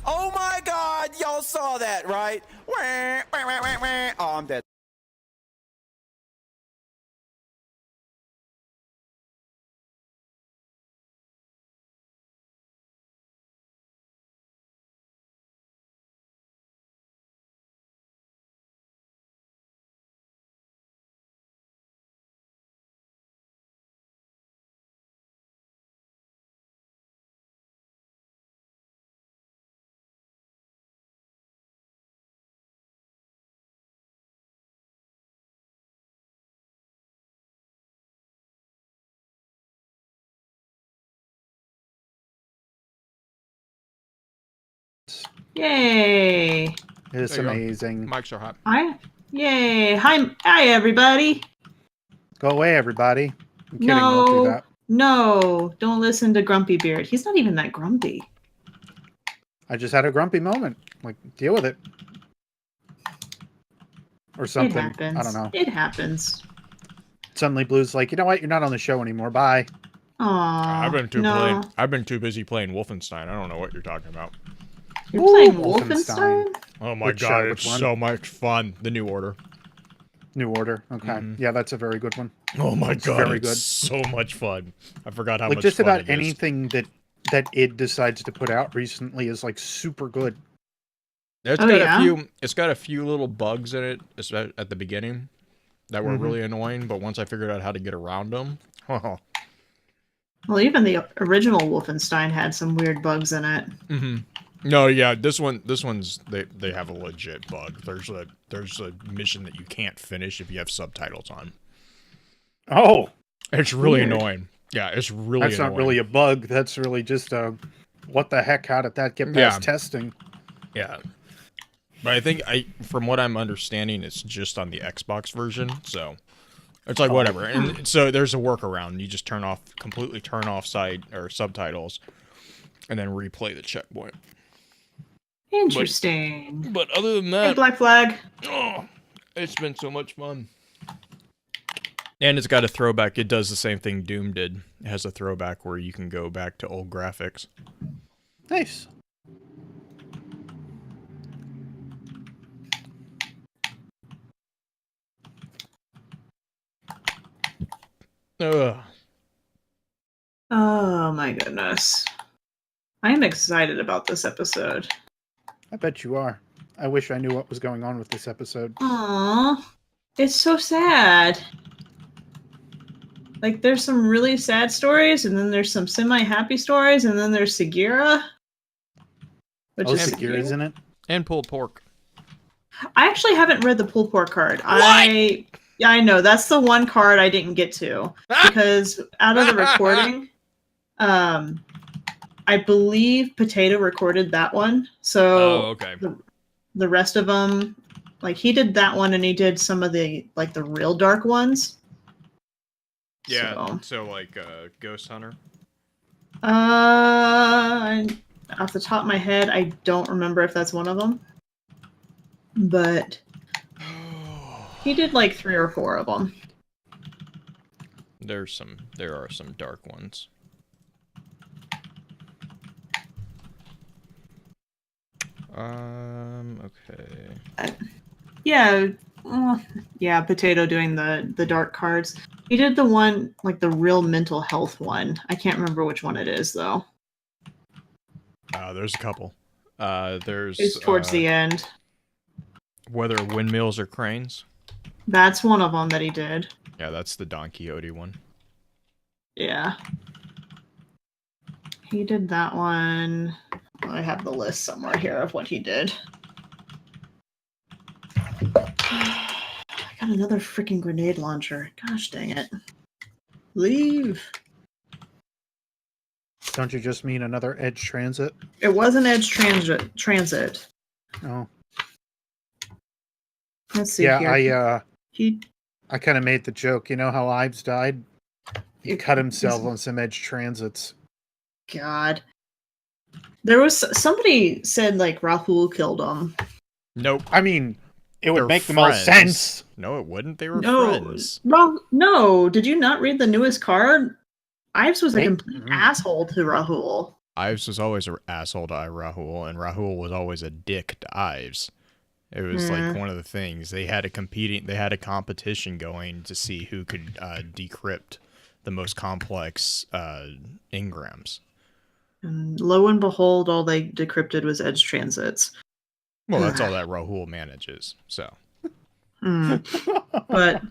Oh my God, y'all saw that, right? Wah, wah, wah, wah, wah. Oh, I'm dead. Yay! It's amazing. Mics are hot. Yay! Hi, everybody. Go away, everybody. I'm kidding. Don't do that. No, don't listen to Grumpy Beard. He's not even that grumpy. I just had a grumpy moment. Like, deal with it. Or something. It happens. I don't know. It happens. Suddenly Blue's like, you know what? You're not on the show anymore. Bye. Aw, I've been too busy playing Wolfenstein. I don't know what you're talking about. You're playing Wolfenstein? Oh my Which, God, which it's one? so much fun. The New Order. New Order. Okay. Yeah, that's a very good one. Oh my God, very it's good. so much fun. I forgot how Like, much just fun about it is. anything that id decides to put out recently is like super good. It's got a few little bugs in it at the beginning that were really annoying, but once I figured out how to get around them, Well, even the original Wolfenstein had some weird bugs in it. No, yeah, this one's they have a legit bug. There's a mission that you can't finish if you have subtitles on. Oh, It's really annoying. Yeah, it's really that's annoying. not really a bug. That's really just what the heck? How did that get past testing? Yeah. But I think from what I'm understanding, it's just on the Xbox version, so it's like whatever. And so there's a workaround. You just completely turn off subtitles, and then replay the checkpoint. Interesting. But other than Hey, that, Black Flag. oh, it's been so much fun. And it's got a throwback. It does the same thing Doom did. It has a throwback where you can go back to old graphics. Nice. Ugh. Oh my goodness. I am excited about this episode. I bet you are. I wish I knew what was going on with this episode. Aww. It's so sad. Like, there's some really sad stories, and then there's some semi-happy stories, and then there's Segura. Segura's in it? And pulled pork. I actually haven't read the pulled pork card. What? Yeah, I know. That's the one card I didn't get to. Because out of the recording, I believe Potato recorded that one. So okay. The rest of them, like, he did that one, and he did some of the, like, the real dark ones. Yeah, so like Ghost Hunter? Off the top of my head, I don't remember if that's one of them. But he did like 3 or 4 of them. There are some dark ones. Okay. Yeah, Potato doing the dark cards. He did the one, like the real mental health one. I can't remember which one it is though. There's a couple. It's towards the end. Whether windmills or cranes. That's one of them that he did. Yeah, that's the Don Quixote one. Yeah. He did that one. I have the list somewhere here of what he did. I got another freaking grenade launcher. Gosh dang it. Leave. Don't you just mean another Edge Transit? It was an Edge Transit. Oh. Let's see yeah, here. I kind of made the joke. You know how Ives died? He cut himself on some Edge Transits. God. There was somebody said like Rahul killed him. Nope. I mean, it would make friends. the most sense. No, it wouldn't. They were friends. No, did you not read the newest card? Ives was a complete asshole to Rahul. Ives was always an asshole to Rahul, and Rahul was always a dick to Ives. It was like one of the things they had a competition going to see who could decrypt the most complex engrams. And lo and behold, all they decrypted was edge transits. Well, that's all that Rahul manages. So, but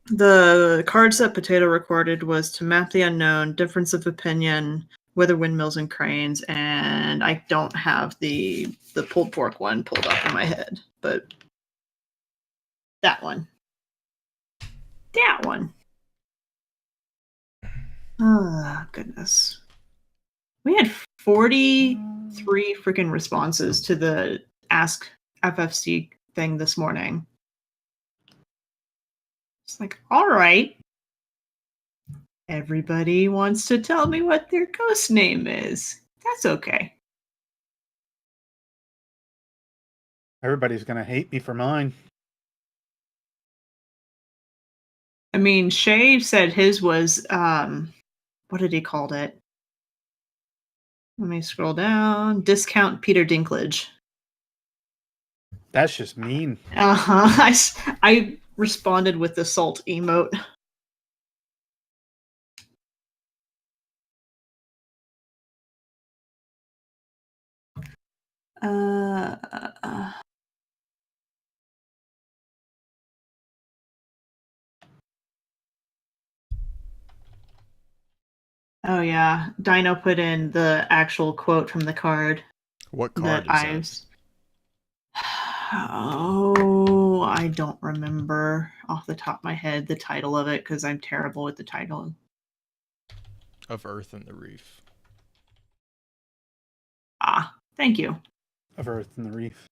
the cards that Potato recorded was To Map the Unknown, Difference of Opinion, Weather Windmills and Cranes, and I don't have the pulled pork one pulled up in my head, but that one. That one. Oh, goodness. We had 43 freaking responses to the Ask FFC thing this morning. It's like, all right. Everybody wants to tell me what their ghost name is. That's okay. Everybody's gonna hate me for mine. I mean, Shay said his was, what did he call it? Let me scroll down. Discount Peter Dinklage. That's just mean. I responded with the salt emote. Oh yeah, Dino put in the actual quote from the card. what card is that? Oh, I don't remember off the top of my head the title of it because I'm terrible with the title. Of Earth and the Reef. Ah, thank you. Of Earth and the Reef.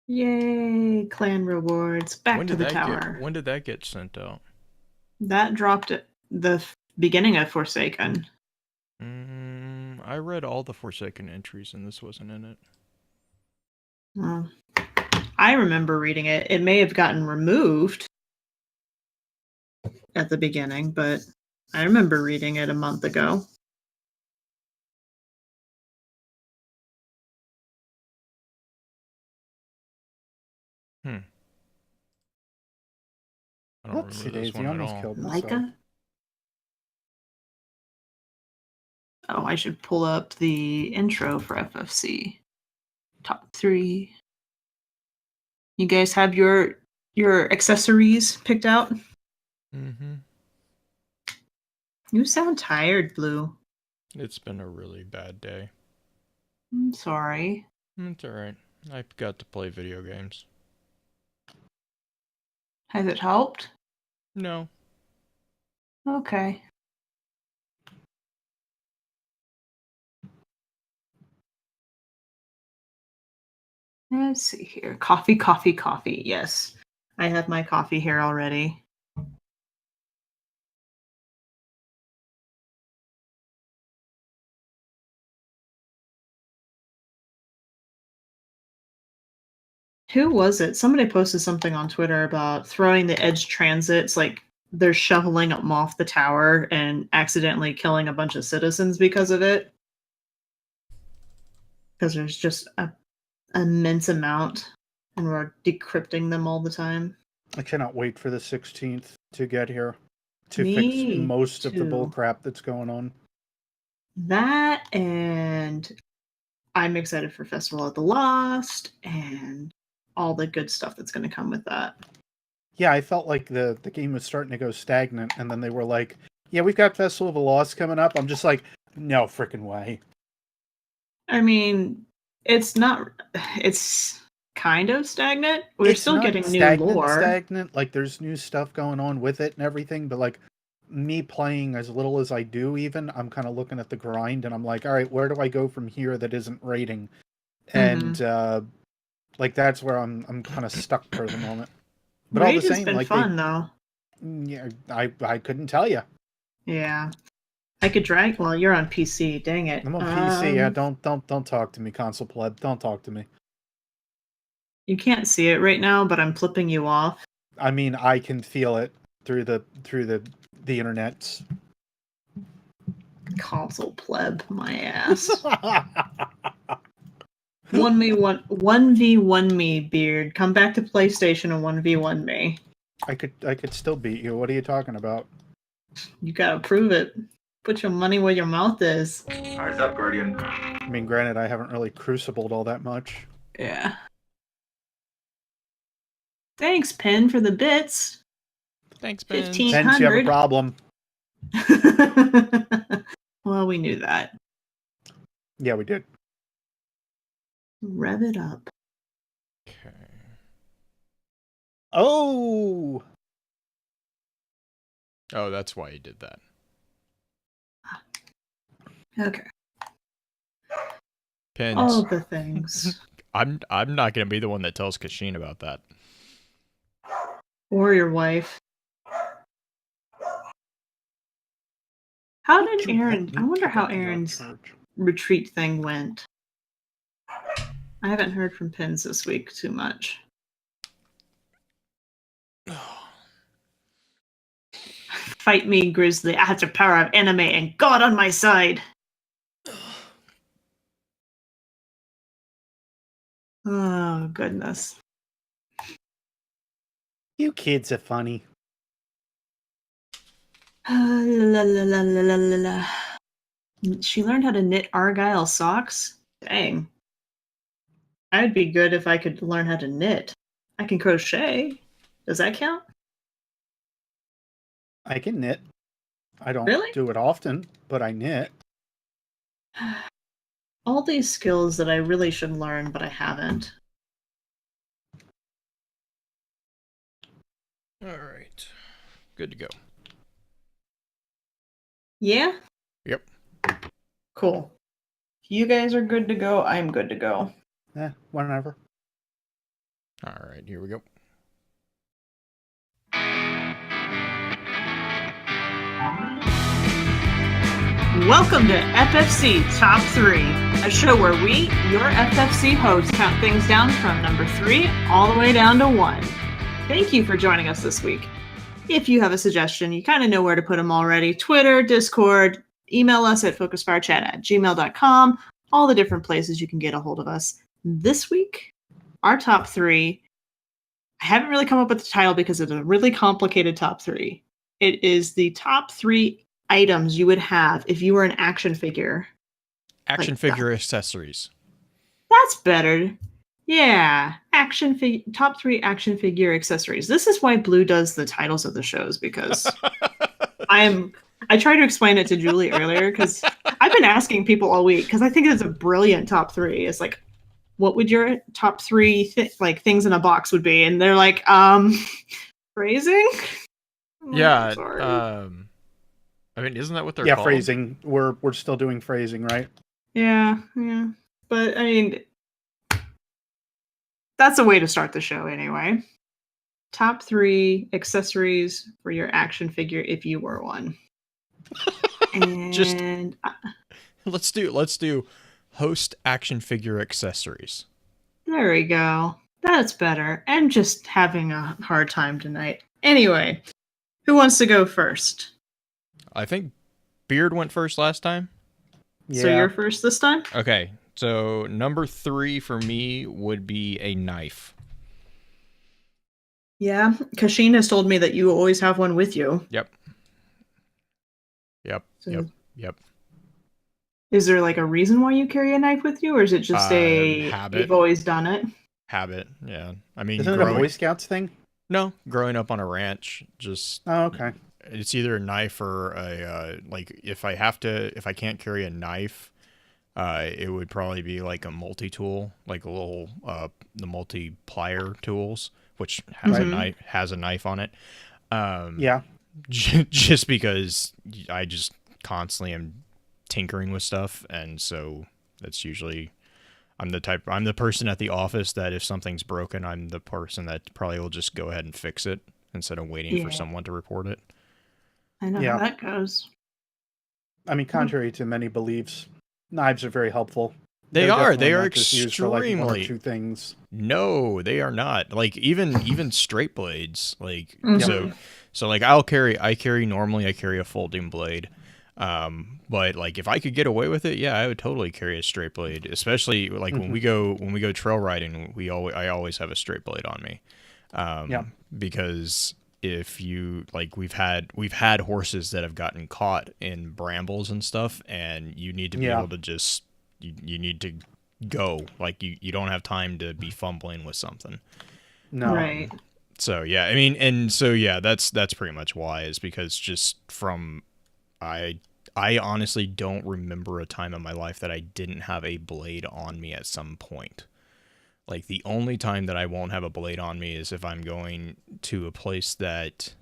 Yay, clan rewards. Back to the tower. When did that get sent out? That dropped at the beginning of Forsaken. I read all the Forsaken entries and this wasn't in it. Well, I remember reading it. It may have gotten removed at the beginning, but I remember reading it a month ago. I don't remember this one at all. Micah? Oh, I should pull up the intro for FFC. Top 3. You guys have your accessories picked out? Mm-hmm. You sound tired, Blue. It's been a really bad day. I'm sorry. It's alright. I got to play video games. Has it helped? No. Okay. Let's see here. Coffee, coffee, coffee. Yes. I have my coffee here already. Who was it? Somebody posted something on Twitter about throwing the edge transits, like they're shoveling them off the tower and accidentally killing a bunch of citizens because of it. Because there's just an immense amount and we're decrypting them all the time. I cannot wait for the 16th to get here to Me fix most of the too. bull crap that's going on. That, and I'm excited for Festival of the Lost and all the good stuff that's going to come with that. Yeah, I felt like the game was starting to go stagnant, and then they were like, yeah, we've got Festival of the Lost coming up. I'm just like, no freaking way. I mean, it's kind of stagnant. We're still getting new lore. Stagnant, like there's new stuff going on with it and everything, but like me playing as little as I do even, I'm kind of looking at the grind and I'm like, all right, where do I go from here that isn't raiding? And like that's where I'm kind of stuck for the moment. But all the same, been like fun though. Yeah, I couldn't tell you. Yeah, I could drag. Well, you're on PC. Dang it. I'm on PC. Yeah, don't talk to me, console pleb. Don't talk to me. You can't see it right now, but I'm flipping you off. I mean, I can feel it through the internet. Console pleb, my ass. 1v1 me, Beard. Come back to PlayStation and 1v1 me. I could still beat you. What are you talking about? You gotta prove it. Put your money where your mouth is. Eyes up, Guardian. I mean, granted, I haven't really crucibled all that much. Yeah. Thanks, Pen, for the bits. Thanks, Ben. 1500. Hence, you have a problem. Well, we knew that. Yeah, we did. Rev it up. Okay. Oh! Oh, that's why you did that. Okay. Pins. All the things. I'm not gonna be the one that tells Kashin about that. Or your wife. How did Aaron... I wonder how Aaron's retreat thing went. I haven't heard from Pins this week too much. Fight me, Grizzly. I have the power of anime and God on my side. Oh, goodness. You kids are funny. La, la, la, la, la, la, la. She learned how to knit Argyle socks? Dang. I'd be good if I could learn how to knit. I can crochet. Does that count? I can knit. I don't Really? do it often, but I knit. All these skills that I really should learn, but I haven't. All right. Good to go. Yeah? Yep. Cool. If you guys are good to go, I'm good to go. Whenever. All right, here we go. Welcome to FFC Top 3, a show where we, your FFC hosts, count things down from number 3 all the way down to 1. Thank you for joining us this week. If you have a suggestion, you kind of know where to put them already. Twitter, Discord, email us at focusfirechat@gmail.com, all the different places you can get a hold of us. This week, our top 3, I haven't really come up with the title because it's a really complicated top 3. It is the top 3 items you would have if you were an action figure. Action figure accessories. That's better. Yeah, top 3 action figure accessories. This is why Blue does the titles of the shows, because I tried to explain it to Julie earlier because I've been asking people all week because I think it's a brilliant top 3. It's like, what would your top 3 things in a box would be? And they're like, phrasing. Yeah. Sorry. I mean, isn't that what they're Yeah, called? phrasing. We're still doing phrasing, right? Yeah. But I mean, that's a way to start the show anyway. Top 3 accessories for your action figure if you were one. And Let's do host action figure accessories. there we go. That's better. I'm just having a hard time tonight. Anyway, who wants to go first? I think Beard went first last time. Yeah. So you're first this time? Okay, so number 3 for me would be a knife. Yeah, Kashin has told me that you always have one with you. Yep. So Yep. is there like a reason why you carry a knife with you, or is it just Habit. you've always done it? Habit. Yeah. I mean, Isn't it a Boy Scouts thing? No, growing up on a ranch, just Oh, okay. it's either a knife or a if I can't carry a knife, it would probably be like a multi-tool, like a little the multi-plier tools, which has a knife on it. Yeah. Just because I just constantly am tinkering with stuff, and so that's usually I'm the person at the office that if something's broken, I'm the person that probably will just go ahead and fix it instead of waiting for someone to report it. I know Yeah. how that goes. I mean, contrary to many beliefs, knives are very helpful. They They're are. definitely They are not just used for, like, one or extremely. two things. No, they are not. Like even straight blades. Like Mhm. so like I carry normally I carry a folding blade. But like if I could get away with it, yeah, I would totally carry a straight blade. Especially like when we go trail riding, I always have a straight blade on me. Yeah. Because if you like we've had horses that have gotten caught in brambles and stuff, and you need to be able to just you need to go, like you don't have time to be fumbling with something. No. Right. So yeah, I mean, and so yeah, that's pretty much why, is because just from I honestly don't remember a time in my life that I didn't have a blade on me at some point. Like the only time that I won't have a blade on me is if I'm going to a place that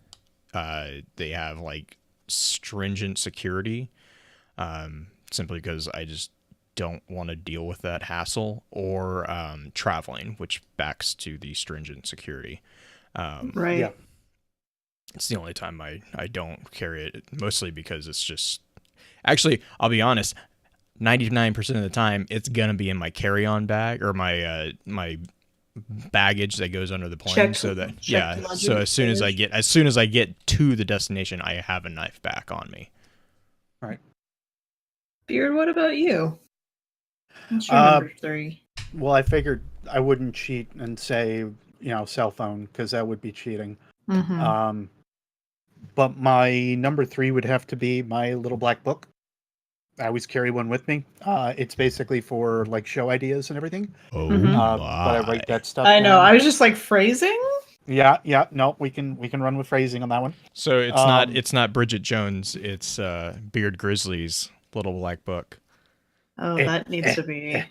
they have like stringent security, simply because I just don't want to deal with that hassle, or traveling, which backs to the stringent security. Right. Yeah. It's the only time I don't carry it, mostly because it's just... Actually, I'll be honest, 99% of the time, it's going to be in my carry-on bag, or my my baggage that goes under the plane, so that so as soon as I get to the destination, I have a knife back on me. Right. Beard, what about you? What's your number 3? Well, I figured I wouldn't cheat and say, cell phone, because that would be cheating. Mm-hmm. But my number 3 would have to be my little black book. I always carry one with me. It's basically for like show ideas and everything. Oh But I write that stuff I know. down. I was just like phrasing. Yeah. No, we can run with phrasing on that one. So it's not Bridget Jones, it's Beard Grizzly's little black book. Oh, that needs to be.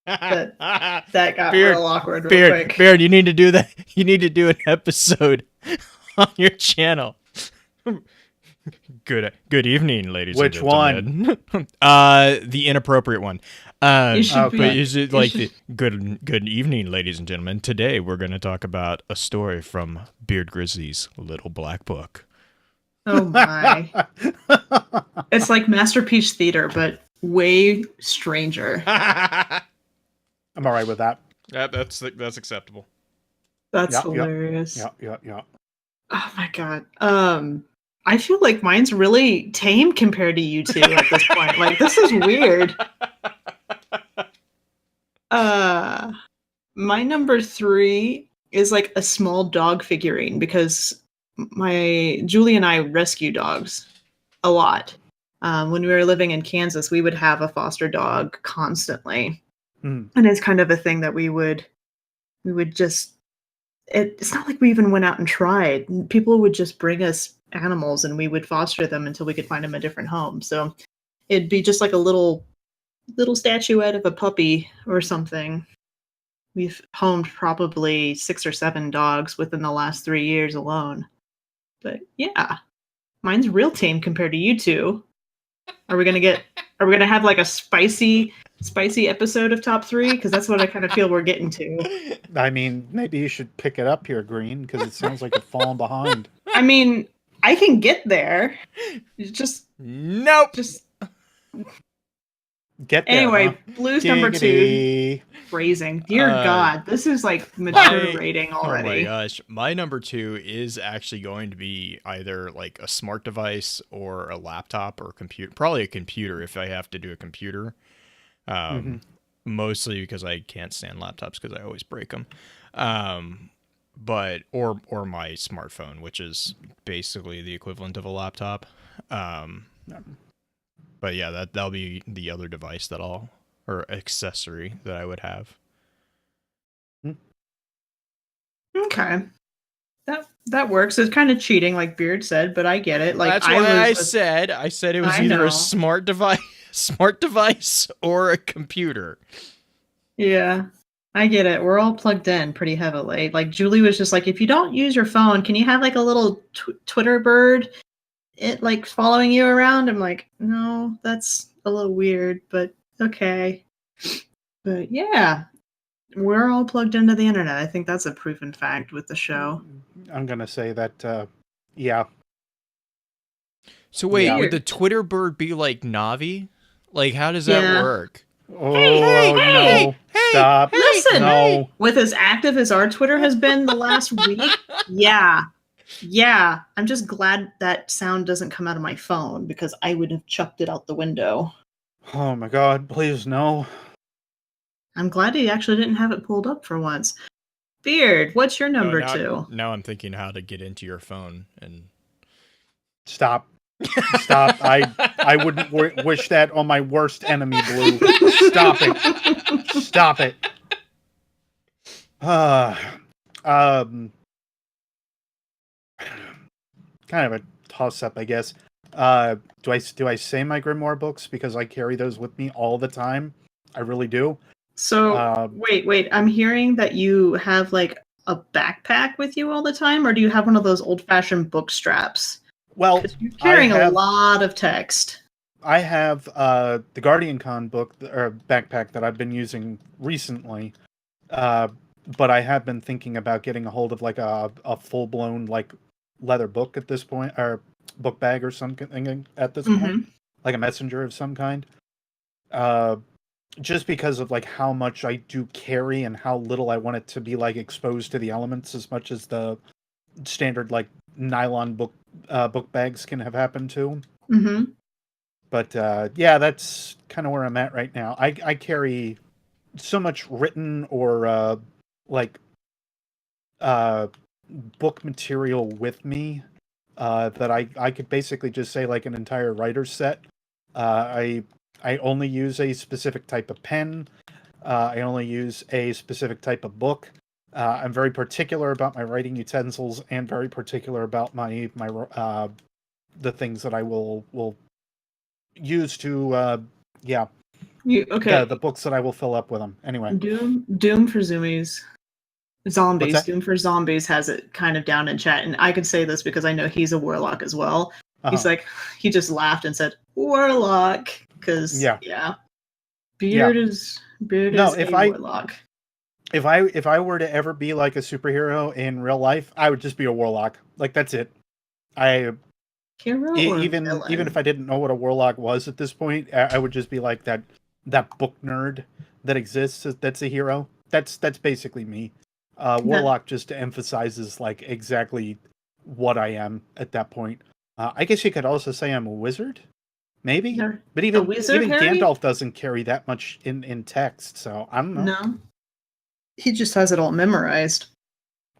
That got Beard, real awkward real quick. Beard, you need to do that. You need to do an episode on your channel. Good evening, ladies Which and gentlemen. Which one? The inappropriate one. You should But is it like the good evening, ladies and gentlemen? Today we're going to talk about a story from Beard Grizzly's Little Black Book. Oh my! It's like Masterpiece Theater, but way stranger. I'm all right with that. That's acceptable. That's hilarious. Yeah. Oh my god. I feel like mine's really tame compared to you two at this point. Like, this is weird. My number 3 is like a small dog figurine, because Julie and I rescue dogs a lot. When we were living in Kansas, we would have a foster dog constantly. And it's kind of a thing that we would just... It's not like we even went out and tried. People would just bring us animals and we would foster them until we could find them a different home. So it'd be just like a little statuette of a puppy or something. We've homed probably 6 or 7 dogs within the last 3 years alone. But yeah, mine's real tame compared to you two. Are we gonna have like a spicy episode of top 3? Because that's what I kind of feel we're getting to. I mean, maybe you should pick it up here, Green, because it sounds like you're falling behind. I mean, I can get there. Nope. Just get there. Anyway, Blue's number 2. Phrasing. Dear God, this is like mature rating already. Oh my gosh. My number 2 is actually going to be either like a smart device or a laptop or computer. Probably a computer if I have to do a computer. Mostly because I can't stand laptops because I always break them. But or my smartphone, which is basically the equivalent of a laptop. But yeah, that'll be the other device or accessory that I would have. Okay. That works. It's kind of cheating, like Beard said, but I get it. Like, that's why I said it was either a smart device or a computer. Yeah, I get it. We're all plugged in pretty heavily. Like, Julie was just like, if you don't use your phone, can you have like a little Twitter bird like following you around? I'm like, no, that's a little weird, but okay. But yeah, we're all plugged into the internet. I think that's a proven fact with the show. I'm gonna say that, yeah. So wait, would the Twitter bird be like Navi? Like, how does that work? Oh no! Stop! Listen, No. with as active as our Twitter has been the last week, yeah. I'm just glad that sound doesn't come out of my phone because I would have chucked it out the window. Oh my God! Please no. I'm glad he actually didn't have it pulled up for once. Beard, what's your number now, two? Now I'm thinking how to get into your phone and Stop! Stop! I wouldn't wish that on my worst enemy, Blue. Stop it! Stop it! Um, kind of a toss-up, I guess. Do I say my grimoire books because I carry those with me all the time? I really do. So wait. I'm hearing that you have like a backpack with you all the time, or do you have one of those old-fashioned book straps? Well, Because you're carrying I have, a lot of text. I have the Guardian Con book or backpack that I've been using recently. But I have been thinking about getting a hold of like a full-blown like leather book at this point, or book bag or something at this point, like a messenger of some kind. Just because of like how much I do carry and how little I want it to be like exposed to the elements as much as the standard like nylon book bags can have happened to. But yeah, that's kind of where I'm at right now. I carry so much written or like book material with me that I could basically just say like an entire writer's set. I only use a specific type of pen. I only use a specific type of book. I'm very particular about my writing utensils and very particular about my the things that I will use to the books that I will fill up with them. Anyway, Doom for Zoomies. Zombies. What's that? Doom for Zombies has it kind of down in chat, and I can say this because I know he's a warlock as well. He's like, he just laughed and said warlock because Beard is a warlock. If I were to ever be like a superhero in real life, I would just be a warlock. Like that's it. Hero or even if I didn't know what a warlock was at this point, I would just be like that book nerd that exists. That's a hero. That's basically me. Warlock just emphasizes like exactly what I am at that point. I guess you could also say I'm a wizard, maybe. But even Gandalf doesn't carry that much in text, so I don't know. No, he just has it all memorized.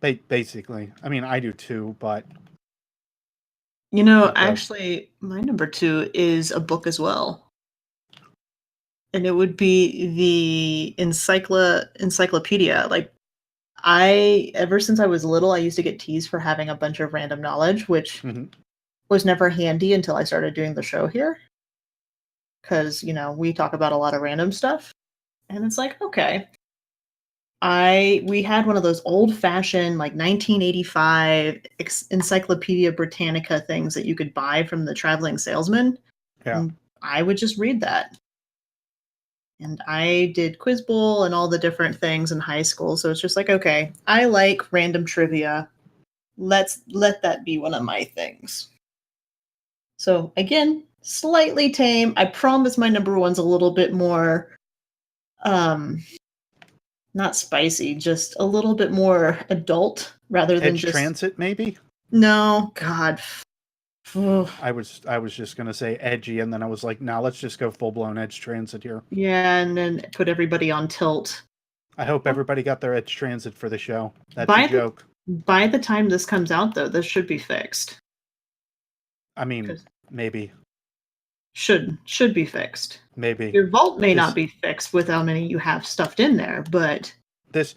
Basically, I mean, I do too, but actually, my number two is a book as well, and it would be the encyclopedia. Like, ever since I was little, I used to get teased for having a bunch of random knowledge, which was never handy until I started doing the show here. Because, we talk about a lot of random stuff. And it's like, okay. We had one of those old-fashioned, like, 1985 Encyclopedia Britannica things that you could buy from the traveling salesman. Yeah. And I would just read that. And I did Quiz Bowl and all the different things in high school. So it's just like, okay, I like random trivia. Let that be one of my things. So again, slightly tame. I promise my number one's a little bit more, not spicy, just a little bit more adult rather than Edge just Transit, maybe? No, God. I was just gonna say edgy, and then I was like, "Nah, let's just go full blown Edge Transit here." Yeah, and then put everybody on tilt. I hope everybody got their Edge Transit for the show. That's a joke. By the time this comes out, though, this should be fixed. I mean, maybe. Should be fixed. Maybe. Your vault may not be fixed with how many you have stuffed in there, but this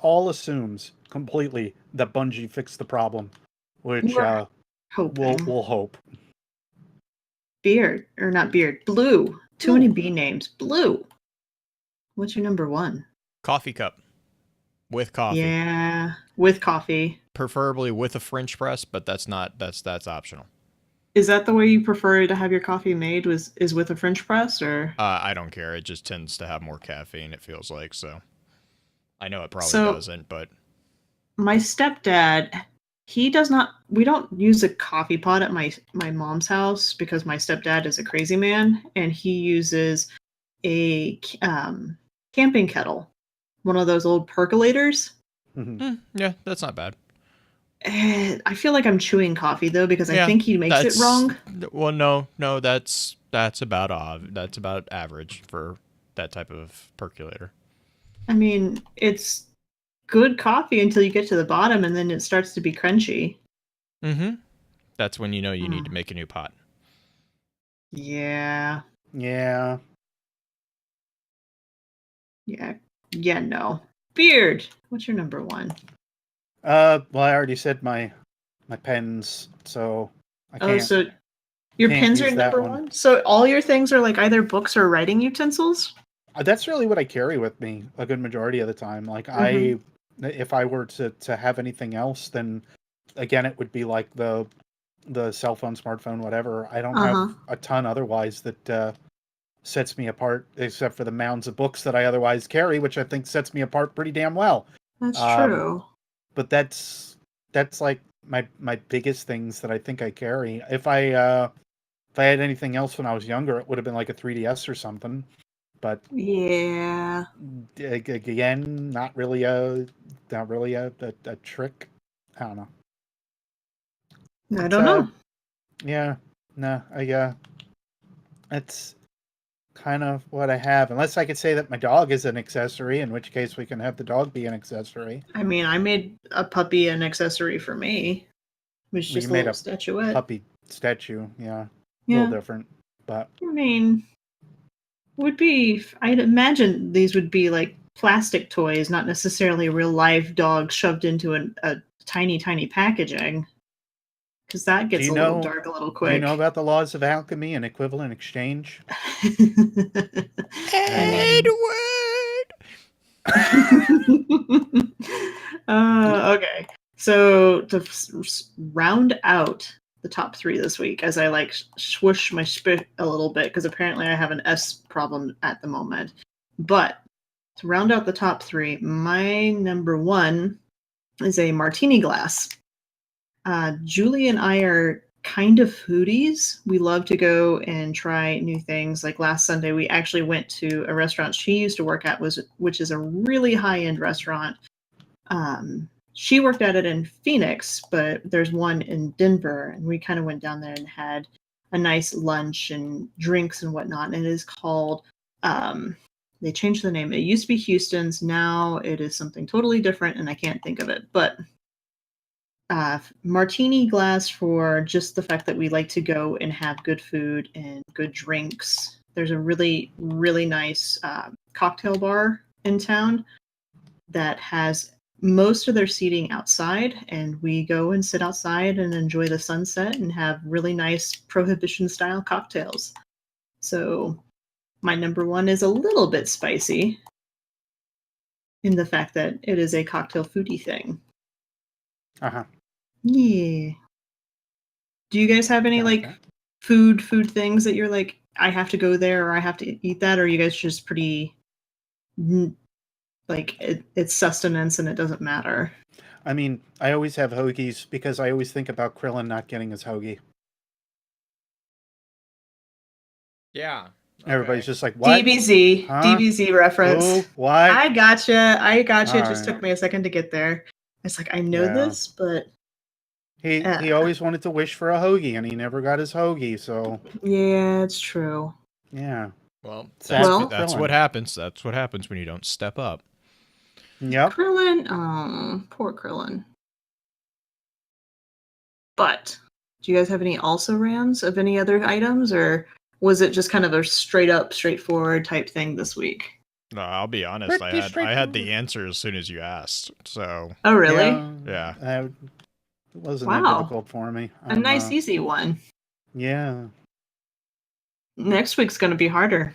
all assumes completely that Bungie fixed the problem, which we'll hope. Blue. Too many B names. Blue. What's your number one? Coffee cup. With coffee. Yeah, with coffee. Preferably with a French press, but that's optional. Is that the way you prefer to have your coffee made? Is with a French press, or? I don't care. It just tends to have more caffeine, it feels like, so. I know it probably doesn't, but. My stepdad, we don't use a coffee pot at my mom's house because my stepdad is a crazy man, and he uses a camping kettle, one of those old percolators. Yeah, that's not bad. I feel like I'm chewing coffee though because I Yeah, think he makes it wrong. Well, no, that's about average for that type of percolator. I mean, it's good coffee until you get to the bottom, and then it starts to be crunchy. Mm-hmm. That's when you know you need to make a new pot. Yeah. Yeah. No. Beard. What's your number one? Well, I already said my pens, so I can't. Oh, so your can't pens are use that number one? So all your things are like either books or writing utensils? That's really what I carry with me a good majority of the time. Like if I were to have anything else, then again it would be like the cell phone, smartphone, whatever. I don't have a ton otherwise that sets me apart, except for the mounds of books that I otherwise carry, which I think sets me apart pretty damn well. That's true. But that's like my biggest things that I think I carry. If I had anything else when I was younger, it would have been like a 3DS or something. But yeah, again, not really a trick. I don't know. I don't know. Yeah, no, that's kind of what I have. Unless I could say that my dog is an accessory, in which case we can have the dog be an accessory. I mean, I made a puppy an accessory for me. It was just a little statuette. Puppy statue, yeah. A little different, but I mean, I'd imagine these would be like plastic toys, not necessarily a real live dog shoved into a tiny packaging. Because that gets a little dark a little quick. Do you know about the laws of alchemy and equivalent exchange? Edward! Okay. So to round out the top three this week, as I like swoosh my spit a little bit, because apparently I have an S problem at the moment. But to round out the top three, my number one is a martini glass. Julie and I are kind of foodies. We love to go and try new things. Like last Sunday, we actually went to a restaurant she used to work at, which is a really high-end restaurant. She worked at it in Phoenix, but there's one in Denver, and we kind of went down there and had a nice lunch and drinks and whatnot. And it is called, they changed the name. It used to be Houston's. Now it is something totally different, and I can't think of it. But martini glass for just the fact that we like to go and have good food and good drinks. There's a really, really nice cocktail bar in town that has most of their seating outside, and we go and sit outside and enjoy the sunset and have really nice prohibition-style cocktails. So my number one is a little bit spicy in the fact that it is a cocktail foodie thing. Uh-huh. Yeah. Do you guys have any food things that you're like, I have to go there or I have to eat that, or are you guys just pretty like it's sustenance and it doesn't matter? I mean, I always have hoagies because I always think about Krillin not getting his hoagie. Yeah. Okay. Everybody's just like, what? DBZ. Huh? DBZ reference. Oh, what? I gotcha. It just took me a second to get there. It's like, I know this, but he always wanted to wish for a hoagie, and he never got his hoagie, so... Yeah, it's true. Yeah. Well, that's what happens. That's what happens when you don't step up. Yep. Krillin. Oh, poor Krillin. But, do you guys have any also-rans of any other items, or was it just kind of a straightforward type thing this week? No, I'll be honest. I had the answer as soon as you asked. So. Oh, really? Yeah. It wasn't that difficult for me. A nice, easy one. Yeah. Next week's going to be harder.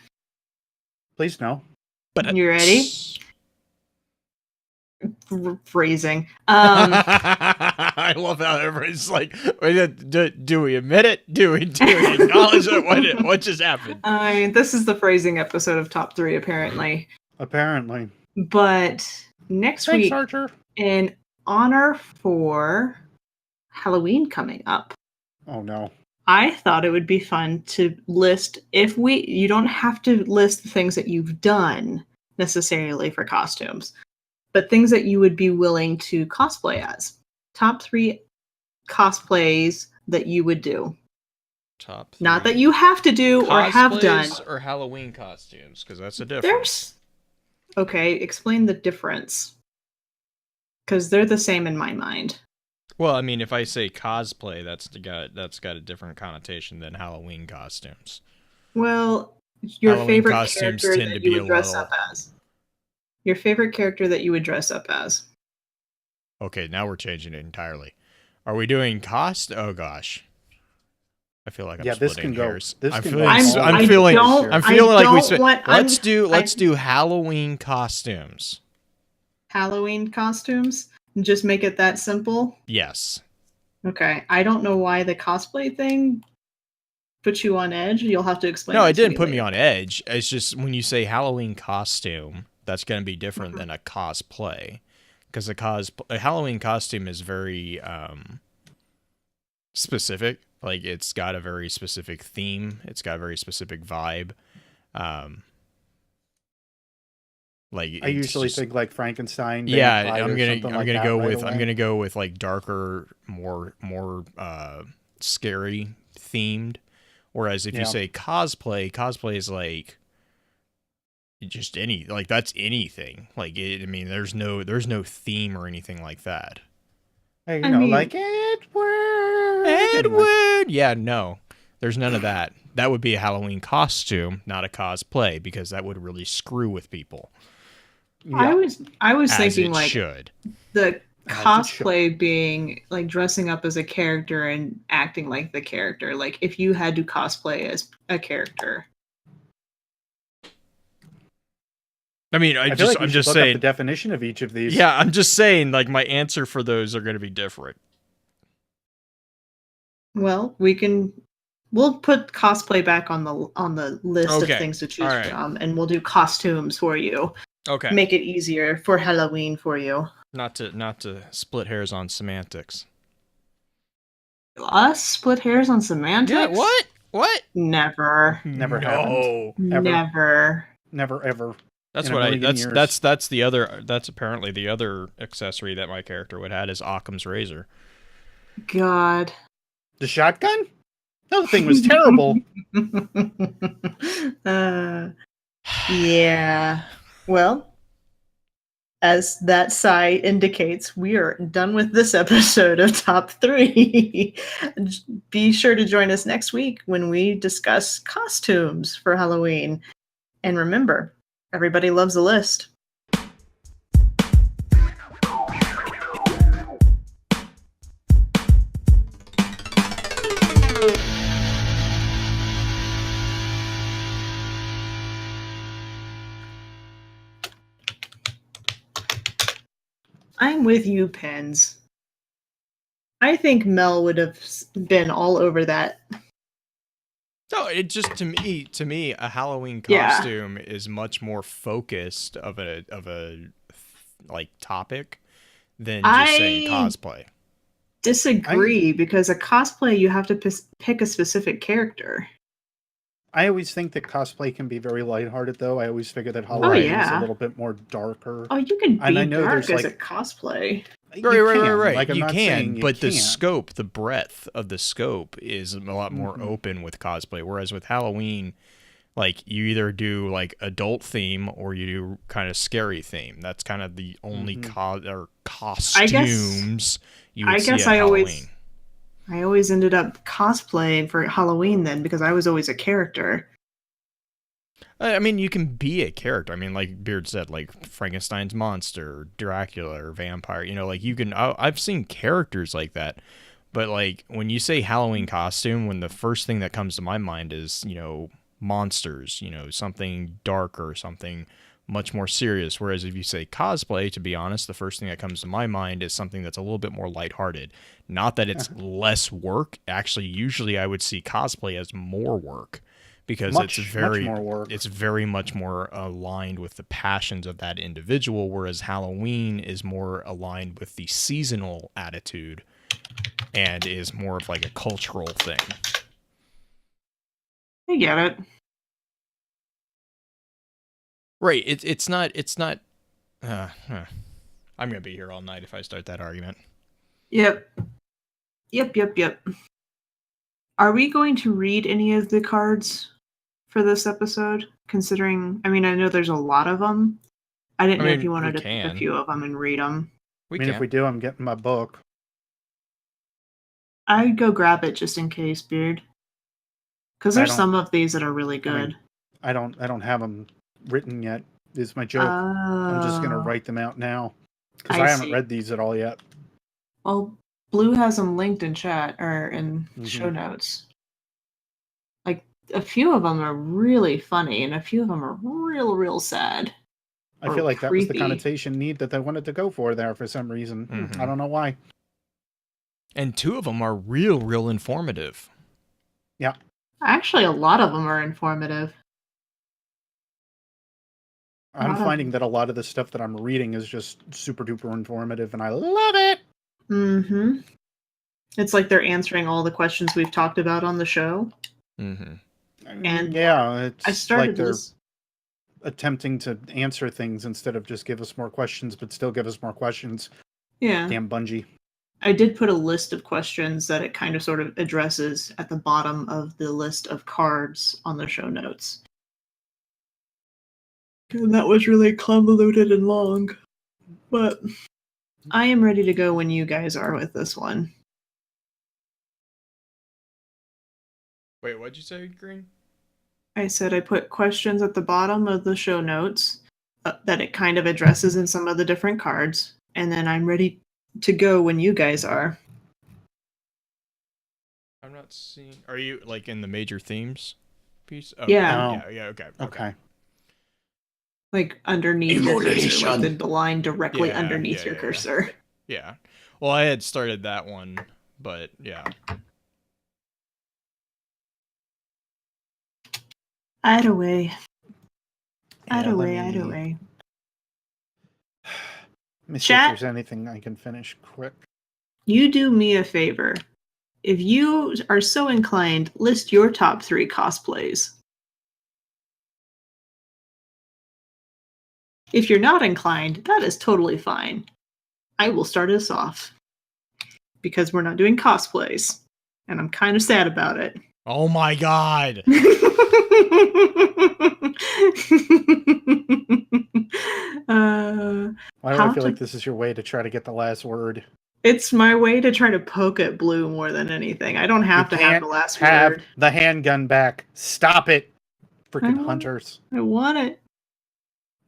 Please no. But you ready? Phrasing. I love how everybody's like, do we admit it? Do we acknowledge it? What just happened? I mean, this is the phrasing episode of Top 3, apparently. Apparently. But next week, Archer. In honor for Halloween coming up. Oh, no. I thought it would be fun to list you don't have to list the things that you've done necessarily for costumes, but things that you would be willing to cosplay as. Top 3 cosplays that you would do. Top 3. Not that you have to do or have done. Cosplays or Halloween costumes, because that's a difference. Okay, explain the difference. Because they're the same in my mind. Well, I mean, if I say cosplay, that's got a different connotation than Halloween costumes. Well, your Halloween favorite costumes character tend that to you be would a dress little- up as. Your favorite character that you would dress up as. Okay, now we're changing it entirely. Are we doing cost? Oh gosh, I feel like I'm Yeah, this splitting can go- hairs. this I'm can feeling. go I'm all feeling. over. I'm feeling like we spent. want- Let's do Halloween costumes. Halloween costumes? Just make it that simple? Yes. Okay. I don't know why the cosplay thing put you on edge. You'll have to explain No, that it to didn't put me later. on edge. It's just when you say Halloween costume, that's going to be different than a cosplay, because a Halloween costume is very specific. Like, it's got a very specific theme. It's got a very specific vibe. Like, I usually think like Frankenstein. yeah, vampire, I'm something gonna like that go right with away. I'm gonna go with like darker, more scary themed. Whereas if you Yeah. say cosplay is like just that's anything. Like, I mean, there's no theme or anything like that. Hey, I mean- like Edward. Anyway. Edward, yeah, no, there's none of that. That would be a Halloween costume, not a cosplay, because that would really screw with people. Yeah. I was As thinking it like should. the As it cosplay being like dressing up as a character and acting like the character. Like if you had to cosplay as a character. I mean, I feel like we I'm should just look up saying. the definition of each of these. Yeah, I'm just saying. Like, my answer for those are going to be different. Well, we'll put cosplay back on the list Okay. of things to choose All right. from, and we'll do costumes for you. Okay. Make it easier for Halloween for you. Not to split hairs on semantics. Us split hairs on semantics? Yeah. What? What? Never. Never No. happened. Ever. Never. Never ever. That's In a what I. million years. That's the other. That's apparently the other accessory that my character would have is Occam's razor. God. The shotgun? That thing was terrible. Yeah. Well, as that sigh indicates, we are done with this episode of Top 3. Be sure to join us next week when we discuss costumes for Halloween. And remember, everybody loves a list. I'm with you, Pens. I think Mel would have been all over that. No, it just to me, a Halloween Yeah. costume is much more focused of a like topic than just saying cosplay. Disagree, because a cosplay you have to pick a specific character. I always think that cosplay can be very lighthearted, though. I always figure that Halloween is yeah. a little bit more darker. Oh, you can And be I know dark there's, as a like- cosplay. Right. Like, I'm you not can, saying you but the can't. scope, the breadth of the scope is a lot more open with cosplay. Whereas with Halloween, like, you either do like adult theme or you do kind of scary theme. That's kind of the only costumes you would I see guess at I Halloween. always ended up cosplaying for Halloween then, because I was always a character. I mean, you can be a character. I mean, like Beard said, like Frankenstein's monster, Dracula, or vampire. You know, like you can. I've seen characters like that, but like when you say Halloween costume, when the first thing that comes to my mind is monsters. Something darker, something much more serious. Whereas if you say cosplay, to be honest, the first thing that comes to my mind is something that's a little bit more lighthearted. Not that it's less work. Actually, usually I would see cosplay as more work. Because Much it's very more work. It's very much more aligned with the passions of that individual, whereas Halloween is more aligned with the seasonal attitude and is more of like a cultural thing. I get it. Right. It's not. I'm gonna be here all night if I start that argument. Yep. Yep. Are we going to read any of the cards for this episode? Considering, I mean, I know there's a lot of them. I didn't know if you wanted to pick a few of them and read them. I mean, if we do, I'm getting my book. I'd go grab it just in case, Beard. Because there's some of these that are really good. I don't have them written yet. Is my joke. I'm just gonna write them out now because I haven't read these at all yet. Well, Blue has them linked in chat or in show notes. Like a few of them are really funny, and a few of them are real sad. I feel like that was the connotation need that they wanted to go for there for some reason. I don't know why. And 2 of them are real informative. Yeah. Actually, a lot of them are informative. I'm finding that a lot of the stuff that I'm reading is just super duper informative, and I love it. Mm-hmm. It's like they're answering all the questions we've talked about on the show. Mm-hmm. And yeah, it's like they're attempting to answer things instead of just give us more questions, but still give us more questions. Yeah. Damn Bungie. I did put a list of questions that it kind of sort of addresses at the bottom of the list of cards on the show notes. And that was really convoluted and long. But I am ready to go when you guys are with this one. Wait, what'd you say, Green? I said I put questions at the bottom of the show notes that it kind of addresses in some of the different cards. And then I'm ready to go when you guys are. I'm not seeing... Are you, like, in the major themes piece? Oh, yeah. Yeah, okay. Like underneath your cursor, like the line directly underneath your cursor. Yeah. Well, I had started that one, but yeah. Either way. Let me see if there's anything I can finish quick. You do me a favor. If you are so inclined, list your top 3 cosplays. If you're not inclined, that is totally fine. I will start us off. Because we're not doing cosplays. And I'm kind of sad about it. Oh my god! Why do I feel like this is your way to try to get the last word? It's my way to try to poke at Blue more than anything. I don't have to have the last word. Have the handgun back. Stop it. Freaking hunters. I want it.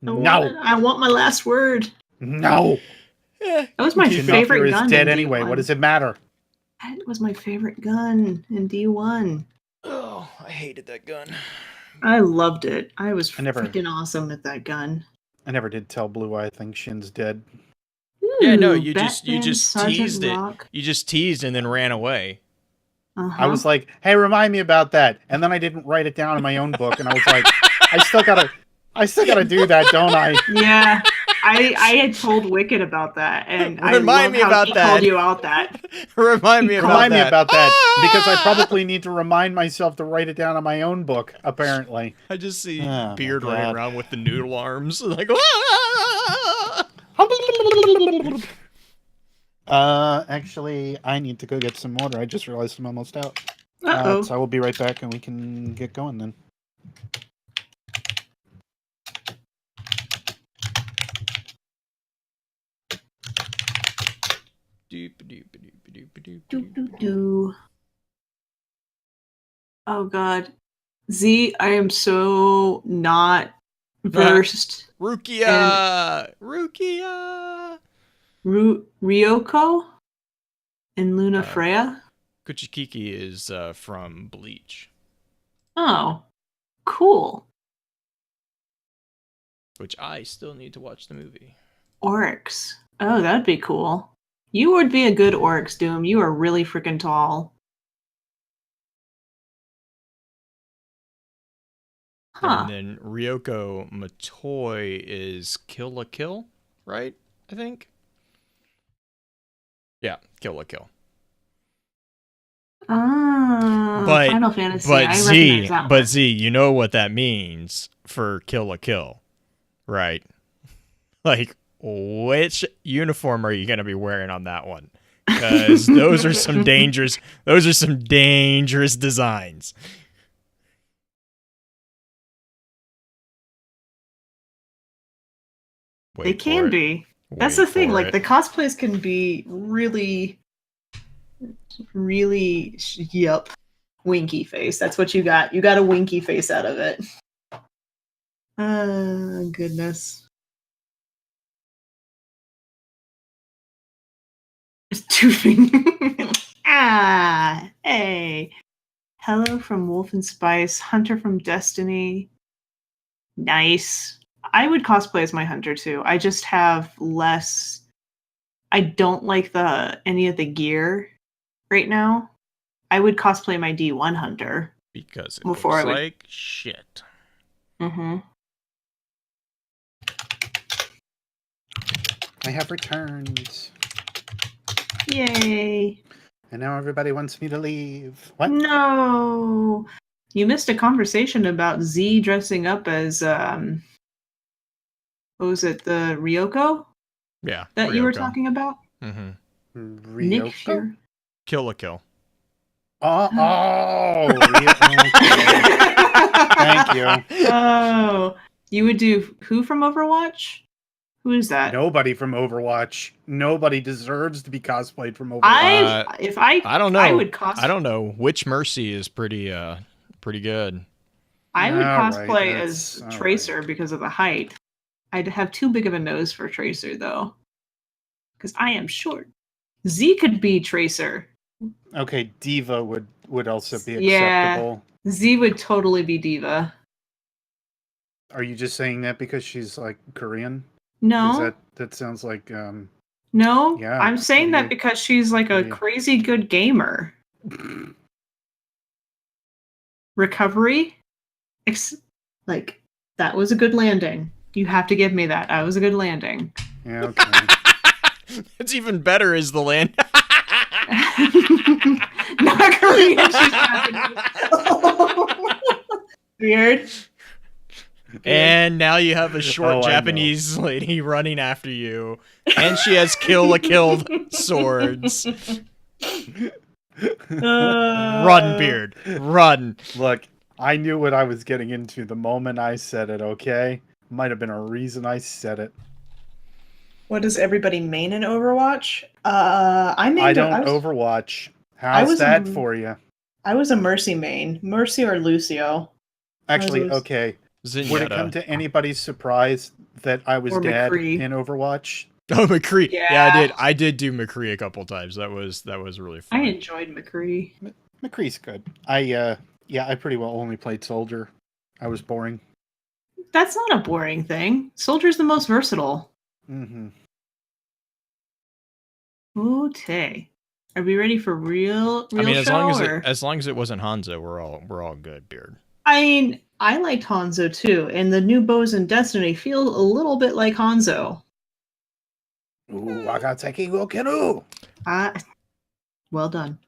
No. I want my last word. No. That was my favorite gun. Is dead anyway. What does it matter? That was my favorite gun in D1. Oh, I hated that gun. I loved it. I was freaking awesome at that gun. I never did tell Blue I think Shin's dead. Ooh, yeah, no, you Batman, just teased Rock. it. You just teased and then ran away. I was like, "Hey, remind me about that," and then I didn't write it down in my own book, and I was like, "I still gotta do that, don't I?" Yeah, I had told Wicked about that, and remind me about that. Called you out that. Remind me about that because I probably need to remind myself to write it down in my own book. Apparently, I just see Beard running around with the noodle arms, like. Actually, I need to go get some water. I just realized I'm almost out. So I will be right back, and we can get going then. Oh God, Z, I am so not versed. Rukia! Ryoko and Luna Freya. Kuchikiki is from Bleach. Oh, cool. Which I still need to watch the movie. Oryx. Oh, that'd be cool. You would be a good Oryx, Doom. You are really freaking tall. Huh. And then Ryoko Matoi is Kill la Kill, right? I think. Yeah, Kill la Kill. Oh, But Final Fantasy. but I Z, recognize that but one. Z, you know what that means for Kill la Kill, right? Like, which uniform are you gonna be wearing on that one? Because those are some dangerous designs. They Wait for can it. be. That's Wait the thing. for Like it. the cosplays can be really, really, yep, winky face. That's what you got. You got a winky face out of it. Goodness. Two fingers. Hey. Hello from Wolf and Spice. Hunter from Destiny. Nice. I would cosplay as my hunter too. I just have less. I don't like any of the gear right now. I would cosplay my D1 hunter Because it before looks I would. like shit. Mm-hmm. I have returned. Yay! And now everybody wants me to leave. What? No, you missed a conversation about Z dressing up as what was it, the Ryoko Yeah. that you were Ryoko. talking about? Mm-hmm. Nick Ryoko? Fury. Kill la Kill. Okay. Thank you. Oh, you would do who from Overwatch? Who is that? Nobody from Overwatch. Nobody deserves to be cosplayed from Overwatch. I don't know. I would cosplay. I don't know. Witch Mercy is pretty good. I would All right, cosplay that's as all Tracer right. because of the height. I'd have too big of a nose for Tracer though, because I am short. Z could be Tracer. Okay, Diva would also be Yeah. acceptable. Z would totally be Diva. Are you just saying that because she's like Korean? No, That sounds like no. yeah, I'm saying that maybe. because she's like a Yeah. crazy good gamer. Recovery, like that was a good landing. You have to give me that. That was a good landing. Yeah, okay. It's even better is the land. Not Korean. She's Japanese. Weird. And now you have a short Oh, I know. Japanese lady running after you, and she has kill a kill swords. Run, Beard, run. Look, I knew what I was getting into the moment I said it, okay? Might have been a reason I said it. What does everybody main in Overwatch? I don't Overwatch. I How's was that for you? I was a Mercy main. Mercy or Lucio. Actually, was- okay. Would it come Zenyatta. to anybody's surprise that I was Or dead McCree. in Overwatch? Oh, McCree. Yeah. Yeah, I did do McCree a couple times. That was really fun. I enjoyed McCree. McCree's good. I pretty well only played Soldier. I was boring. That's not a boring thing. Soldier's the most versatile. Mm-hmm. Okay. Are we ready for real I mean, show? as long as it wasn't Hanzo, we're all good, Beard. I mean, I liked Hanzo too, and the new bows in Destiny feel a little bit like Hanzo. Ooh, Wakateki wo Keru! Well done.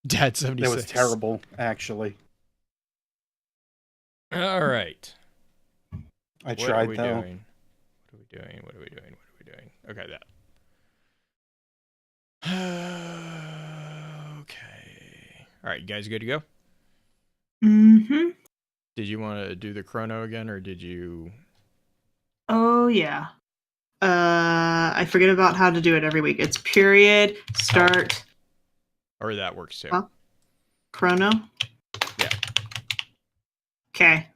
Dad That 76. was terrible, actually. All right. I tried, What though. are we doing? Okay, that. Okay. All right, you guys good to go? Mm-hmm. Did you want to do the chrono again, or did you? Oh, yeah. I forget about how to do it every week. It's period, start, Or that works too. Huh? Chrono. Yeah. Okay.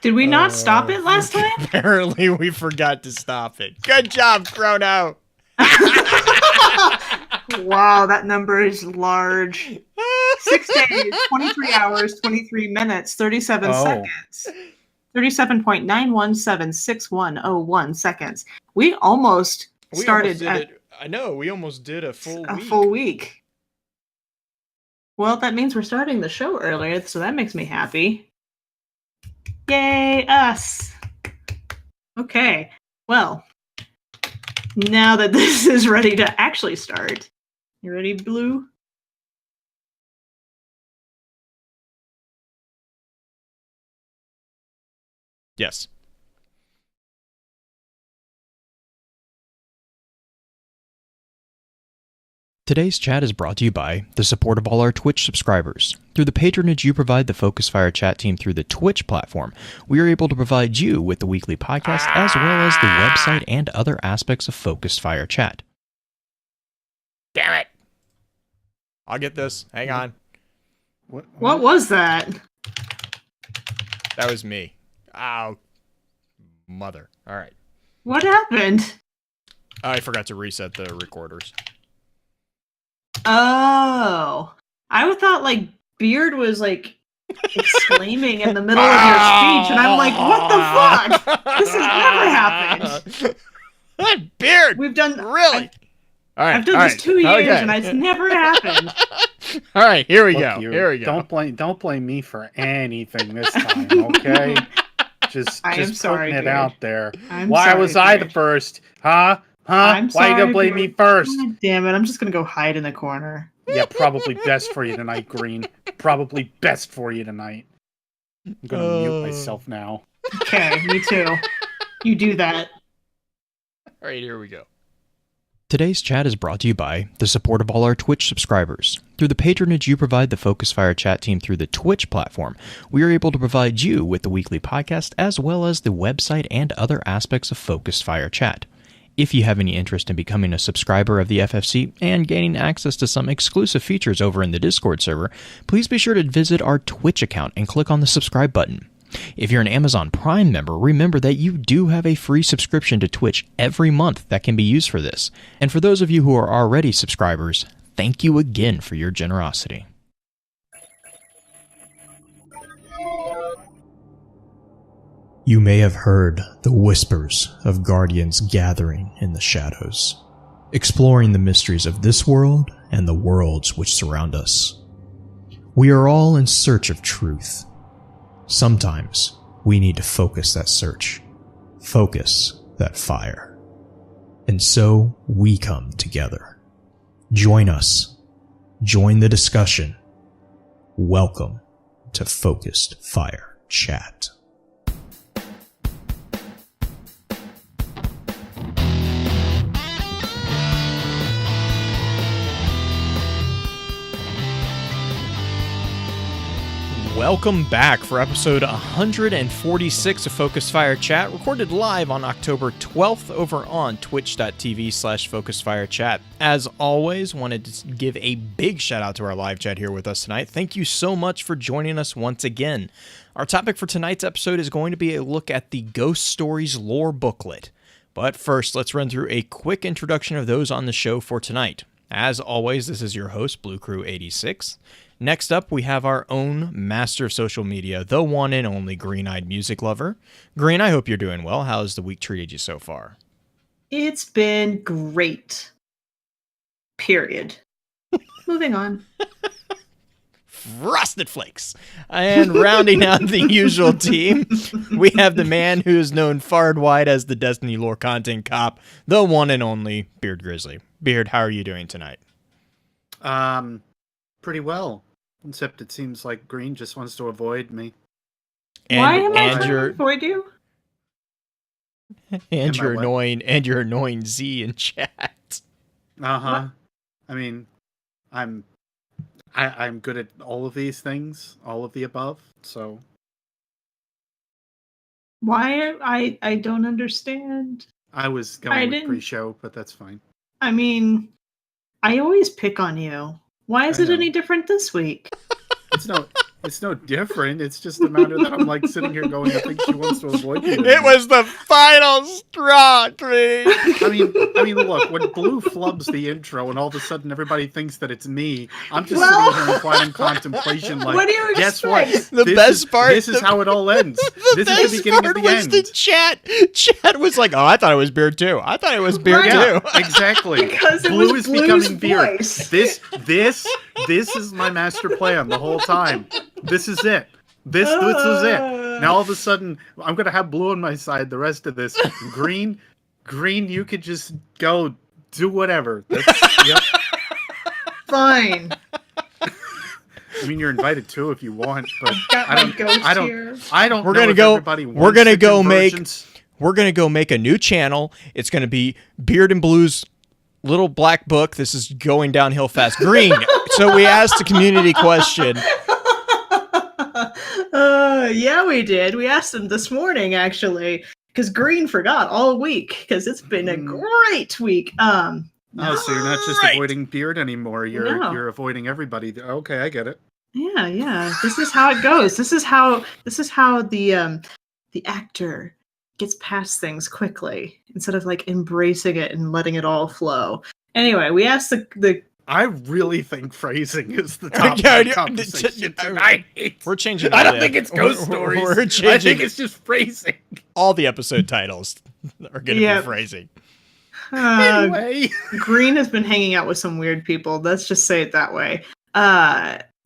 Did we not stop it last time? Apparently, we forgot to stop it. Good job, Chrono. Wow, that number is large. 6 days, 23 hours, 23 minutes, 37 seconds. 37.9176101 seconds. We almost started I know, we almost did a full week. full week. Well, that means we're starting the show earlier, so that makes me happy. Yay, us! Okay, well, now that this is ready to actually start, you ready, Blue? Yes. Today's chat is brought to you by the support of all our Twitch subscribers. Through the patronage you provide the Focus Fire chat team through the Twitch platform, we are able to provide you with the weekly podcast as well as the website and other aspects of Focus Fire chat. Damn it! I'll get this. Hang on. What was that? That was me. Ow. Mother. All right. What happened? I forgot to reset the recorders. Oh, I thought like Beard was like exclaiming in the middle of your speech, and I'm like, what the fuck? This has never happened. Beard. We've done really. All right, I've done this 2 years, and it's never happened. All right, here we Look, go. Here we go. Don't blame me for anything this time, okay? Just sorry, putting it Beard. out there. I'm Why sorry, was I Beard. the first? Huh? I'm Why you sorry, gonna blame me Beard. first? God damn it! I'm just gonna go hide in the corner. Yeah, probably best for you tonight, Green. Probably best for you tonight. I'm gonna mute myself now. Okay, me too. You do that. All right, here we go. Today's chat is brought to you by the support of all our Twitch subscribers. Through the patronage you provide the Focus Fire chat team through the Twitch platform, we are able to provide you with the weekly podcast as well as the website and other aspects of Focus Fire chat. If you have any interest in becoming a subscriber of the FFC and gaining access to some exclusive features over in the Discord server, please be sure to visit our Twitch account and click on the subscribe button. If you're an Amazon Prime member, remember that you do have a free subscription to Twitch every month that can be used for this. And for those of you who are already subscribers, thank you again for your generosity. You may have heard the whispers of guardians gathering in the shadows, exploring the mysteries of this world and the worlds which surround us. We are all in search of truth. Sometimes we need to focus that search, focus that fire. And so we come together. Join us. Join the discussion. Welcome to Focused Fire Chat. Welcome back for episode 146 of Focus Fire Chat, recorded live on October 12th over on twitch.tv/FocusFireChat. As always, wanted to give a big shout out to our live chat here with us tonight. Thank you so much for joining us once again. Our topic for tonight's episode is going to be a look at the Ghost Stories lore booklet. But first, let's run through a quick introduction of those on the show for tonight. As always, this is your host, Blue Crew 86. Next up, we have our own master of social media, the one and only Green-Eyed Music Lover. Green, I hope you're doing well. How's the week treated you so far? It's been great. Period. Moving on. Frosted Flakes. And rounding out the usual team, we have the man who is known far and wide as the Destiny lore content cop, the one and only Beard Grizzly. Beard, how are you doing tonight? Pretty well. Except it seems like Green just wants to avoid me. Why am I trying to avoid you? And your annoying Z in chat. Uh-huh. I mean, I'm good at all of these things, all of the above, so. Why? I don't understand. I was going with pre-show, but that's fine. I mean, I always pick on you. Why is it any different this week? It's no different. It's just a matter that I'm like sitting here going, I think she wants to avoid me. It was the final straw, Green. I mean, look, when Blue flubs the intro and all of a sudden everybody thinks that it's me, I'm just sitting here in quiet contemplation like, what do you guess what? This is how it all ends. This is the beginning of the end. The chat was like, oh, I thought it was Beard too. I thought it was Beard too. Exactly. Because Blue is becoming Beard. voice. This is my master plan the whole time. This is it. This is it. Now all of a sudden, I'm gonna have blue on my side the rest of this. Green, you could just go do whatever. Yep. Fine. I mean, you're invited too if you want, but Got my ghost here. I don't. We're know gonna if go. everybody We're wants gonna the go make. convergence. We're gonna go make a new channel. It's gonna be Beard and Blue's little black book. This is going downhill fast. Green. So we asked a community question. Yeah, we did. We asked them this morning, actually, because Green forgot all week, because it's been a great week. Oh, so you're not just Right. avoiding Beard anymore. You're No. you're avoiding everybody. Okay, I get it. Yeah. This is how it goes. This is how the actor gets past things quickly instead of like embracing it and letting it all flow. Anyway, we asked the I really think phrasing is the top Yeah, of the yeah, conversation yeah, tonight. We're changing. I all don't the- think it's ghost we're- stories. We're I changing. think it's just phrasing. All the episode titles are gonna Yep. be phrasing. Anyway, Green has been hanging out with some weird people. Let's just say it that way.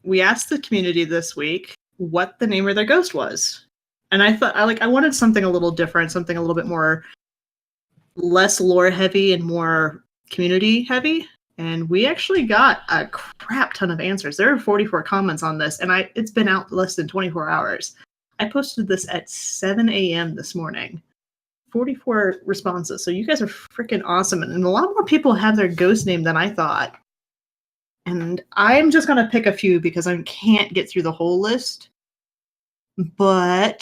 We asked the community this week what the name of their ghost was. And I thought I wanted something a little different, something a little bit more less lore heavy and more community heavy. And we actually got a crap ton of answers. There are 44 comments on this, and it's been out less than 24 hours. I posted this at 7 a.m. this morning. 44 responses. So you guys are freaking awesome. And a lot more people have their ghost name than I thought. And I'm just going to pick a few because I can't get through the whole list. But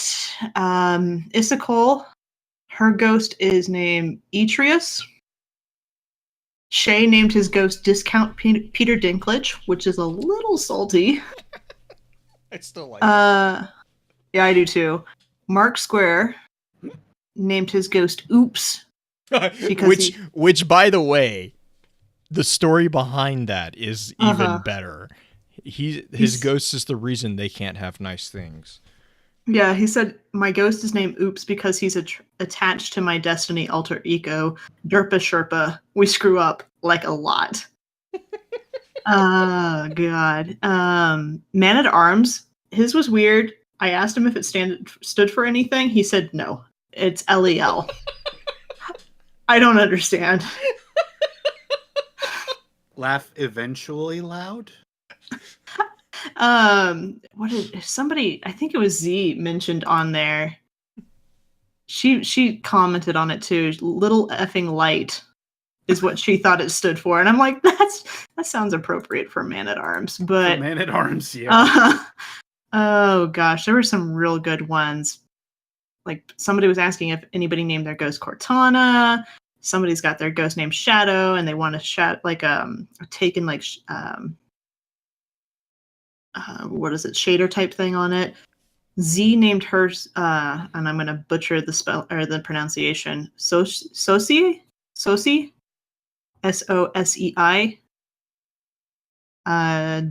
Isacole, her ghost is named Etrius. Shay named his ghost Discount Peter Dinklage, which is a little salty. I still like. Yeah, I do too. Mark Square named his ghost Oops. because which, by the way, the story behind that is even better. His ghost is the reason they can't have nice things. Yeah, he said, my ghost is named Oops because he's attached to my Destiny alter ego, Derpa Sherpa. We screw up, like, a lot. Oh, God. Man at Arms. His was weird. I asked him if it stood for anything. He said no. It's LEL. I don't understand. laugh eventually loud. What did somebody, I think it was Z, mentioned on there. She commented on it too. Little effing light is what she thought it stood for, and I'm like, that sounds appropriate for Man at Arms, but Man at Arms, yeah. Oh gosh, there were some real good ones. Like somebody was asking if anybody named their ghost Cortana. Somebody's got their ghost named Shadow, and they want to taken like what is it, shader type thing on it. Z named hers, and I'm gonna butcher the spell or the pronunciation. Sosi, SOSEI.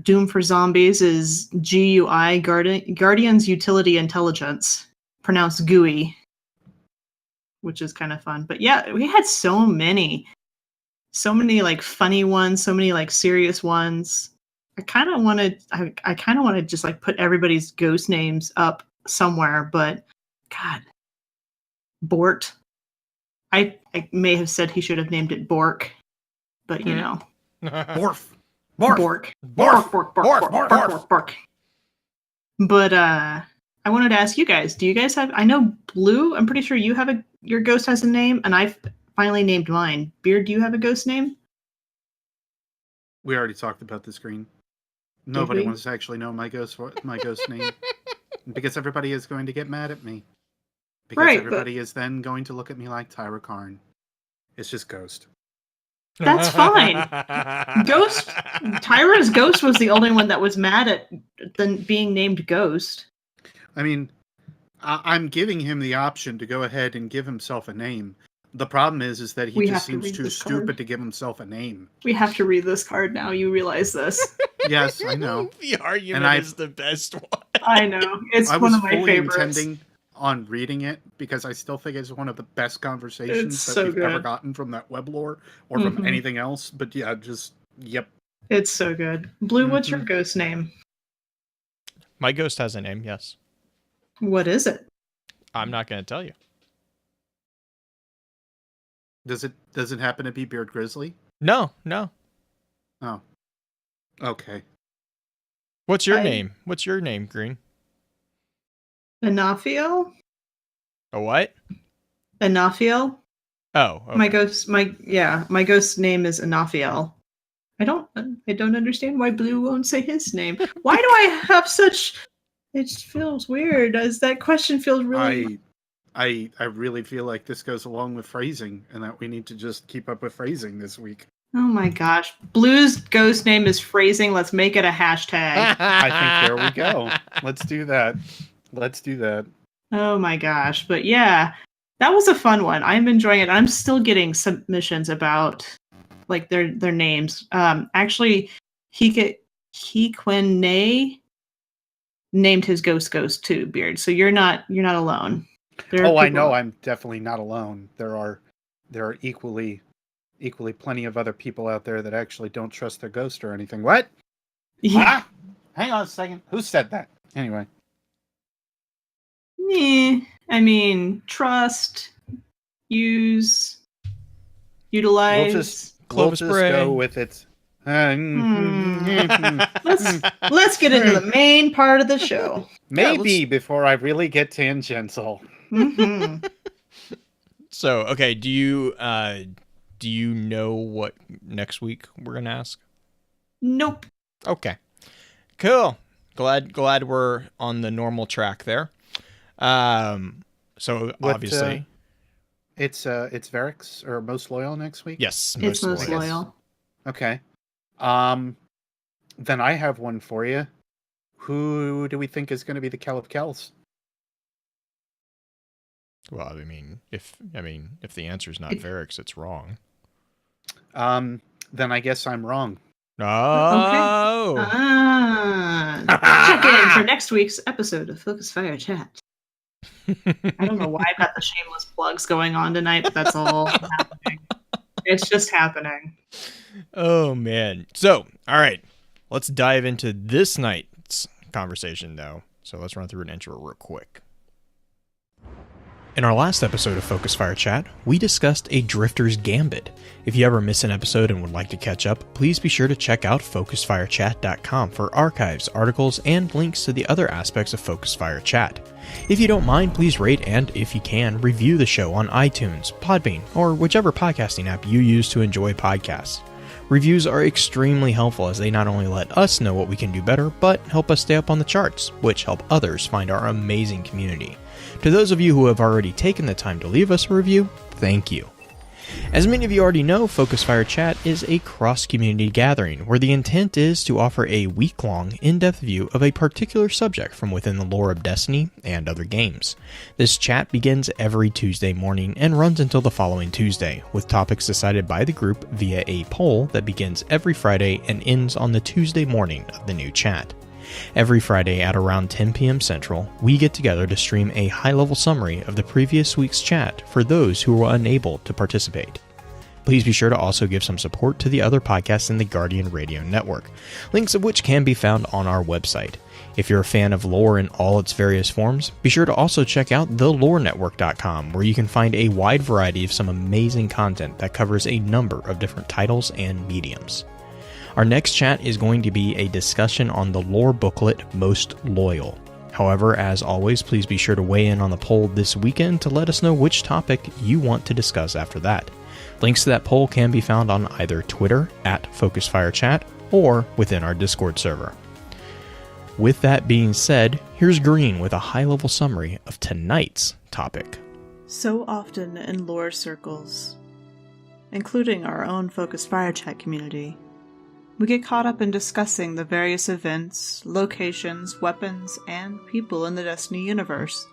Doom for Zombies is GUI, Guardians Utility Intelligence, pronounced GUI, which is kind of fun. But yeah, we had so many like funny ones, so many like serious ones. I kind of wanted to just like put everybody's ghost names up somewhere, but God, Bort. I may have said he should have named it Bork, but you know. Borf. Bork. But I wanted to ask you guys, do you guys have, I know Blue, I'm pretty sure you have your ghost has a name, and I've finally named mine. Beard, do you have a ghost name? We already talked about this, Green. Nobody we? wants to actually know my ghost name. Because everybody is going to get mad at me. Because Right, everybody is then going to look at me like Tyra Karn. It's just Ghost. That's fine. Ghost, Tyra's ghost was the only one that was mad at being named Ghost. I mean, I'm giving him the option to go ahead and give himself a name. The problem is that he just seems too stupid to give himself a name. We have to read this card now. You realize this. Yes, I know. The argument is the best one. I know. It's one of my favorites. I was fully intending on reading it because I still think it's one of the best conversations that we've ever gotten from that web lore or from anything else. But yeah, yep. It's so good. Blue, what's your ghost name? My ghost has a name, yes. What is it? I'm not going to tell you. Does it happen to be Beard Grizzly? No. Oh. Okay. What's your name? What's your name, Green? Anaphiel? A what? Anaphiel? Oh, okay. My ghost name is Anaphiel. I don't understand why Blue won't say his name. Why do I have such? It feels weird. As that question feels really. I really feel like this goes along with phrasing, and that we need to just keep up with phrasing this week. Oh my gosh, Blue's ghost name is phrasing. Let's make it a hashtag. I think there we go. Let's do that. Oh my gosh, but yeah, that was a fun one. I'm enjoying it. I'm still getting submissions about like their names. Actually, Hequinay named his ghost too, Beard. So you're not alone. I know I'm definitely not alone. There are equally plenty of other people out there that actually don't trust their ghost or anything. What? Yeah. Ah, hang on a second. Who said that? Anyway. I mean, trust, use, utilize. We'll just go with it. Let's get into the main part of the show. Maybe before I really get tangential. Mm-hmm. So, okay, do you know what next week we're gonna ask? Nope. Okay, cool. Glad we're on the normal track there. So obviously, it's Varric's or Most Loyal next week. Yes, it's Most Loyal. Okay. Then I have one for you. Who do we think is going to be the Kel of Kels? Well, I mean, if the answer is not Varric's, it's wrong. Then I guess I'm wrong. Oh. Okay. Check in for next week's episode of Focus Fire Chat. I don't know why I've got the shameless plugs going on tonight, but that's all happening. It's just happening. Oh, man. So, all right. Let's dive into this night's conversation, though. So let's run through an intro real quick. In our last episode of Focus Fire Chat, we discussed a Drifter's Gambit. If you ever miss an episode and would like to catch up, please be sure to check out FocusFireChat.com for archives, articles, and links to the other aspects of Focus Fire Chat. If you don't mind, please rate and, if you can, review the show on iTunes, Podbean, or whichever podcasting app you use to enjoy podcasts. Reviews are extremely helpful as they not only let us know what we can do better, but help us stay up on the charts, which help others find our amazing community. To those of you who have already taken the time to leave us a review, thank you. As many of you already know, Focus Fire Chat is a cross-community gathering where the intent is to offer a week-long, in-depth view of a particular subject from within the lore of Destiny and other games. This chat begins every Tuesday morning and runs until the following Tuesday, with topics decided by the group via a poll that begins every Friday and ends on the Tuesday morning of the new chat. Every Friday at around 10 p.m. Central, we get together to stream a high-level summary of the previous week's chat for those who were unable to participate. Please be sure to also give some support to the other podcasts in the Guardian Radio Network, links of which can be found on our website. If you're a fan of lore in all its various forms, be sure to also check out thelorenetwork.com, where you can find a wide variety of some amazing content that covers a number of different titles and mediums. Our next chat is going to be a discussion on the lore booklet Most Loyal. However, as always, please be sure to weigh in on the poll this weekend to let us know which topic you want to discuss after that. Links to that poll can be found on either Twitter @FocusFireChat or within our Discord server. With that being said, here's Green with a high-level summary of tonight's topic. So often in lore circles, including our own Focus Fire Chat community, we get caught up in discussing the various events, locations, weapons, and people in the Destiny universe.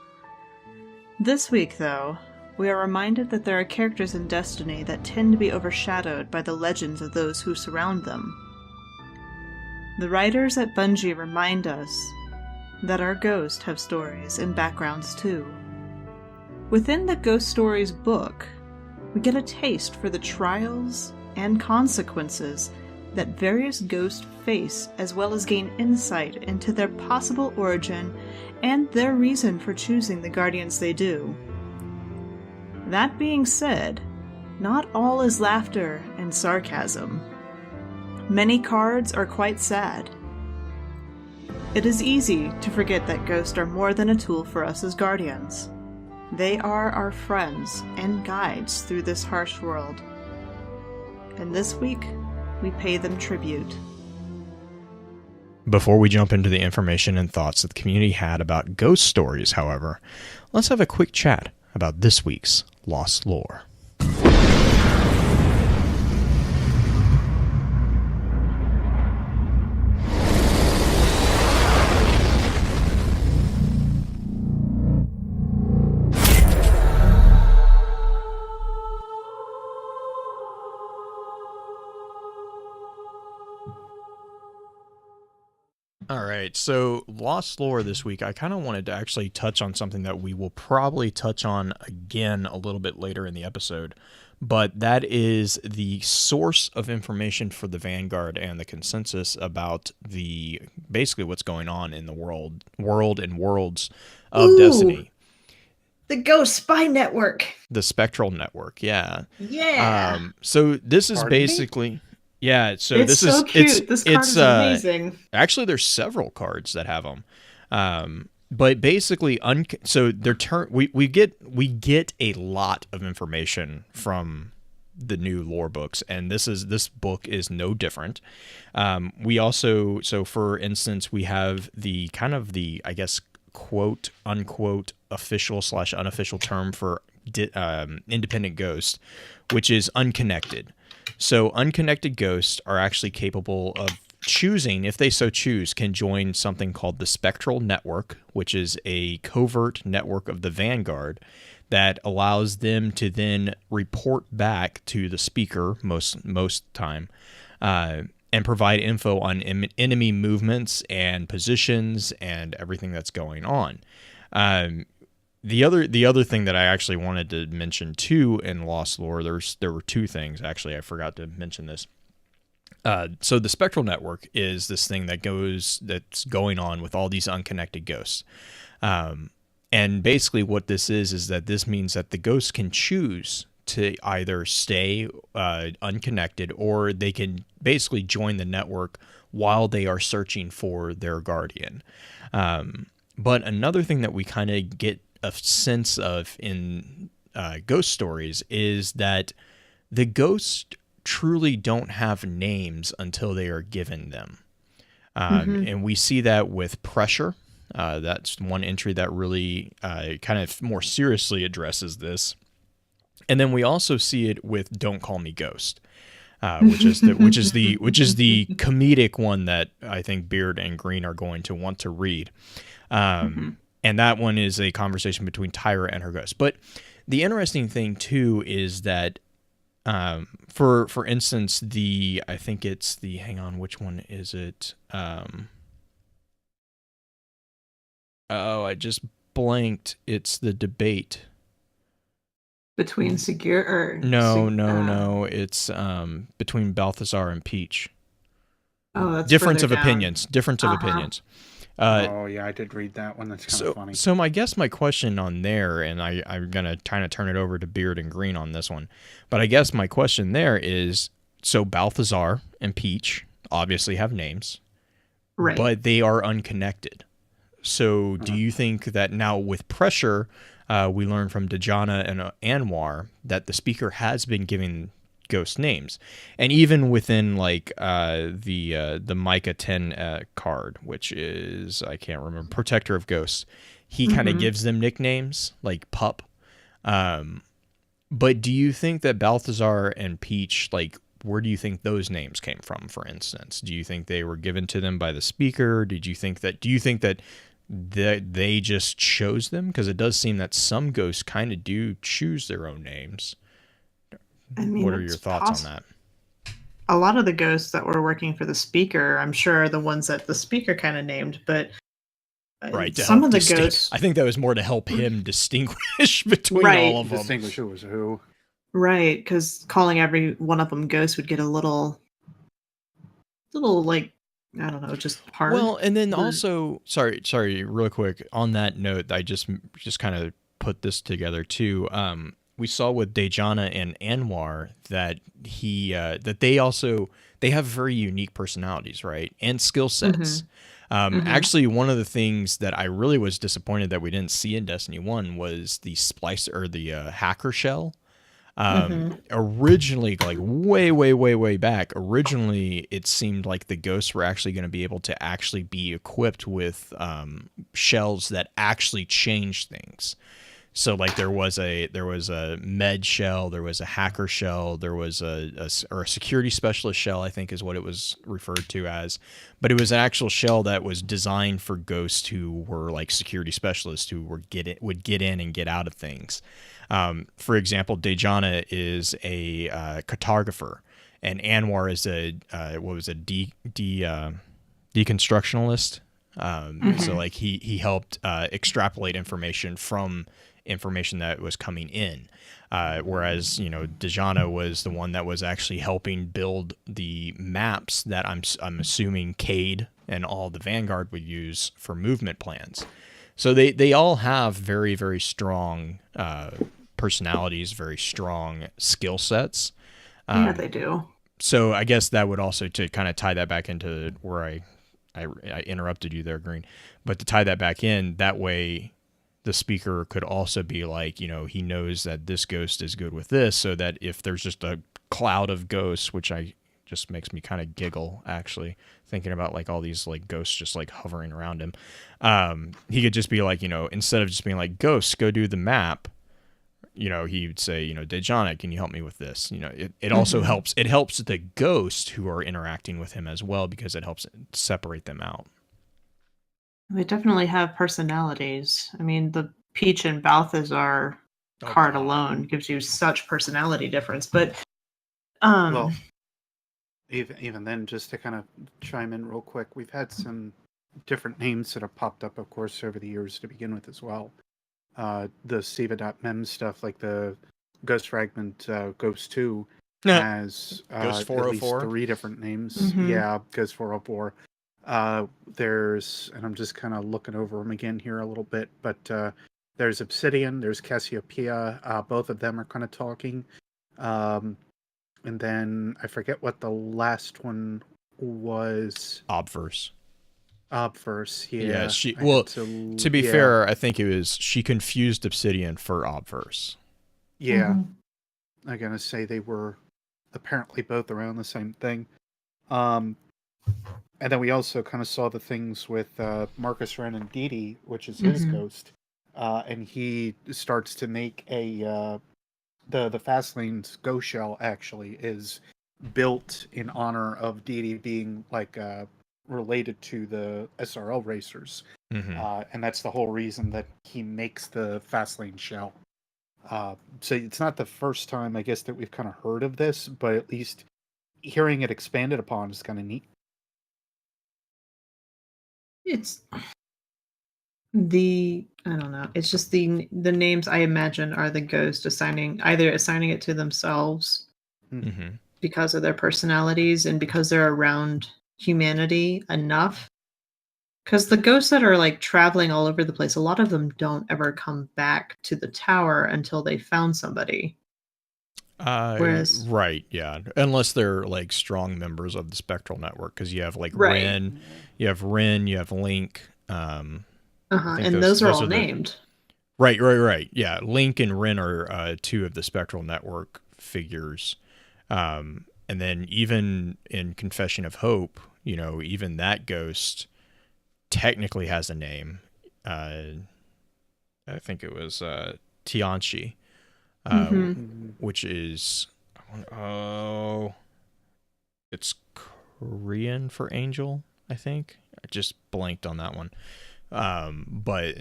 This week, though, we are reminded that there are characters in Destiny that tend to be overshadowed by the legends of those who surround them. The writers at Bungie remind us that our ghosts have stories and backgrounds too. Within the Ghost Stories book, we get a taste for the trials and consequences that various ghosts face, as well as gain insight into their possible origin and their reason for choosing the guardians they do. That being said, not all is laughter and sarcasm. Many cards are quite sad. It is easy to forget that ghosts are more than a tool for us as guardians. They are our friends and guides through this harsh world. And this week, we pay them tribute. Before we jump into the information and thoughts that the community had about ghost stories, however, let's have a quick chat about this week's Lost Lore. All right, so Lost Lore this week, I kind of wanted to actually touch on something that we will probably touch on again a little bit later in the episode, but that is the source of information for the Vanguard and the consensus about the basically what's going on in the world and worlds of Destiny. The Ghost Spy Network. The Spectral Network, yeah. Yeah. So this is Pardon me? basically... Yeah, so It's this so is cute. This card is amazing. Actually, there's several cards that have them, but basically, so they're we get a lot of information from the new lore books, and this book is no different. We also, so for instance, we have the kind of the, I guess, quote unquote official / unofficial term for independent ghost, which is unconnected. So unconnected ghosts are actually capable of choosing, if they so choose, can join something called the Spectral Network, which is a covert network of the Vanguard that allows them to then report back to the speaker most time and provide info on enemy movements and positions and everything that's going on. The other thing that I actually wanted to mention too in Lost Lore, there were two things actually. I forgot to mention this. So the Spectral Network is this thing that's going on with all these unconnected ghosts, and basically what this is that this means that the ghosts can choose to either stay unconnected, or they can basically join the network while they are searching for their guardian. But another thing that we kind of get a sense of in ghost stories is that the ghosts truly don't have names until they are given them. And we see that with Pressure. That's one entry that really kind of more seriously addresses this. And then we also see it with Don't Call Me Ghost, which is the comedic one that I think Beard and Green are going to want to read. And that one is a conversation between Tyra and her ghost. But the interesting thing too is that, for instance, I think it's the, hang on, which one is it? I just blanked. It's the debate Between Segura or... No. It's between Balthazar and Peach. Oh, that's Difference of further down. opinions. Difference of opinions. Oh yeah, I did read that one. That's kind of funny. So my question on there, and I'm gonna kind of turn it over to Beard and Green on this one, but I guess my question there is, so Balthazar and Peach obviously have names, Right. but they are unconnected. So do you think that now with Pressure, we learn from Dejana and Anwar that the speaker has been giving ghost names, and even within like the Micah 10 card, which is, I can't remember, Protector of Ghosts, he kind of gives them nicknames like Pup. But do you think that Balthazar and Peach, like, where do you think those names came from, for instance? Do you think they were given to them by the speaker? Do you think that they just chose them? Because it does seem that some ghosts kind of do choose their own names. I mean, what are your thoughts on that? A lot of the ghosts that were working for the speaker, I'm sure, are the ones that the speaker kind of named, but right, some of the ghosts... I think that was more to help him distinguish between all of them. Distinguish who was who. Right, because calling every one of them ghost would get a little little like I don't know, just hard. Well, and then but- also, sorry, real quick on that note, I just kind of put this together too. We saw with Dejana and Anwar that they have very unique personalities, right, and skill sets. Actually, one of the things that I really was disappointed that we didn't see in Destiny 1 was the splicer or the hacker shell. Originally, like way back, originally it seemed like the ghosts were actually going to be able to actually be equipped with shells that actually change things. So like there was a med shell, there was a hacker shell, there was a security specialist shell, I think is what it was referred to as, but it was an actual shell that was designed for ghosts who were like security specialists who would get in and get out of things. For example, Dejana is a cartographer, and Anwar is a deconstructionalist. So like he helped extrapolate information from information that was coming in, whereas Dejana was the one that was actually helping build the maps that I'm assuming Cade and all the Vanguard would use for movement plans. So they all have very, very strong personalities, very strong skill sets. Yeah, they do. So I guess that would also, to kind of tie that back into where I interrupted you there, Green, but to tie that back in, that way the speaker could also be like, he knows that this ghost is good with this, so that if there's just a cloud of ghosts, which just makes me kind of giggle actually thinking about like all these like ghosts just like hovering around him, he could just be like, instead of just being like, ghosts, go do the map, he would say, Dejana, can you help me with this? It also helps the ghosts who are interacting with him as well, because it helps separate them out. They definitely have personalities. I mean, the Peach and Balthazar card alone gives you such personality difference. But well, even then, just to kind of chime in real quick, we've had some different names that have popped up, of course, over the years to begin with as well. The Siva.mem stuff, like the Ghost Fragment Ghost 2, has Ghost at least 404. 3 different names. Yeah, Ghost 404. There's, and I'm just kind of looking over them again here a little bit, but there's Obsidian, there's Cassiopeia. Both of them are kind of talking. And then I forget what the last one was. Obverse. Yeah. To be fair, I think she confused Obsidian for Obverse. Yeah. I'm gonna say they were apparently both around the same thing. And then we also kind of saw the things with Marcus Wren and Didi, which is his ghost, and he starts to make the Fastlane's ghost shell actually is built in honor of Didi being like related to the SRL racers, and that's the whole reason that he makes the Fastlane shell. So it's not the first time, I guess, that we've kind of heard of this, but at least hearing it expanded upon is kind of neat. it's I don't know. It's just the names I imagine are the ghosts either assigning it to themselves because of their personalities and because they're around humanity enough. Because the ghosts that are like traveling all over the place, a lot of them don't ever come back to the tower until they found somebody. Whereas, right, yeah, unless they're like strong members of the Spectral Network, because you have like Right. Ren, you have Link. And those are all named. Right. Yeah, Link and Ren are 2 of the Spectral Network figures. And then even in Confession of Hope, even that ghost technically has a name. I think it was Tianchi, which is it's Korean for angel, I think. I just blanked on that one. But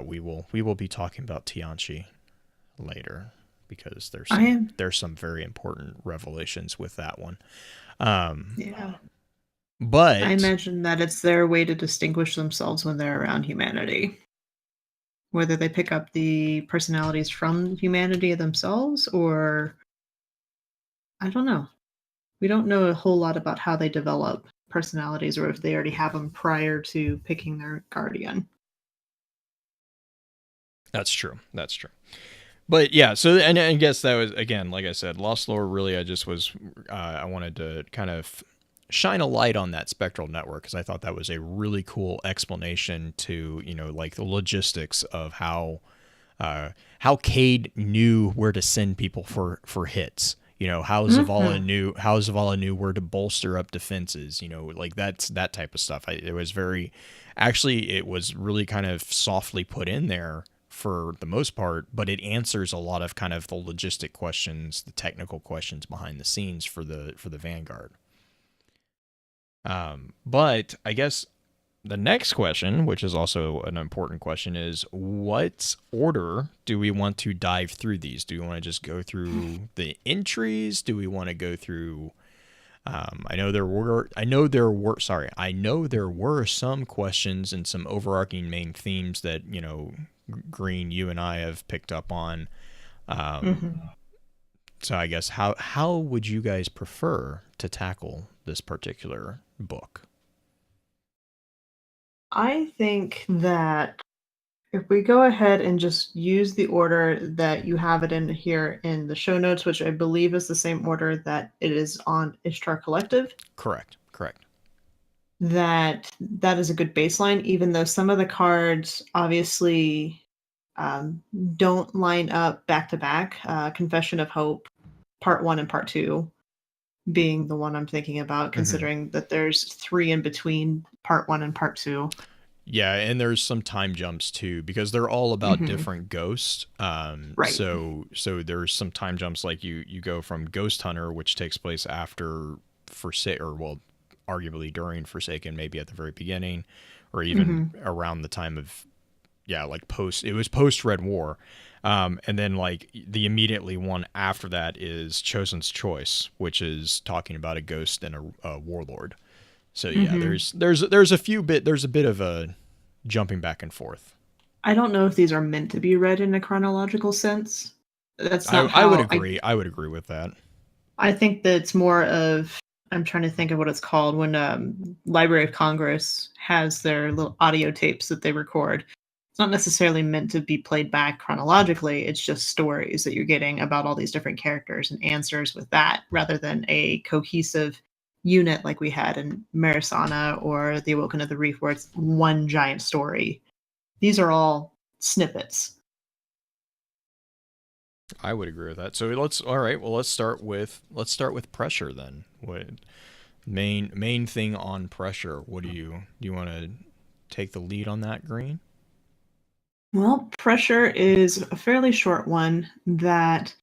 we will be talking about Tianchi later, because there's some very important revelations with that one. But I imagine that it's their way to distinguish themselves when they're around humanity. Whether they pick up the personalities from humanity themselves, or I don't know. We don't know a whole lot about how they develop personalities or if they already have them prior to picking their guardian. That's true. That's true. But yeah, so and I guess that was, again, like I said, Lost Lore. Really, I just was I wanted to kind of shine a light on that spectral network because I thought that was a really cool explanation to, you know, like the logistics of how Cade knew where to send people for hits. You know, how Zavala knew where to bolster up defenses. You know, like that's that type of stuff. It was really kind of softly put in there for the most part, but it answers a lot of kind of the logistic questions, the technical questions behind the scenes for the Vanguard. But I guess the next question, which is also an important question, is what order do we want to dive through these? Do we want to just go through the entries? Do we want to go through? I know there were some questions and some overarching main themes that, you know, Green, you and I have picked up on. So I guess how would you guys prefer to tackle this particular book? I think that if we go ahead and just use the order that you have it in here in the show notes, which I believe is the same order that it is on Ishtar Collective. Correct. That is a good baseline, even though some of the cards obviously don't line up back to back. Confession of Hope, Part 1 and Part 2 being the one I'm thinking about, considering that there's 3 in between Part 1 and Part 2. Yeah, and there's some time jumps too, because they're all about different ghosts. Right. So there's some time jumps, like you go from Ghost Hunter, which takes place after arguably during Forsaken, maybe at the very beginning, or even around the time of, post Red War. And then like the immediately one after that is Chosen's Choice, which is talking about a ghost and a warlord. So yeah, there's a bit of a jumping back and forth. I don't know if these are meant to be read in a chronological sense. That's not I would agree. I would agree with that. I think that it's more of, I'm trying to think of what it's called when Library of Congress has their little audio tapes that they record. It's not necessarily meant to be played back chronologically. It's just stories that you're getting about all these different characters and answers with that, rather than a cohesive unit like we had in Marisana or The Awoken of the Reef, where it's one giant story. These are all snippets. I would agree with that. So let's start with pressure then. What main thing on pressure? What do you want to take the lead on that, Green? Well, pressure is a fairly short one that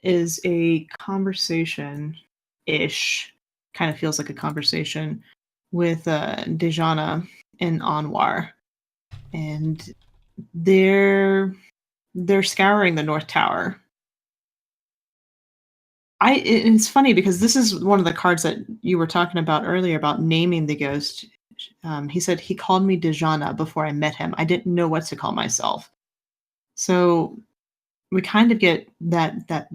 is a conversation-ish, kind of feels like a conversation with Dejana and Anwar. And they're scouring the North Tower. It's funny because this is one of the cards that you were talking about earlier about naming the ghost. He said he called me Dejana before I met him. I didn't know what to call myself. So we kind of get that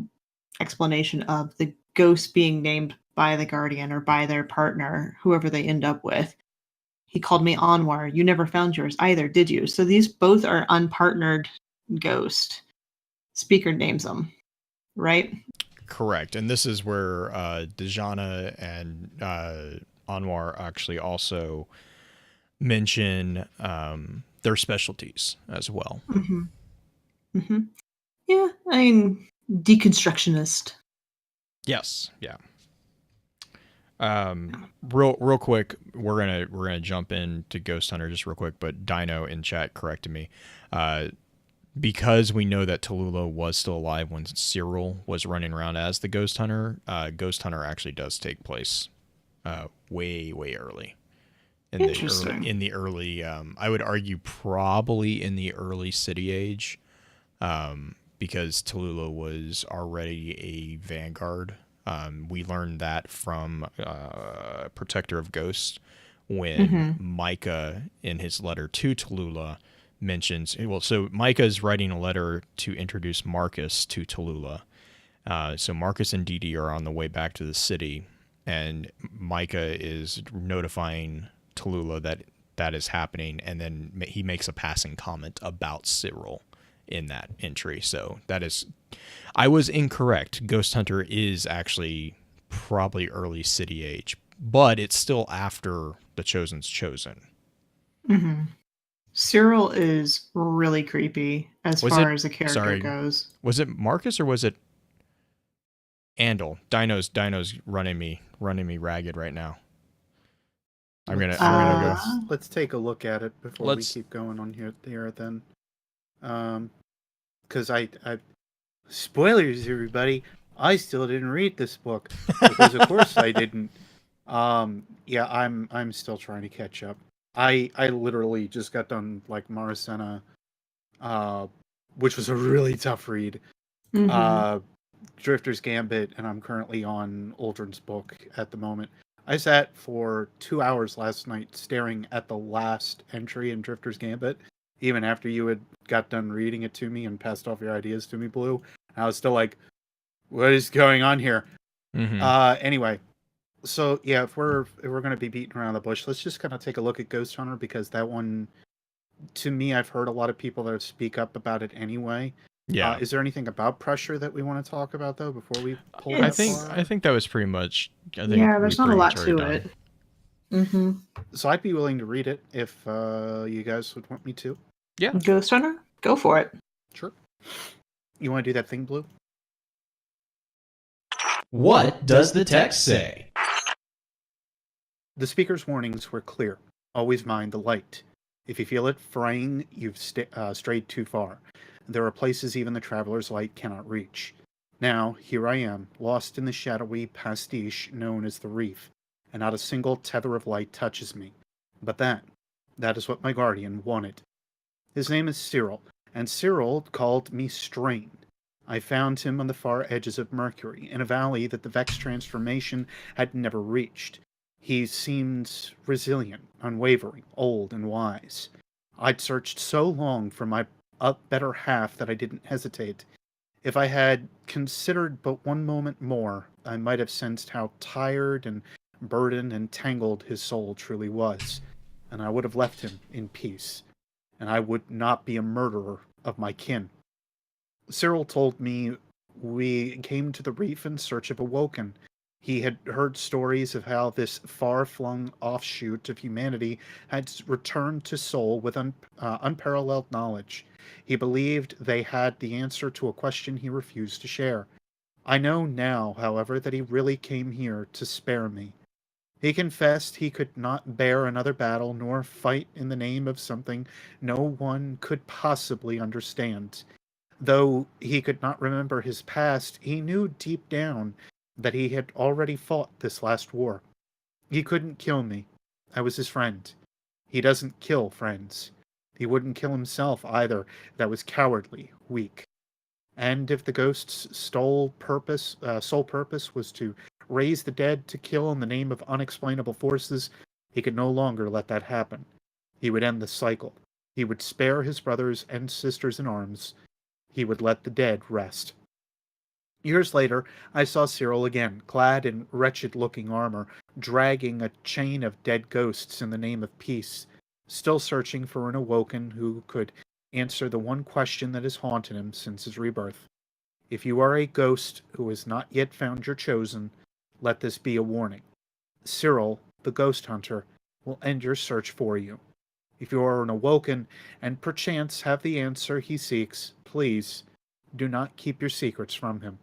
explanation of the ghost being named by the Guardian or by their partner, whoever they end up with. He called me Anwar. You never found yours either, did you? So these both are unpartnered ghost. Speaker names them, right? Correct. And this is where Dejana and Anwar actually also mention their specialties as well. Yeah, I mean, deconstructionist. Yes. Yeah. Real quick, we're gonna jump into Ghost Hunter just real quick, but Dino in chat corrected me. Because we know that Tallulah was still alive when Cyril was running around as the Ghost Hunter. Ghost Hunter actually does take place way early. In the early, I would argue probably in the early City Age, because Tallulah was already a Vanguard. We learned that from Protector of Ghosts when Micah, in his letter to Tallulah, mentions, so Micah's writing a letter to introduce Marcus to Tallulah. So Marcus and Didi are on the way back to the city, and Micah is notifying Tallulah that that is happening, and then he makes a passing comment about Cyril in that entry. So that is, I was incorrect. Ghost Hunter is actually probably early City Age, but it's still after the Chosen's chosen. Mm-hmm. Cyril is really creepy as Was far it- as a character sorry. goes. Was it Marcus or was it Andal? Dino's running me ragged right now. I'm gonna go. Let's take a look at it before we Let's- keep going on here then. Because I spoilers, everybody. I still didn't read this book because, of course, I didn't. Yeah, I'm still trying to catch up. I literally just got done like Maracena, which was a really tough read. Mhm. Drifter's Gambit, and I'm currently on Uldren's book at the moment. I sat for 2 hours last night staring at the last entry in Drifter's Gambit, even after you had got done reading it to me and passed off your ideas to me, Blue. I was still like, what is going on here? Anyway, so yeah, if we're gonna be beating around the bush, let's just kind of take a look at Ghost Hunter, because that one, to me, I've heard a lot of people that speak up about it anyway. Yeah. Is there anything about pressure that we want to talk about though before we pull It's- that I think that was pretty much. I think Yeah, there's we not a pretty lot much to already it. done. Mm-hmm. So I'd be willing to read it if you guys would want me to. Yeah. Ghost Hunter? Go for it. Sure. You want to do that thing, Blue? What does the text say? The speaker's warnings were clear. Always mind the light. If you feel it fraying, you've strayed too far. There are places even the traveler's light cannot reach. Now, here I am, lost in the shadowy pastiche known as the Reef, and not a single tether of light touches me. But that is what my guardian wanted. His name is Cyril, and Cyril called me Strain. I found him on the far edges of Mercury, in a valley that the Vex transformation had never reached. He seemed resilient, unwavering, old, and wise. I'd searched so long for my better half that I didn't hesitate. If I had considered but one moment more, I might have sensed how tired and burdened and tangled his soul truly was, and I would have left him in peace, and I would not be a murderer of my kin. Cyril told me we came to the reef in search of a Woken. He had heard stories of how this far-flung offshoot of humanity had returned to Sol with unparalleled knowledge. He believed they had the answer to a question he refused to share. I know now, however, that he really came here to spare me. He confessed he could not bear another battle nor fight in the name of something no one could possibly understand. Though he could not remember his past, he knew deep down that he had already fought this last war. He couldn't kill me. I was his friend. He doesn't kill friends. He wouldn't kill himself either. That was cowardly, weak. And if the ghost's sole purpose was to raise the dead to kill in the name of unexplainable forces, he could no longer let that happen. He would end the cycle. He would spare his brothers and sisters in arms. He would let the dead rest. Years later, I saw Cyril again, clad in wretched-looking armor, dragging a chain of dead ghosts in the name of peace, still searching for an awoken who could answer the one question that has haunted him since his rebirth. If you are a ghost who has not yet found your chosen, let this be a warning. Cyril, the ghost hunter, will end your search for you. If you are an awoken and perchance have the answer he seeks, please do not keep your secrets from him.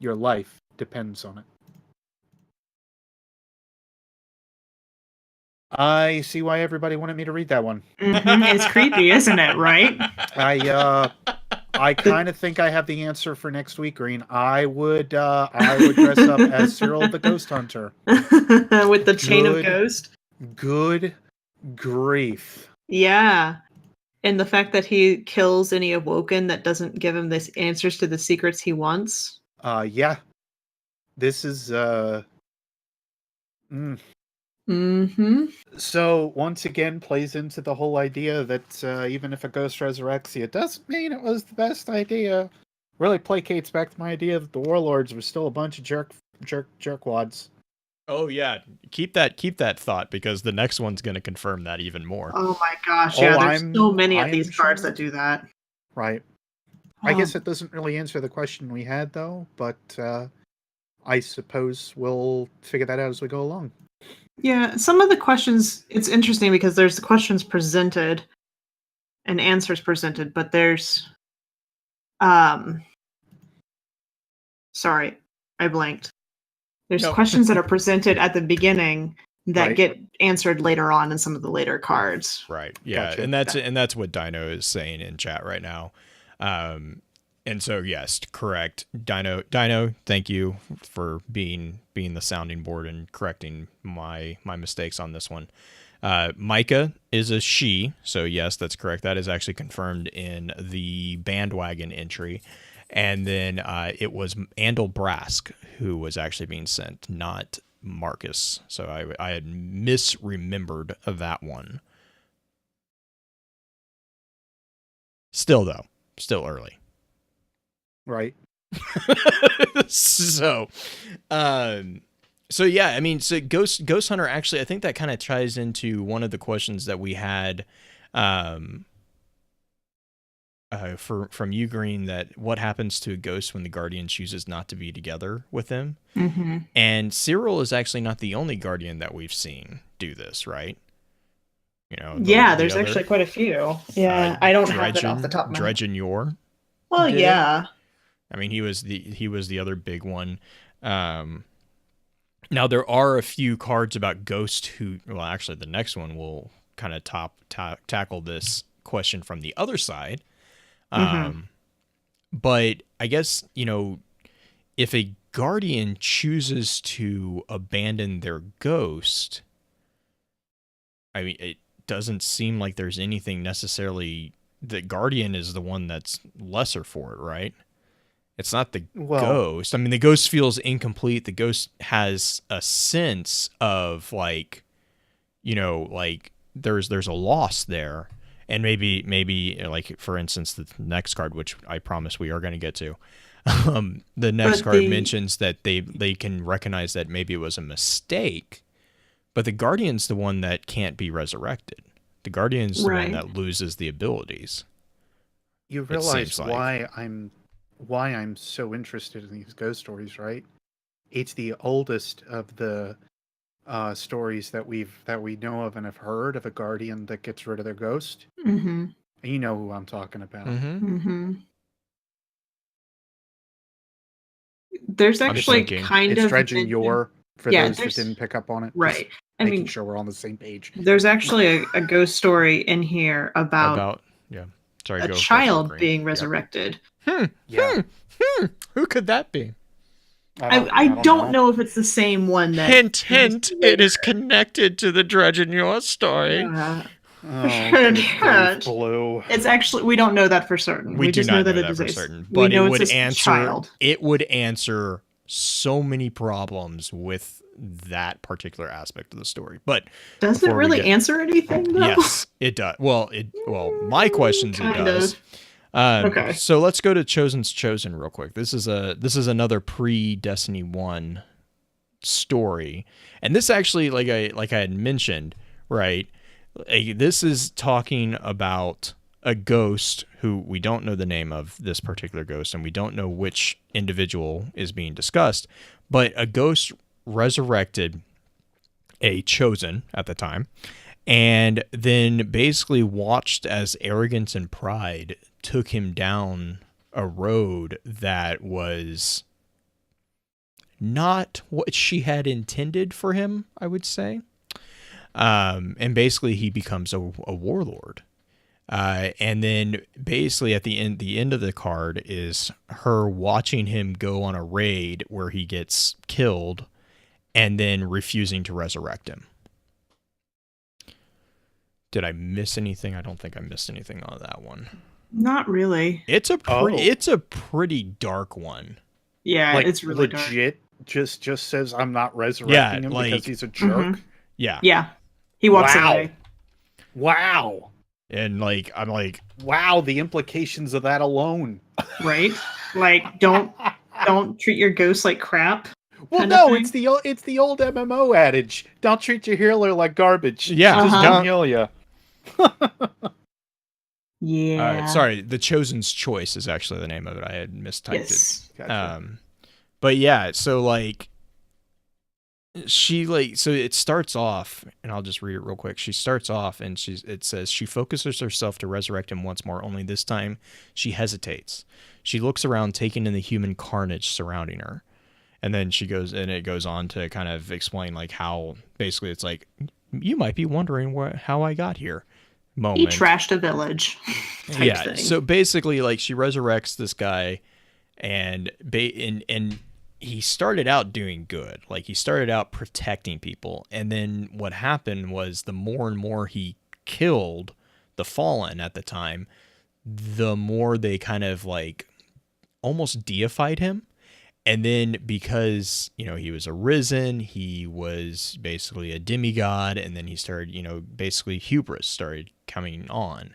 Your life depends on it. I see why everybody wanted me to read that one. It's creepy, isn't it? Right? I kind of think I have the answer for next week, Green. I would dress up as Cyril the Ghost Hunter. With the chain of ghost. Good grief. Yeah. And the fact that he kills any awoken that doesn't give him the answers to the secrets he wants. Yeah. This is So once again plays into the whole idea that even if a ghost resurrects you, it doesn't mean it was the best idea. Really placates back to my idea that the warlords were still a bunch of jerkwads. Oh yeah, keep that thought because the next one's going to confirm that even more. Oh my gosh, Oh, yeah, there's so many I of these am cards sure. that do that. Right. I Oh, guess it doesn't really answer the question we had, though, but I suppose we'll figure that out as we go along. yeah, some of the questions, it's interesting because there's the questions presented and answers presented, but there's sorry, I blanked. There's No. questions that are presented at the beginning that Right. get answered later on in some of the later cards. Right. Yeah, Gotcha. and that's what Dino is saying in chat right now. And so yes, correct. Dino, thank you for being the sounding board and correcting my mistakes on this one. Micah is a she, so yes, that's correct. That is actually confirmed in the bandwagon entry. And then it was Andal Brask who was actually being sent, not Marcus. So I had misremembered that one. Still though, still early. Right. So yeah, I mean, so Ghost Hunter actually, I think that kind of ties into one of the questions that we had from you, Green, that what happens to a ghost when the guardian chooses not to be together with them. Mm-hmm. And Cyril is actually not the only guardian that we've seen do this, right? You know, Yeah, there's actually quite a few. Yeah, I don't have that off the top of my head. Dredgen Yor. Well, did it. yeah. I mean, he was the other big one. Now there are a few cards about Ghost who, well, actually the next one will kind of tackle this question from the other side. But I guess, you know, if a guardian chooses to abandon their ghost, I mean, it doesn't seem like there's anything necessarily. The guardian is the one that's lesser for it, right? It's not the ghost. I mean, the ghost feels incomplete. The ghost has a sense of like, you know, like there's a loss there. And maybe like, for instance, the next card, which I promise we are going to get to, the next card mentions that they can recognize that maybe it was a mistake, but the guardian's the one that can't be resurrected. The guardian's the one that loses the abilities. You realize why I'm so interested in these ghost stories, right? It's the oldest of the stories that we know of and have heard of a guardian that gets rid of their ghost. Mm-hmm. You know who I'm talking about. Mm-hmm. There's actually kind it's of Dredgen Yor for those that didn't pick up on it. Right. I mean, making sure we're on the same page. There's actually a ghost story in here about Sorry, a child being resurrected. Who could that be? I don't know if it's the same one that. Hint, it is connected to the Dredgen Yor story. Blue. It's actually, we don't know that for certain. We do just not know that it is for certain. We But know it would it's a child. It would answer so many problems with that particular aspect of the story. But does it really answer anything though? Yes, it does. Well, my questions it does. Okay. So let's go to Chosen's Chosen real quick. This is another pre-Destiny 1 story. And this actually, like I had mentioned, right? This is talking about a ghost who we don't know the name of this particular ghost, and we don't know which individual is being discussed, but a ghost resurrected a Chosen at the time, and then basically watched as arrogance and pride took him down a road that was not what she had intended for him, I would say. And basically he becomes a warlord. And then basically at the end of the card is her watching him go on a raid where he gets killed and then refusing to resurrect him. Did I miss anything? I don't think I missed anything on that one. Not really. It's a pretty dark one. Yeah, like, it's really legit. Dark. Just says I'm not resurrecting him because he's a jerk. Mm-hmm. Yeah. Yeah. He walks away. Wow. And I'm like, wow, the implications of that alone. Right? Like, don't treat your ghost like crap. Well, kinda no, thing? it's the old MMO adage. Don't treat your healer like garbage. Yeah, Just Uh-huh. don't heal you. Yeah. Sorry, The Chosen's Choice is actually the name of it. I had mistyped Yes. it. Gotcha. But yeah, so like so it starts off, and I'll just read it real quick. She starts off and it says she focuses herself to resurrect him once more, only this time she hesitates. She looks around, taking in the human carnage surrounding her. And then it goes on to kind of explain like how basically it's like you might be wondering how I got here. He Moment. trashed a village. type thing. So basically like she resurrects this guy and he started out doing good. Like he started out protecting people, and then what happened was the more and more he killed the fallen at the time, the more they kind of like almost deified him. And then because, he was arisen, he was basically a demigod, and then he started, basically hubris started coming on.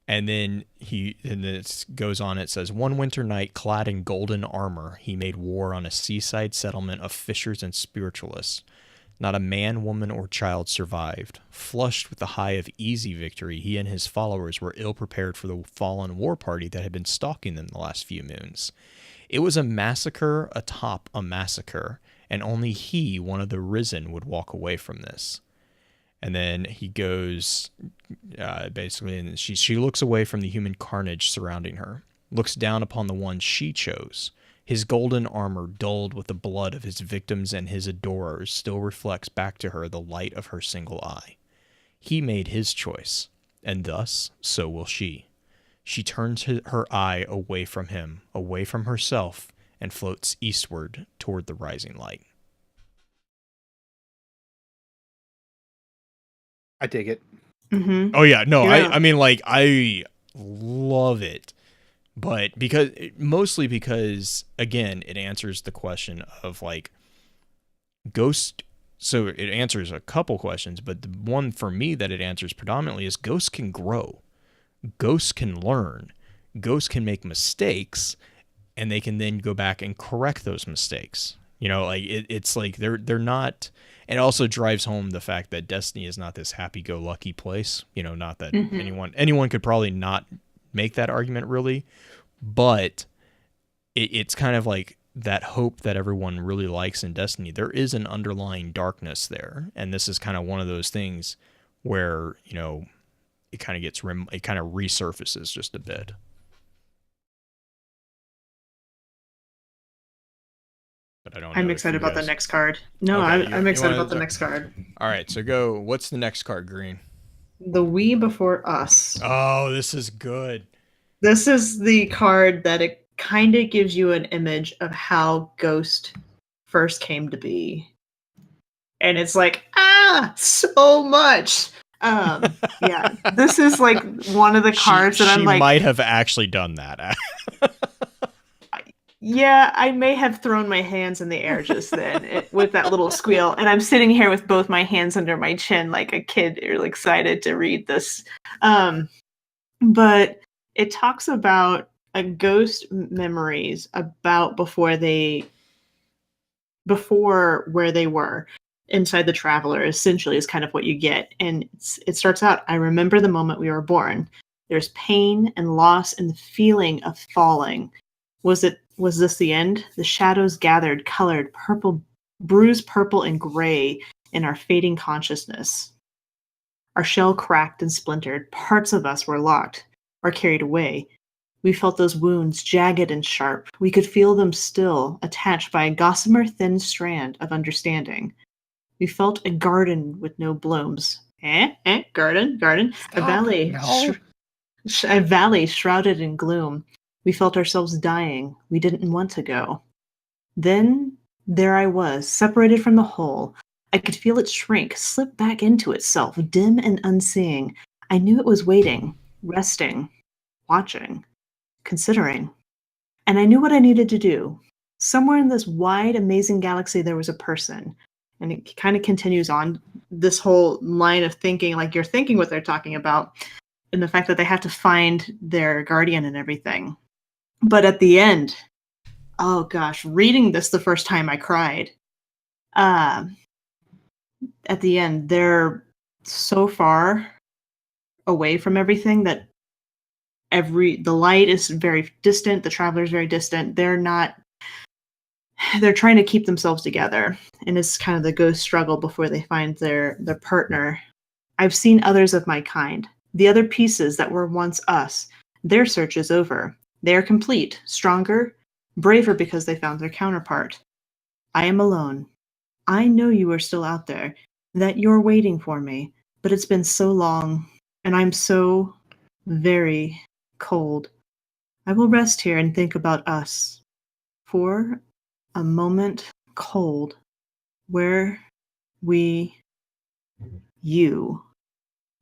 And then it goes on, it says, one winter night, clad in golden armor, he made war on a seaside settlement of fishers and spiritualists. Not a man, woman, or child survived. Flushed with the high of easy victory, he and his followers were ill prepared for the fallen war party that had been stalking them the last few moons. It was a massacre atop a massacre, and only he, one of the risen, would walk away from this. And then he goes, basically, and she looks away from the human carnage surrounding her, looks down upon the one she chose. His golden armor, dulled with the blood of his victims and his adorers, still reflects back to her the light of her single eye. He made his choice, and thus, so will she. She turns her eye away from him, away from herself, and floats eastward toward the rising light. I dig it. Mm-hmm. Oh yeah, no, Yeah. I mean like I love it, but mostly because again it answers the question of like ghost. So it answers a couple questions, but the one for me that it answers predominantly is ghosts can grow, ghosts can learn, ghosts can make mistakes, and they can then go back and correct those mistakes. Like it's like they're not. It also drives home the fact that Destiny is not this happy-go-lucky place. Not that anyone could probably not make that argument really, but it's kind of like that hope that everyone really likes in Destiny. There is an underlying darkness there, and this is kind of one of those things where it kind of resurfaces just a bit. But I don't know I'm if excited you about the guys- next card. No, Okay, I'm you excited wanna about the next card. All right, so go. What's the next card, Green? The We Before Us. Oh, this is good. This is the card that it kind of gives you an image of how Ghost first came to be. And it's like, so much. Yeah, this is like one of the cards that I'm like, She might have actually done that. yeah, I may have thrown my hands in the air just then with that little squeal. And I'm sitting here with both my hands under my chin like a kid, really excited to read this. But it talks about a ghost memories about before where they were inside the Traveler, essentially, is kind of what you get. And it starts out, I remember the moment we were born. There's pain and loss and the feeling of falling. Was this the end? The shadows gathered, colored, purple, bruised purple and gray in our fading consciousness. Our shell cracked and splintered. Parts of us were locked or carried away. We felt those wounds, jagged and sharp. We could feel them still, attached by a gossamer thin strand of understanding. We felt a garden with no blooms. Garden. A valley. No. A valley shrouded in gloom. We felt ourselves dying. We didn't want to go. Then there I was, separated from the whole. I could feel it shrink, slip back into itself, dim and unseeing. I knew it was waiting, resting, watching, considering. And I knew what I needed to do. Somewhere in this wide, amazing galaxy, there was a person. And it kind of continues on this whole line of thinking, like you're thinking what they're talking about, and the fact that they have to find their guardian and everything. But at the end, oh gosh, reading this the first time I cried. uh, at the end, they're so far away from everything that the light is very distant, the traveler is very distant. They're trying to keep themselves together, and it's kind of the ghost struggle before they find their partner. I've seen others of my kind, the other pieces that were once us. Their search is over. They are complete, stronger, braver because they found their counterpart. I am alone. I know you are still out there, that you're waiting for me, but it's been so long, and I'm so very cold. I will rest here and think about us. For a moment cold, where you.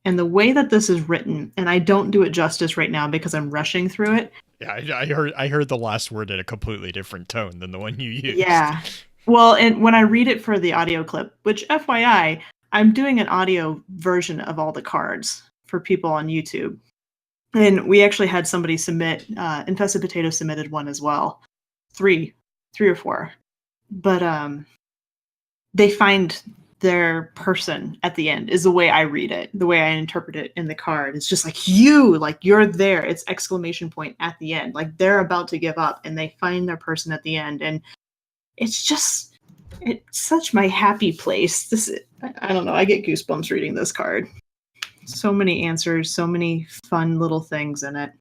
And the way that this is written, and I don't do it justice right now because I'm rushing through it. Yeah, I heard the last word in a completely different tone than the one you used. Yeah. Well, and when I read it for the audio clip, which FYI, I'm doing an audio version of all the cards for people on YouTube. And we actually had somebody submit, Infested Potato submitted one as well. Three or four. But they find their person at the end is the way I read it, the way I interpret it in the card. It's just like you're there. It's exclamation point at the end. Like they're about to give up and they find their person at the end. And it's such my happy place. I don't know. I get goosebumps reading this card. So many answers, so many fun little things in it.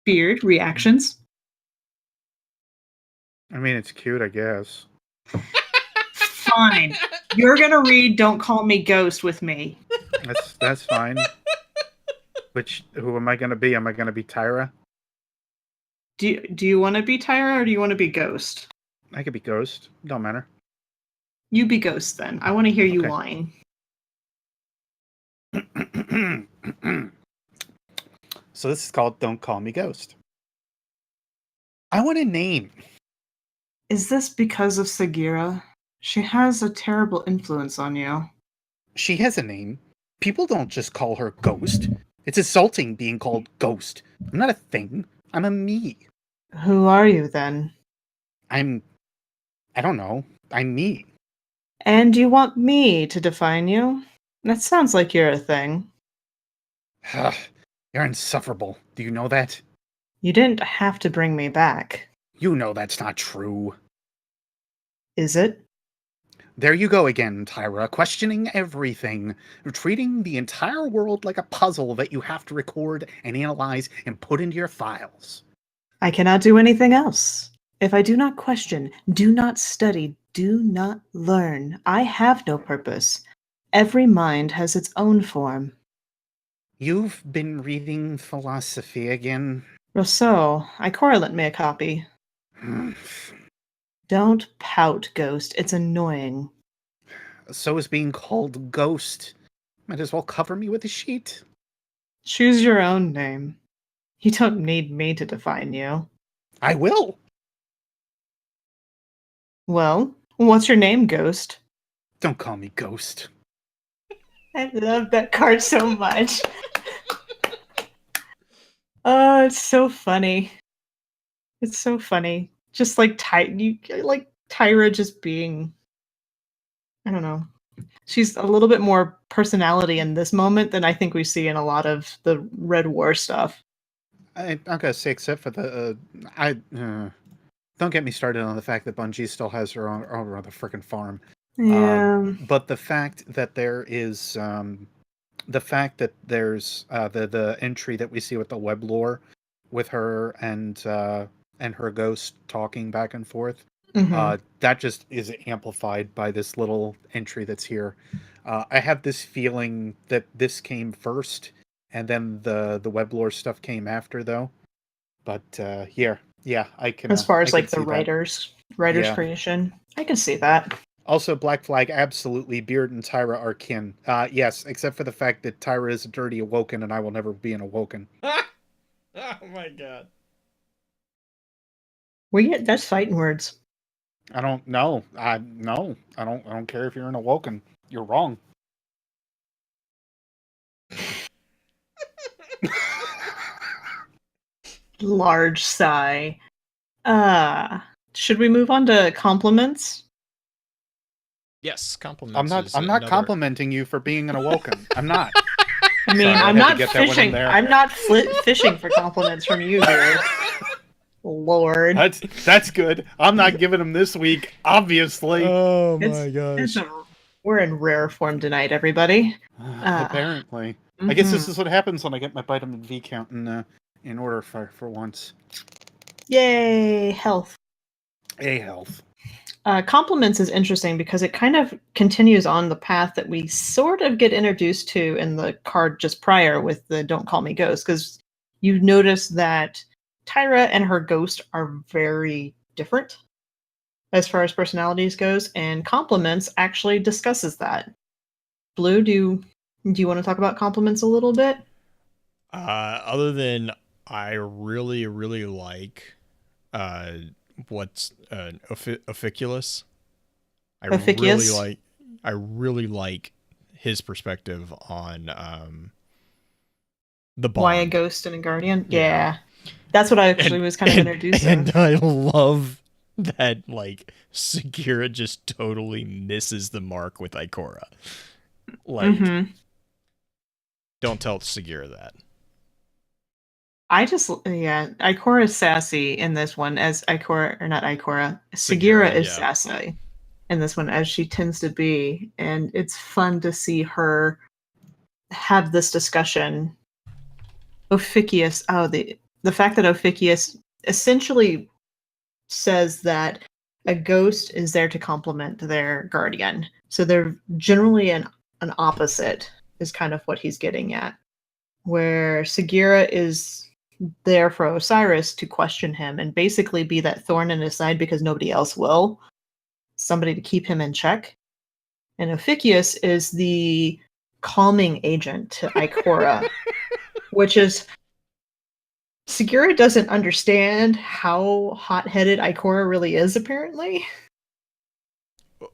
Beard reactions. I mean, it's cute, I guess. Fine. You're gonna read "Don't Call Me Ghost" with me. That's fine. Who am I gonna be? Am I gonna be Tyra? Do you want to be Tyra or do you want to be Ghost? I could be Ghost. Don't matter. You be Ghost then. I want to hear you Okay. whine. So this is called Don't Call Me Ghost. I want a name. Is this because of Sagira? She has a terrible influence on you. She has a name. People don't just call her Ghost. It's insulting being called Ghost. I'm not a thing. I'm a me. Who are you then? I don't know. I'm me. And you want me to define you? That sounds like you're a thing. You're insufferable. Do you know that? You didn't have to bring me back. You know that's not true. Is it? There you go again, Tyra, questioning everything, treating the entire world like a puzzle that you have to record and analyze and put into your files. I cannot do anything else. If I do not question, do not study, do not learn, I have no purpose. Every mind has its own form. You've been reading philosophy again? Rousseau, I correlate me a copy. Don't pout, Ghost. It's annoying. So is being called Ghost. Might as well cover me with a sheet. Choose your own name. You don't need me to define you. I will. Well, what's your name, Ghost? Don't call me Ghost. I love that card so much. Oh, it's so funny. It's so funny. Just like Tyra just being, I don't know. She's a little bit more personality in this moment than I think we see in a lot of the Red War stuff. I'm gonna say, except for the, don't get me started on the fact that Bungie still has her own the frickin' farm. Yeah. But the fact that there is, the entry that we see with the web lore, with her and her ghost talking back and forth, that just is amplified by this little entry that's here. I have this feeling that this came first, and then the web lore stuff came after, though. But yeah, I can. As far as I like can the see that. writer's creation, I can see that. Also, Black Flag, absolutely. Beard and Tyra are kin. Yes, except for the fact that Tyra is a dirty awoken, and I will never be an awoken. Oh my god. That's fighting words. I don't know. No, I don't care if you're an awoken. You're wrong. Large sigh. Should we move on to compliments? Yes, compliments. I'm not complimenting you for being an awoken. I'm not. I mean, Sorry, I I'm had to not get that one in fishing. there. I'm not fishing for compliments from you here. Lord. That's good. I'm not giving them this week, obviously. Oh It's- my it's gosh. we're in rare form tonight, everybody. Apparently. I guess this Mhm. is what happens when I get my vitamin V count in order for once. Yay, health. A health. Compliments is interesting because it kind of continues on the path that we sort of get introduced to in the card just prior with the Don't Call Me Ghost, because you notice that Tyra and her ghost are very different as far as personalities goes, and compliments actually discusses that. Blue, do you want to talk about compliments a little bit? Other than I really, really like what's Officulus. Officious? I really like his perspective on the Why a bond. ghost and a guardian? Yeah. Yeah. That's what I actually was kind of introducing. And I love that like Segura just totally misses the mark with Ikora. Like, Mhm. don't tell Segura that. Ikora is sassy in this one, as Ikora, or not Ikora, Segura, Segura is yeah. sassy in this one, as she tends to be, and it's fun to see her have this discussion. Officious, the fact that Officious essentially says that a ghost is there to complement their guardian, so they're generally an opposite, is kind of what he's getting at, where Segura is there for Osiris to question him and basically be that thorn in his side because nobody else will. Somebody to keep him in check. And Officius is the calming agent to Ikora, which is Segura doesn't understand how hot-headed Ikora really is, apparently.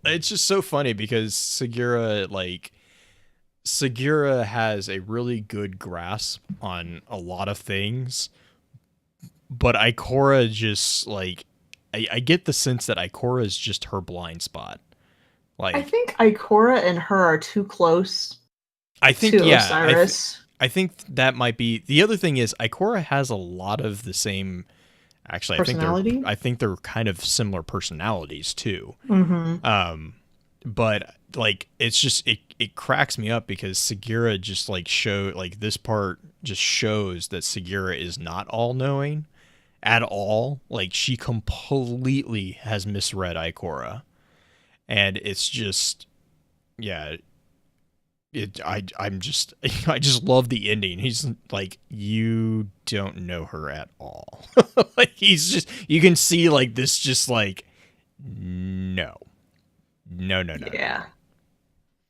It's just so funny because Segura has a really good grasp on a lot of things, but Ikora just like I get the sense that Ikora is just her blind spot. Like I think Ikora and her are too close I think to yeah, Osiris. I think that might be the other thing is Ikora has a lot of the same. Actually, Personality? I think they're kind of similar personalities too. Mm-hmm. But like it's just it cracks me up because Segura just like this part just shows that Segura is not all knowing at all. Like she completely has misread Ikora, and it's just yeah. I'm just I just love the ending. He's like, you don't know her at all. Like he's just you can see like this just like no. No. Yeah.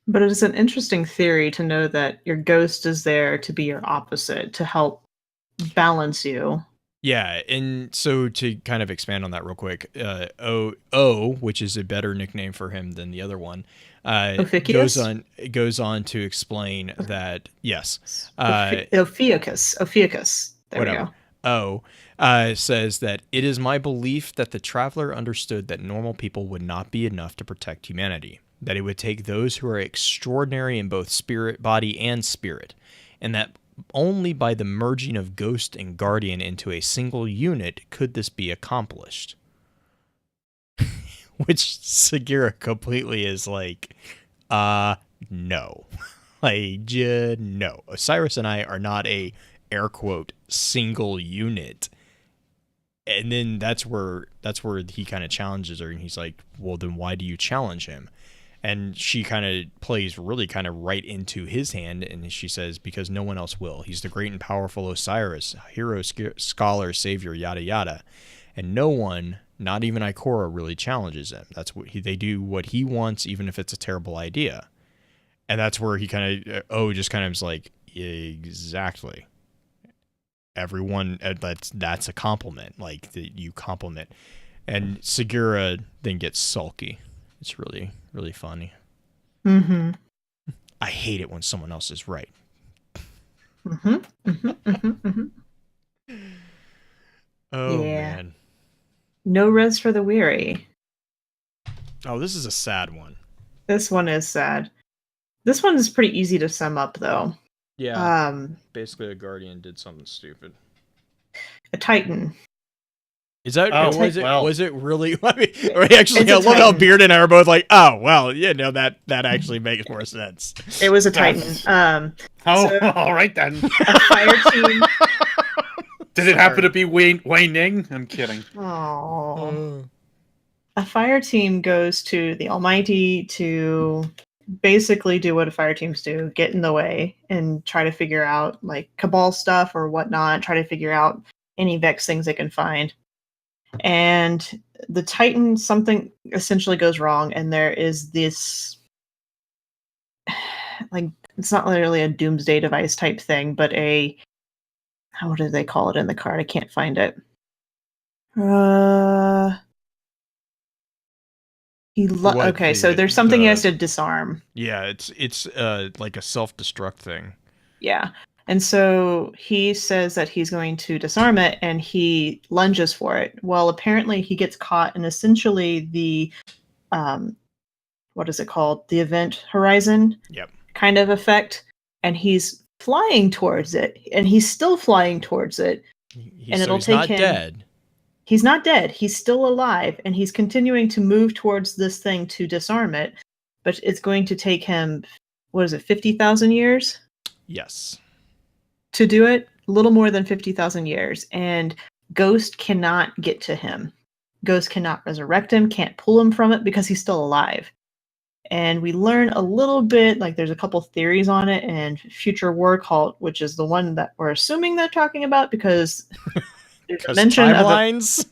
But it is an interesting theory to know that your ghost is there to be your opposite, to help balance you. Yeah, and so to kind of expand on that real quick, O, which is a better nickname for him than the other one, Officius? goes on to explain that yes, Ophiuchus. There we whatever. go. Says that it is my belief that the traveler understood that normal people would not be enough to protect humanity, that it would take those who are extraordinary in both body and spirit, and that only by the merging of ghost and guardian into a single unit could this be accomplished. Which Segura completely is like, no. No. Osiris and I are not a air quote single unit. And then that's where he kind of challenges her and he's like, well then why do you challenge him? And she kind of plays really kind of right into his hand, and she says, because no one else will. He's the great and powerful Osiris, hero, scholar, savior, yada yada. And no one, not even Ikora, really challenges him. That's what they do what he wants, even if it's a terrible idea. And that's where he kind of, just kind of is like, exactly. Everyone, that's a compliment. Like, you compliment. And Segura then gets sulky. It's really, really funny. Mm-hmm. I hate it when someone else is right. Mm-hmm. Mm-hmm. Mm-hmm. Mm-hmm. Oh, Yeah. man. No rest for the weary. Oh, this is a sad one. This one is sad. This one is pretty easy to sum up, though. Yeah. Basically, a guardian did something stupid. A Titan. Is that Oh, was it? well. Was it really? I mean, actually, It's a I love how Titan. Beard and I are both like, "Oh, well, that actually makes more sense." It was a Titan. Oh, So- all right then. A fire team. Did it happen to be Wei Ning? I'm kidding. Oh. A fire team goes to the Almighty to basically do what fire teams do, get in the way and try to figure out like cabal stuff or whatnot, try to figure out any Vex things they can find. And the Titan, something essentially goes wrong, and there is this like, it's not literally a doomsday device type thing, but what do they call it in the card? I can't find it. Okay, so there's something he has to disarm. Yeah, it's like a self-destruct thing. Yeah. And so he says that he's going to disarm it and he lunges for it. Well, apparently he gets caught in essentially the what is it called? The event horizon Yep. kind of effect. And he's flying towards it. And he's still flying towards it. And it'll he's take not him. dead. He's not dead. He's still alive, and he's continuing to move towards this thing to disarm it. But it's going to take him, 50,000 years Yes. to do it? A little more than 50,000 years. And Ghost cannot get to him. Ghost cannot resurrect him, can't pull him from it because he's still alive. And we learn a little bit, like there's a couple theories on it, and Future War Cult, which is the one that we're assuming they're talking about because there's a mention timelines.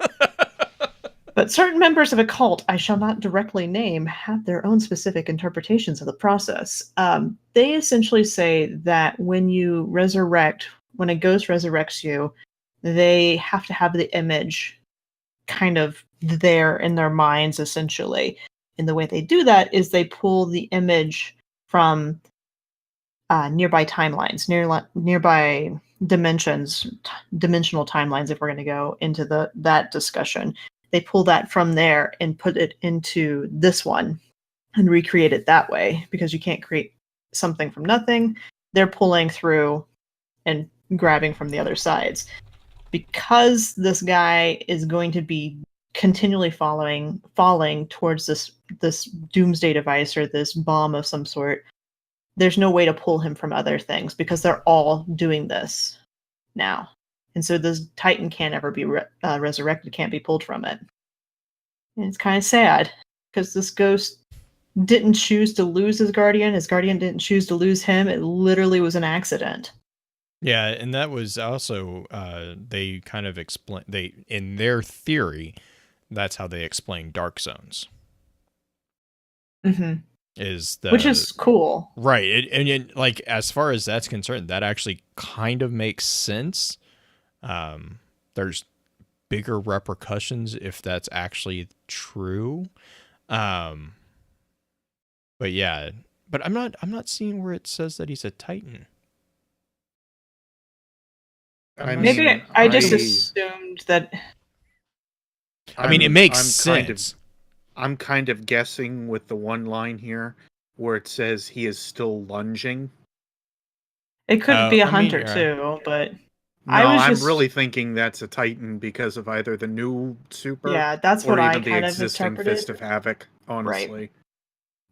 But certain members of a cult, I shall not directly name, have their own specific interpretations of the process. They essentially say that when a ghost resurrects you, they have to have the image kind of there in their minds, essentially. And the way they do that is they pull the image from nearby timelines, nearby dimensional timelines, if we're going to go into that discussion. They pull that from there and put it into this one and recreate it that way, because you can't create something from nothing. They're pulling through and grabbing from the other sides. Because this guy is going to be continually falling towards this doomsday device or this bomb of some sort, there's no way to pull him from other things because they're all doing this now. And so this Titan can't ever be resurrected, can't be pulled from it. And it's kind of sad because this ghost didn't choose to lose his guardian. His guardian didn't choose to lose him. It literally was an accident. Yeah, and that was also they kind of in their theory, that's how they explain dark zones. Mm-hmm. Which is cool, right? And like as far as that's concerned, that actually kind of makes sense. There's bigger repercussions if that's actually true. But yeah, but I'm not seeing where it says that he's a Titan. Maybe I just assumed that. I mean, it makes sense. I'm kind of guessing with the one line here where it says he is still lunging. It could be a hunter too, but no, I'm really thinking that's a Titan because of either the new super, that's what I even the kind of existing interpreted. Fist of Havoc. Honestly,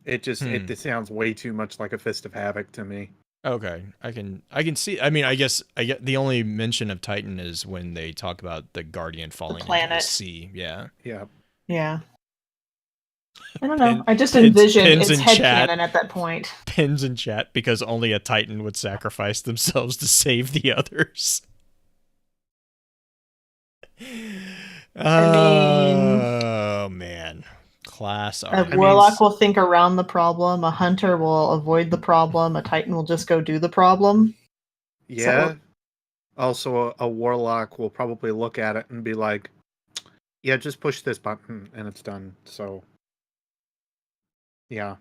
right. It sounds way too much like a Fist of Havoc to me. Okay, I can see. I mean, I guess I get the only mention of Titan is when they talk about the Guardian falling into the sea. Yeah. I don't know. I just envisioned its headcanon at that point. Pins in chat because only a Titan would sacrifice themselves to save the others. Oh man. Class. A warlock will think around the problem. A hunter will avoid the problem. A Titan will just go do the problem. Yeah. Also, a warlock will probably look at it and be like, "Yeah, just push this button and it's done." So, yeah,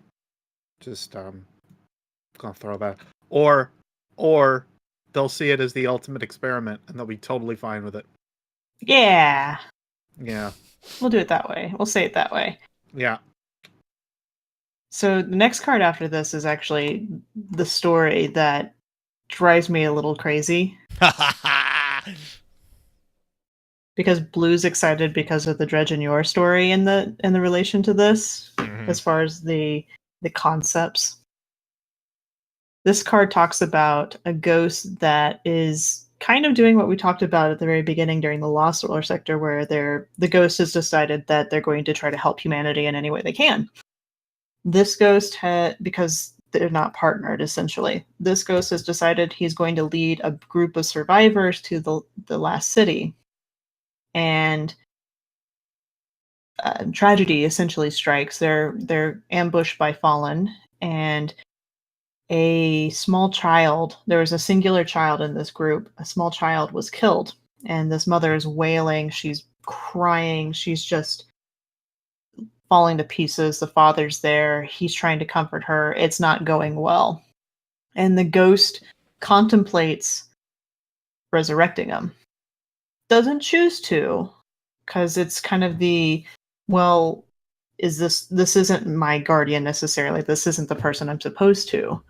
just gonna throw that. Or they'll see it as the ultimate experiment and they'll be totally fine with it. Yeah. Yeah. We'll do it that way. We'll say it that way. Yeah. So the next card after this is actually the story that drives me a little crazy because Blue's excited because of the Dredge and Yor story in the relation to this, as far as the concepts. This card talks about a ghost that is kind of doing what we talked about at the very beginning during the Lost Solar Sector, where the ghost has decided that they're going to try to help humanity in any way they can. This ghost because they're not partnered, essentially. This ghost has decided he's going to lead a group of survivors to the last city. And tragedy essentially strikes. They're ambushed by Fallen, and a small child, there was a singular child in this group, a small child was killed. And this mother is wailing, she's crying, she's just falling to pieces. The father's there. He's trying to comfort her. It's not going well. And the ghost contemplates resurrecting him. Doesn't choose to, because it's kind of this isn't my guardian necessarily. This isn't the person I'm supposed to.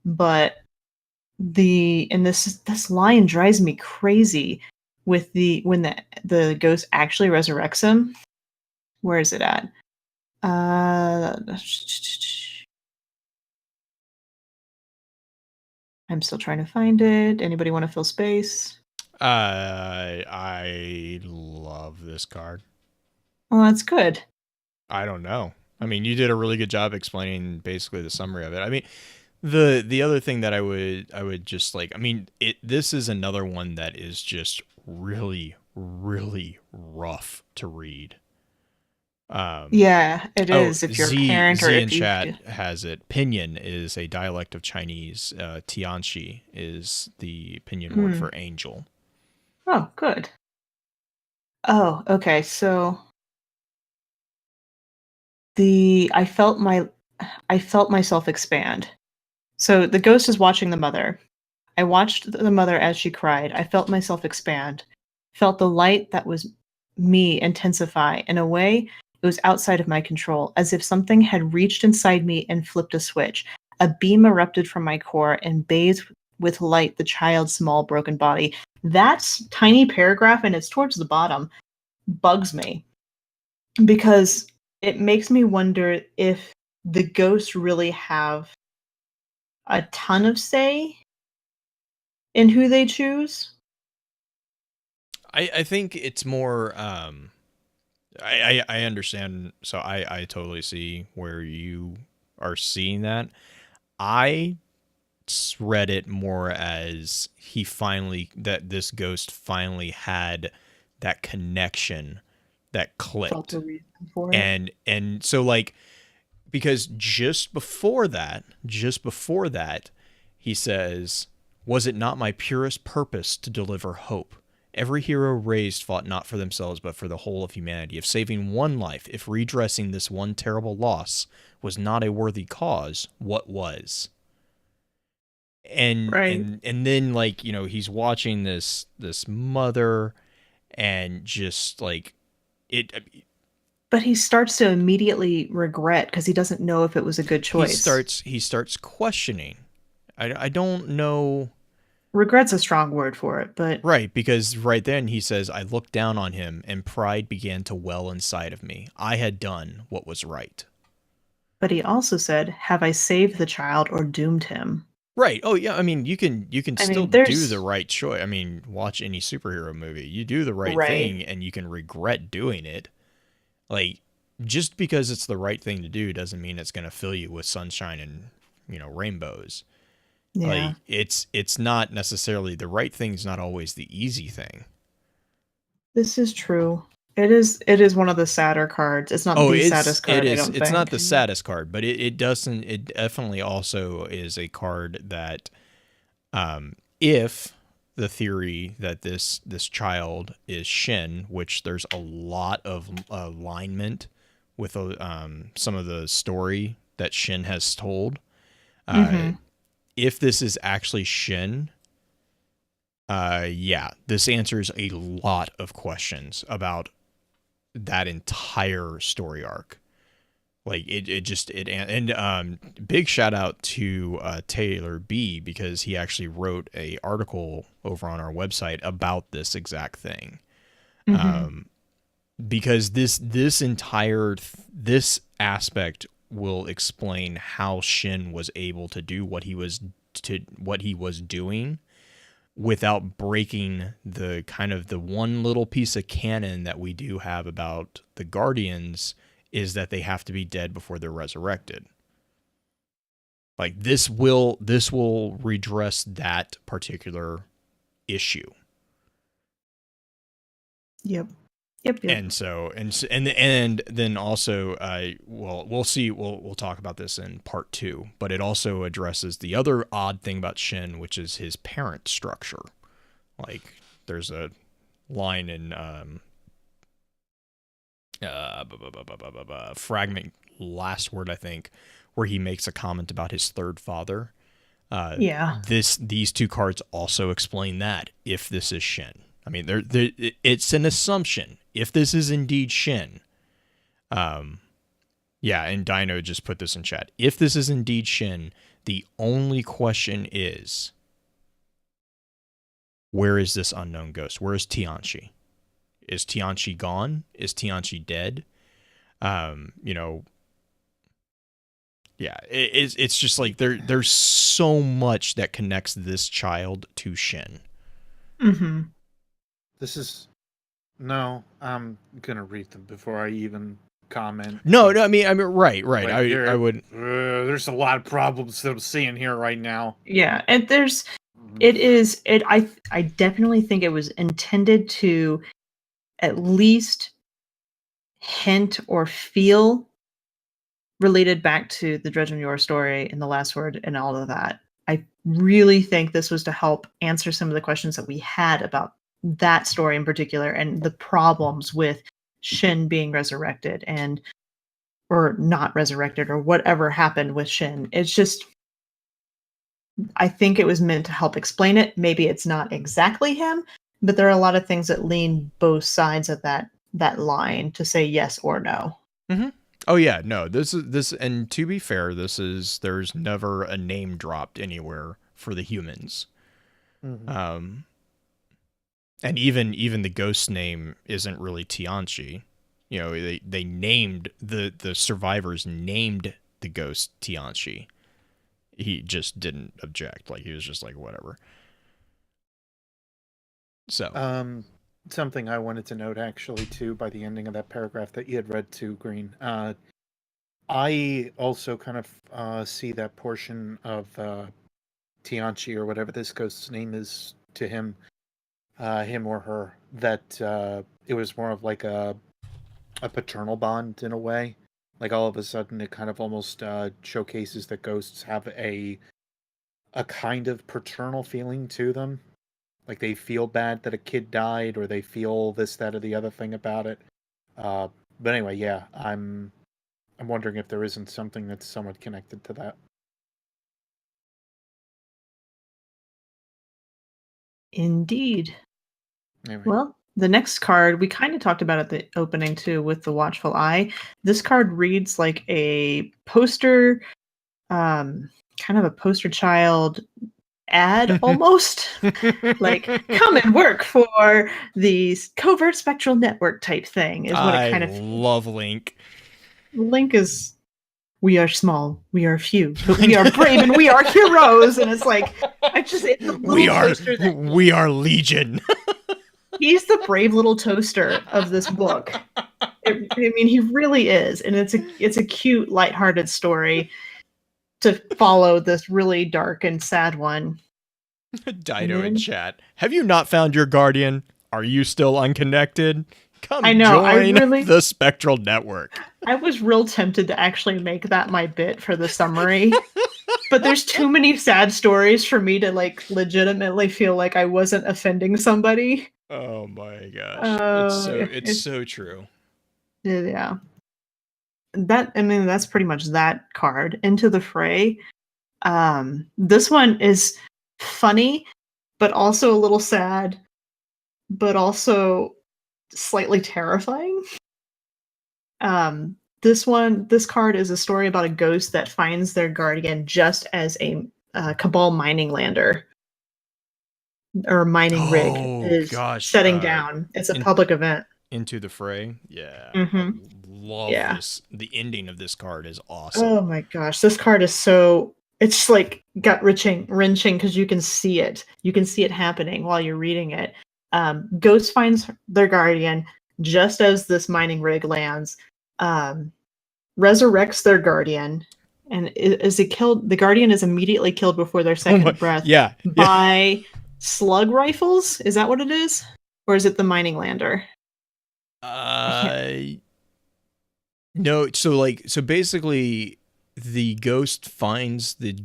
But this line drives me crazy with when the ghost actually resurrects him. Where is it at? I'm still trying to find it. Anybody want to fill space? I love this card. Well, that's good. I don't know. I mean, you did a really good job explaining basically the summary of it. I mean, the other thing that I would just like, I mean, this is another one that is just really, really rough to read. Yeah, it is. If you're a parent Z or in if you chat has it. Pinyin is a dialect of Chinese. Tianxi is the pinyin word for angel. Oh, good. Oh, okay. So I felt myself expand. So the ghost is watching the mother. I watched the mother as she cried. I felt myself expand. Felt the light that was me intensify. In a way, it was outside of my control, as if something had reached inside me and flipped a switch. A beam erupted from my core and bathed with light the child's small broken body. That tiny paragraph, and it's towards the bottom, bugs me because it makes me wonder if the ghosts really have a ton of say in who they choose. I think it's more I understand, so I totally see where you are seeing that. I read it more as that this ghost finally had that connection that clicked. Felt a reason for it. And so like, because just before that he says, "Was it not my purest purpose to deliver hope? Every hero raised fought not for themselves, but for the whole of humanity. If saving one life, if redressing this one terrible loss was not a worthy cause, what was?" And Right. and then, like, you know, he's watching this mother, and just like it. But he starts to immediately regret because he doesn't know if it was a good choice. He starts questioning. I don't know. Regret's a strong word for it, but Right, because right then he says, "I looked down on him, and pride began to well inside of me. I had done what was right." he also said, "Have I saved the child or doomed him?" Right. Oh yeah. I mean, you can I still mean, do there's the right choice. I mean, watch any superhero movie. You do the right Right. thing, and you can regret doing it. Like, just because it's the right thing to do doesn't mean it's going to fill you with sunshine and, you know, rainbows. Yeah. Like, it's not necessarily, the right thing's not always the easy thing. This is true. It is one of the sadder cards. It's not the saddest card, I don't think. It's not the saddest card, but it definitely also is a card that, if the theory that this child is Shin, which there's a lot of alignment with some of the story that Shin has told. If this is actually Shin, yeah, this answers a lot of questions about that entire story arc. Like big shout out to Taylor B, because he actually wrote a article over on our website about this exact thing. Because this entire this aspect will explain how Shin was able to do what he was doing without breaking the kind of the one little piece of canon that we do have about the Guardians, is that they have to be dead before they're resurrected. Like this will redress that particular issue. Yep. And then also, we'll see. We'll talk about this in part 2. But it also addresses the other odd thing about Shin, which is his parent structure. Like there's a line in fragment last word, I think, where he makes a comment about his third father. These 2 cards also explain that, if this is Shin. I mean, it's an assumption. If this is indeed Shin, and Dino just put this in chat. If this is indeed Shin, the only question is, where is this unknown ghost? Where is Tianchi? Is Tianchi gone? Is Tianchi dead? It's just like there's so much that connects this child to Shin. No, I'm gonna read them before I even comment. No, I mean, right. Like, I would. There's a lot of problems that I'm seeing here right now. Yeah, and I definitely think it was intended to at least hint or feel related back to the Dredge of Your story and the last word and all of that. I really think this was to help answer some of the questions that we had about that story in particular, and the problems with Shin being resurrected or not resurrected, or whatever happened with Shin. It's just, I think it was meant to help explain it. Maybe it's not exactly him, but there are a lot of things that lean both sides of that line to say yes or no. Mm-hmm. Oh yeah, no. This, and to be fair, there's never a name dropped anywhere for the humans. And even the ghost name isn't really Tianchi. You know, they named the survivors named the ghost Tianchi. He just didn't object. Like, he was just like, whatever. So something I wanted to note, actually, too, by the ending of that paragraph that you had read too, Green. I also kind of see that portion of Tianchi, or whatever this ghost's name is to him or her, that it was more of like a paternal bond in a way. Like, all of a sudden, it kind of almost showcases that ghosts have a kind of paternal feeling to them. Like, they feel bad that a kid died, or they feel this, that, or the other thing about it. But anyway, yeah, I'm wondering if there isn't something that's somewhat connected to that. Indeed. Anyway. Well, the next card, we kind of talked about at the opening too, with the Watchful Eye. This card reads like a poster, kind of a poster child ad almost. Like, come and work for the covert spectral network type thing is what it kind of I love Link. Link is, we are small, we are few, but we are brave and we are heroes. And it's like, we are Legion. He's the brave little toaster of this book. I mean, he really is, and it's a cute, lighthearted story to follow this really dark and sad one. Dido in chat. Have you not found your guardian? Are you still unconnected? Come join the Spectral Network. I was real tempted to actually make that my bit for the summary. But there's too many sad stories for me to like legitimately feel like I wasn't offending somebody. Oh my gosh. It's so true. Yeah. That's pretty much that card. Into the Fray. This one is funny, but also a little sad, but also slightly terrifying. This card is a story about a ghost that finds their guardian just as a Cabal mining lander or mining rig Oh is gosh, setting down. It's a public event. Into the Fray. Yeah. Mhm. Love this. The ending of this card is awesome. Oh my gosh, this card is so, it's like gut wrenching because you can see it. You can see it happening while you're reading it. Ghost finds their guardian just as this mining rig lands, resurrects their guardian, and is it killed? The guardian is immediately killed before their second breath. Yeah. By slug rifles. Is that what it is, or is it the mining lander? No, so basically the ghost finds the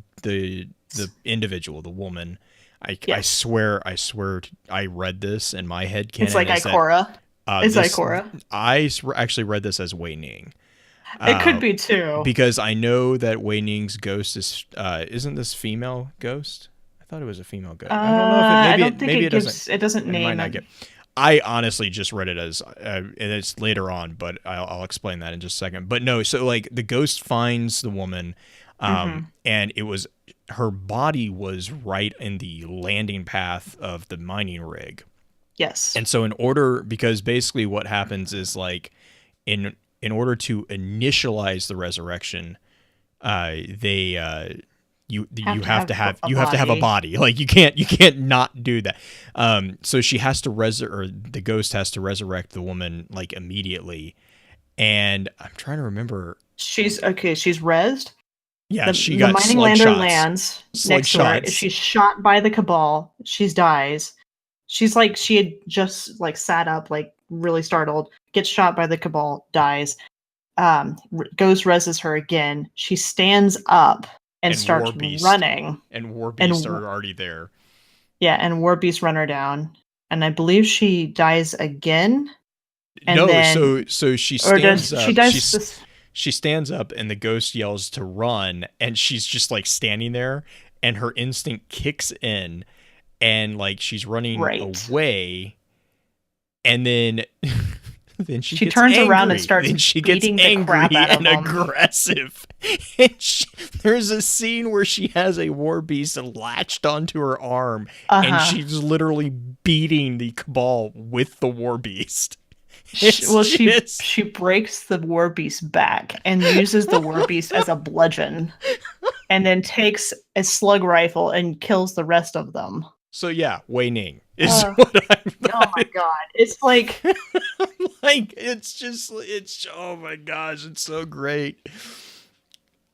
individual, the woman. I swear I read this in my head canon. It's like Ikora. It's Ikora. I actually read this as Wei Ning. It could be too. Because I know that Wei Ning's ghost is isn't this female ghost? I thought it was a female ghost. I don't know if it, maybe it doesn't. It doesn't name it. I honestly just read it as, and it's later on, but I'll explain that in just a second. But no, so like the ghost finds the woman, and it was, her body was right in the landing path of the mining rig. Yes. And so because basically what happens is like, in order to initialize the resurrection, you have to have a body. Like you can't not do that. So she has to the ghost has to resurrect the woman like immediately. And I'm trying to remember. She's rezzed. Yeah, the mining lander lands next to her. She's shot by the Cabal. She dies. She's like, she had just like sat up, like really startled. Gets shot by the Cabal, dies. Ghost rezzes her again. She stands up and starts running. And War Beasts are already there. Yeah, and War Beasts run her down. And I believe she dies again. And so she stands up. She stands up and the ghost yells to run, and she's just like standing there, and her instinct kicks in, and like she's running away, and then then she gets turns angry. Around and starts then she gets beating angry the crap out of and them. aggressive. And there's a scene where she has a war beast latched onto her arm, and she's literally beating the Cabal with the war beast. She breaks the war beast back and uses the war beast as a bludgeon, and then takes a slug rifle and kills the rest of them. So yeah, Wei Ning is what I'm. Oh my god! It's like, it's oh my gosh, it's so great.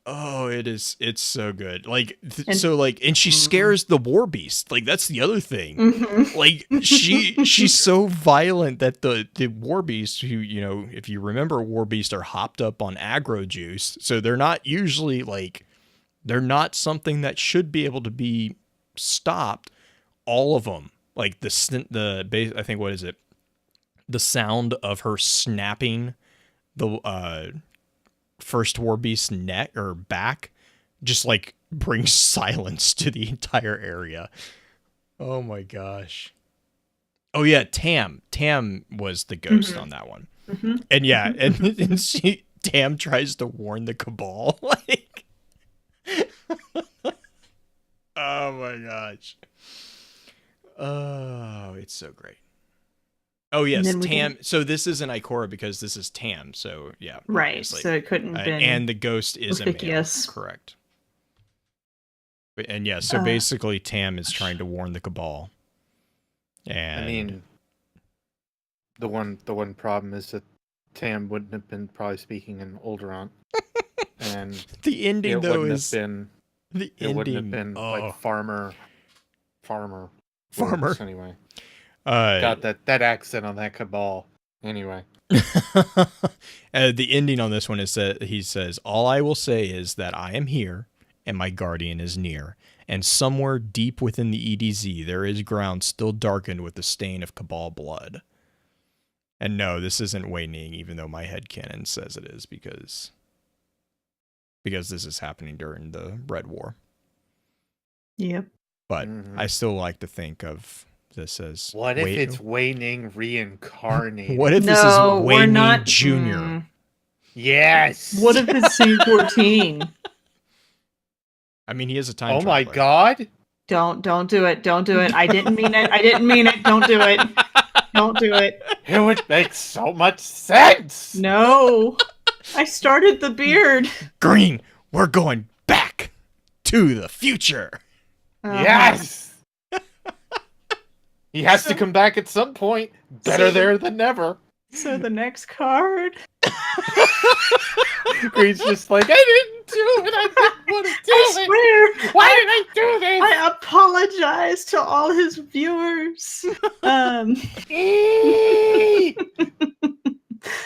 Oh, it is. It's so good. Like, and she scares the war beast. Like, that's the other thing. Like, she's so violent that the war beast, who, you know, if you remember, war beasts are hopped up on aggro juice. So they're not usually they're not something that should be able to be stopped. All of them, like I think, what is it? The sound of her snapping the first war beast's neck or back just like brings silence to the entire area. Oh my gosh. Oh yeah, Tam was the ghost on that one. And yeah, and Tam tries to warn the Cabal, like oh my gosh. Oh, it's so great. Oh yes, Tam. So this isn't Ikora because this is Tam. So yeah, right. Obviously. So it couldn't be. And the ghost is a male. Correct. And yeah, so basically Tam is trying to warn the Cabal. And I mean, the one problem is that Tam wouldn't have been probably speaking in Olderant, and the ending though is it wouldn't have been like farmer. Anyway. Got that accent on that Cabal. Anyway. The ending on this one is that he says, "All I will say is that I am here and my guardian is near. And somewhere deep within the EDZ there is ground still darkened with the stain of Cabal blood." And no, this isn't Wei Ning, even though my headcanon says it is, because this is happening during the Red War. Yep. But I still like to think of this as... What if it's Wei Ning reincarnated? What if this is Wei Ning Jr.? Yes. What if it's scene 14? I mean, he is a time Oh my traveler. god. Don't do it. Don't do it. I didn't mean it. I didn't mean it. Don't do it. Don't do it. It would make so much sense. No. I started the beard. Green, we're going back to the future. Yes. He has to come back at some point. Better there than never. So the next card. Green's just like, I didn't do it. I didn't want to do I it. swear. Why did I do this? I apologize to all his viewers.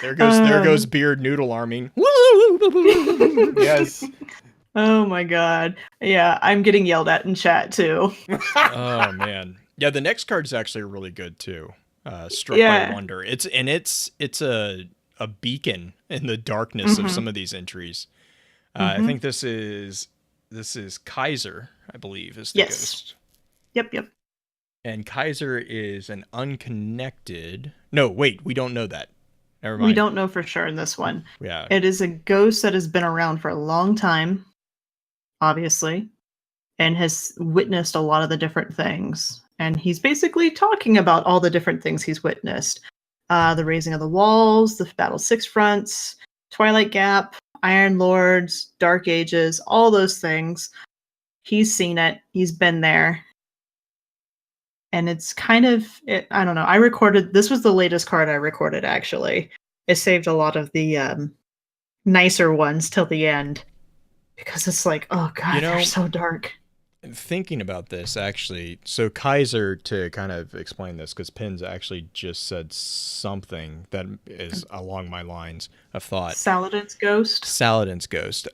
There goes beard noodle arming. Yes. Oh my god. Yeah, I'm getting yelled at in chat too. Oh man. Yeah, the next card's actually really good too. Struck Yeah. by Wonder. It's a beacon in the darkness of some of these entries. I think this is Kaiser, I believe, is the ghost. Yep. And Kaiser is an unconnected. No, wait, we don't know that. Never mind. We don't know for sure in this one. Yeah. It is a ghost that has been around for a long time, obviously, and has witnessed a lot of the different things. And he's basically talking about all the different things he's witnessed. The raising of the walls, the Battle Six Fronts, Twilight Gap, Iron Lords, Dark Ages, all those things. He's seen it. He's been there. And it's kind of, I don't know. This was the latest card I recorded, actually. It saved a lot of the nicer ones till the end. Because it's like, oh god, they're so dark. Thinking about this, actually, so Kaiser, to kind of explain this, because Pins actually just said something that is along my lines of thought. Saladin's ghost? Saladin's ghost.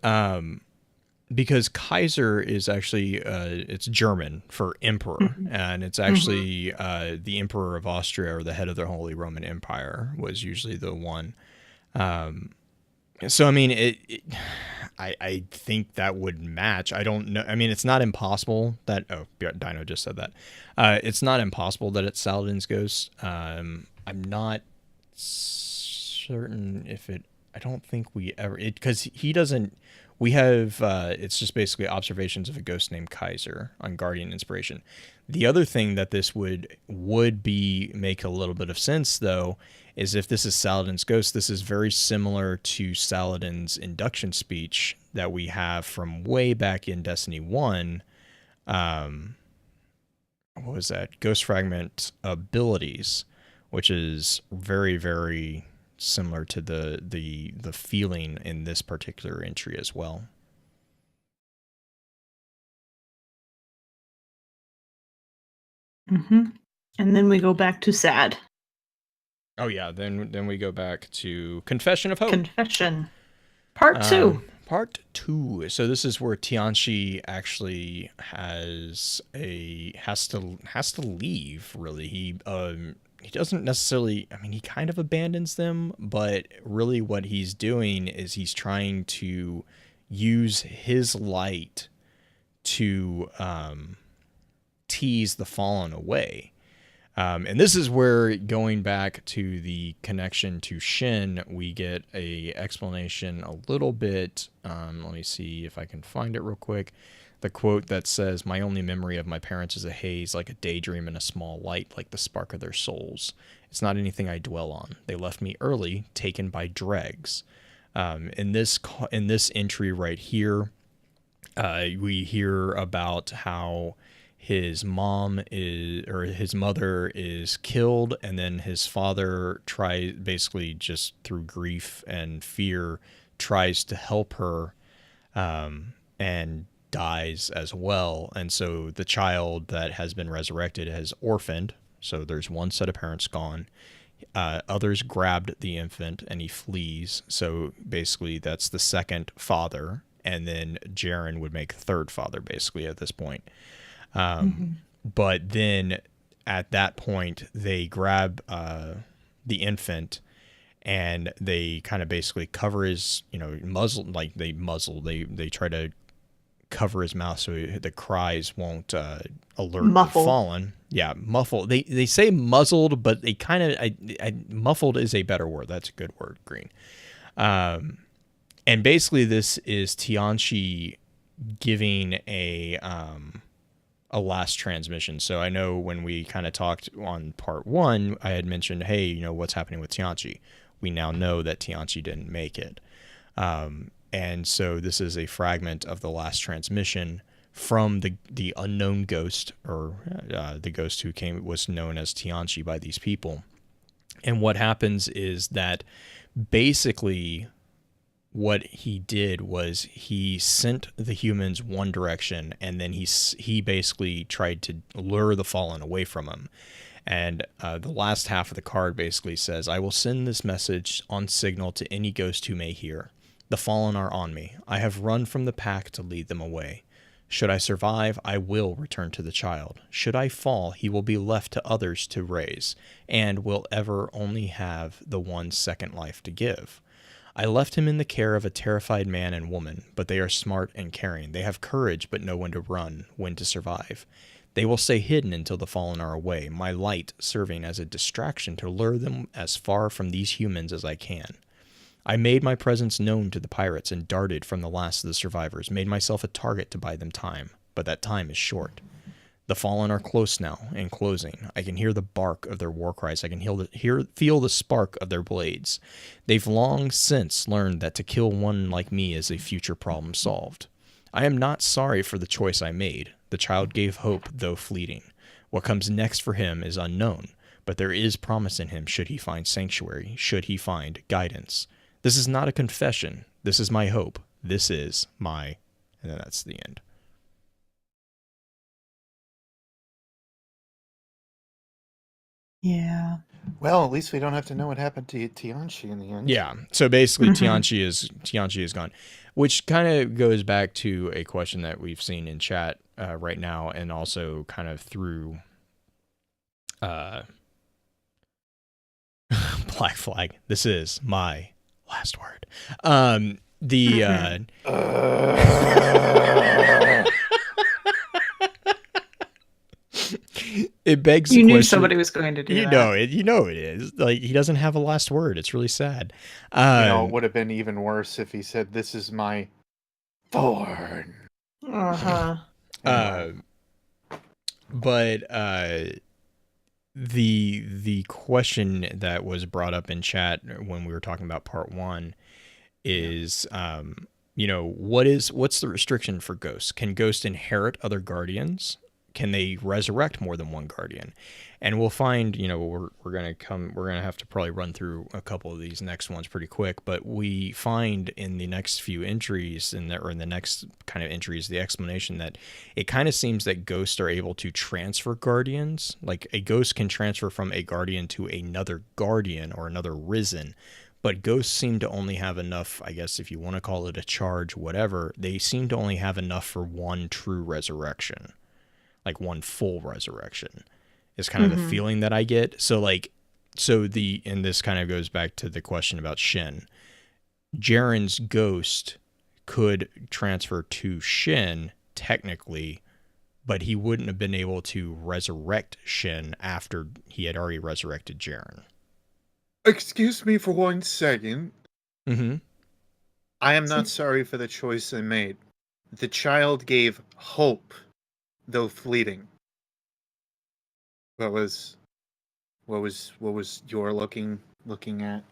Because Kaiser is actually, it's German for emperor, and it's actually the emperor of Austria, or the head of the Holy Roman Empire, was usually the one. So, I mean, I think that would match. I don't know. I mean, it's not impossible that... Oh, Dino just said that. It's not impossible that it's Saladin's ghost. I'm not certain if it... I don't think we ever... Because he doesn't... We have... it's just basically observations of a ghost named Kaiser on Guardian Inspiration. The other thing that this would be make a little bit of sense, though, is if this is Saladin's ghost, this is very similar to Saladin's induction speech that we have from way back in Destiny 1. What was that? Ghost Fragment Abilities, which is very, very similar to the feeling in this particular entry as well. And then we go back to Sad. Oh yeah, then we go back to Confession of Hope. Confession. Part 2. Part 2. So this is where Tianchi actually has to leave, really. He doesn't necessarily, I mean, he kind of abandons them, but really what he's doing is he's trying to use his light to tease the fallen away. And this is where, going back to the connection to Shin, we get a explanation a little bit. Let me see if I can find it real quick. The quote that says, "My only memory of my parents is a haze, like a daydream in a small light, like the spark of their souls. It's not anything I dwell on. They left me early, taken by dregs." In this entry right here, we hear about how his mother is killed, and then his father basically just through grief and fear tries to help her, and dies as well. And so the child that has been resurrected has orphaned. So there's one set of parents gone. Others grabbed the infant and he flees. So basically that's the second father. And then Jaren would make third father basically at this point. But then at that point, they grab the infant and they kind of basically cover his, muzzle, like they try to cover his mouth so the cries won't alert the fallen. Yeah, muffle. They say muzzled, but they kind of, muffled is a better word. That's a good word, Green. And basically, this is Tianchi giving a last transmission. So I know when we kind of talked on part 1, I had mentioned, hey, you know, what's happening with Tianchi? We now know that Tianchi didn't make it. And so this is a fragment of the last transmission from the unknown ghost, or the ghost who was known as Tianchi by these people. And what happens is that basically what he did was he sent the humans one direction, and then he basically tried to lure the fallen away from him. And the last half of the card basically says, I will send this message on signal to any ghost who may hear. The fallen are on me. I have run from the pack to lead them away. Should I survive, I will return to the child. Should I fall, he will be left to others to raise, and will ever only have the 1 second life to give. I left him in the care of a terrified man and woman, but they are smart and caring. They have courage, but know when to run, when to survive. They will stay hidden until the fallen are away, my light serving as a distraction to lure them as far from these humans as I can. I made my presence known to the pirates and darted from the last of the survivors, made myself a target to buy them time, but that time is short. The fallen are close now and closing. I can hear the bark of their war cries. I can feel the spark of their blades. They've long since learned that to kill one like me is a future problem solved. I am not sorry for the choice I made. The child gave hope, though fleeting. What comes next for him is unknown, but there is promise in him should he find sanctuary, should he find guidance. This is not a confession. This is my hope. This is my... And then that's the end. Yeah. Well, at least we don't have to know what happened to Tianchi in the end. Yeah. So basically, Tianchi is gone, which kind of goes back to a question that we've seen in chat right now, and also kind of through Black Flag. This is my last word. It begs the You knew question, somebody was going to do that. You know it is. Like, he doesn't have a last word. It's really sad. It would have been even worse if he said, "This is my thorn." Uh-huh. But the question that was brought up in chat when we were talking about part 1 is, what's the restriction for ghosts? Can ghosts inherit other guardians? Can they resurrect more than one guardian? And we'll find, we're gonna have to probably run through a couple of these next ones pretty quick, but we find in the next few entries, in the next kind of entries, the explanation that it kind of seems that ghosts are able to transfer guardians. Like, a ghost can transfer from a guardian to another guardian or another risen, but ghosts seem to only have enough, I guess if you want to call it a charge, whatever, they seem to only have enough for one true resurrection. Like one full resurrection is kind of the feeling that I get. And this kind of goes back to the question about Shin. Jaren's ghost could transfer to Shin technically, but he wouldn't have been able to resurrect Shin after he had already resurrected Jaren. Excuse me for 1 second. Mm-hmm. I am not sorry for the choice I made. The child gave hope, though fleeting. What was your looking at?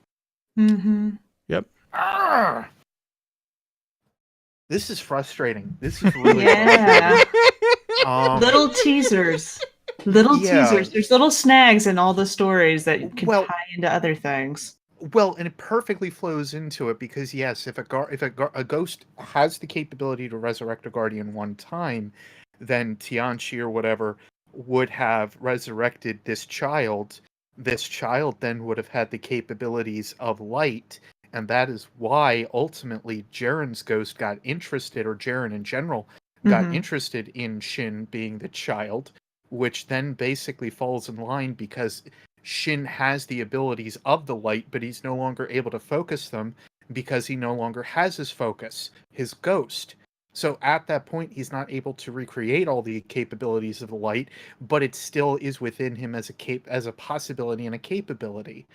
Mm-hmm. Yep. Ah! This is frustrating. This is really Yeah. Little teasers. Yeah. Teasers. There's little snags in all the stories that can Well- tie into other things. Well, and it perfectly flows into it because yes, if a ghost has the capability to resurrect a guardian one time, then Tianchi or whatever would have resurrected this child. This child then would have had the capabilities of light, and that is why ultimately Jaren's ghost got interested, or Jaren in general got interested in Shin being the child, which then basically falls in line because Shin has the abilities of the light, but he's no longer able to focus them because he no longer has his focus, his ghost. So at that point, he's not able to recreate all the capabilities of the light, but it still is within him as a possibility and a capability.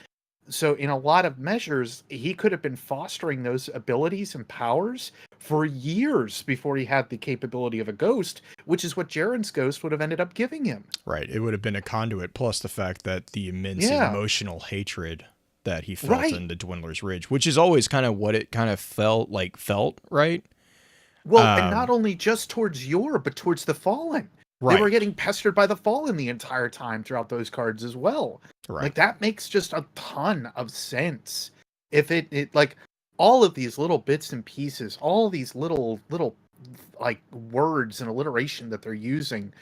So in a lot of measures, he could have been fostering those abilities and powers for years before he had the capability of a ghost, which is what Jaren's ghost would have ended up giving him. Right. It would have been a conduit, plus the fact that the immense Yeah. emotional hatred that he felt Right. in the Dwindler's Ridge, which is always kind of what it kind of felt, right? Well, and not only just towards Yor, but towards the Fallen. Right. They were getting pestered by the Fallen the entire time throughout those cards as well. Right. Like, that makes just a ton of sense. If it like, all of these little bits and pieces, all these little like words and alliteration that they're using,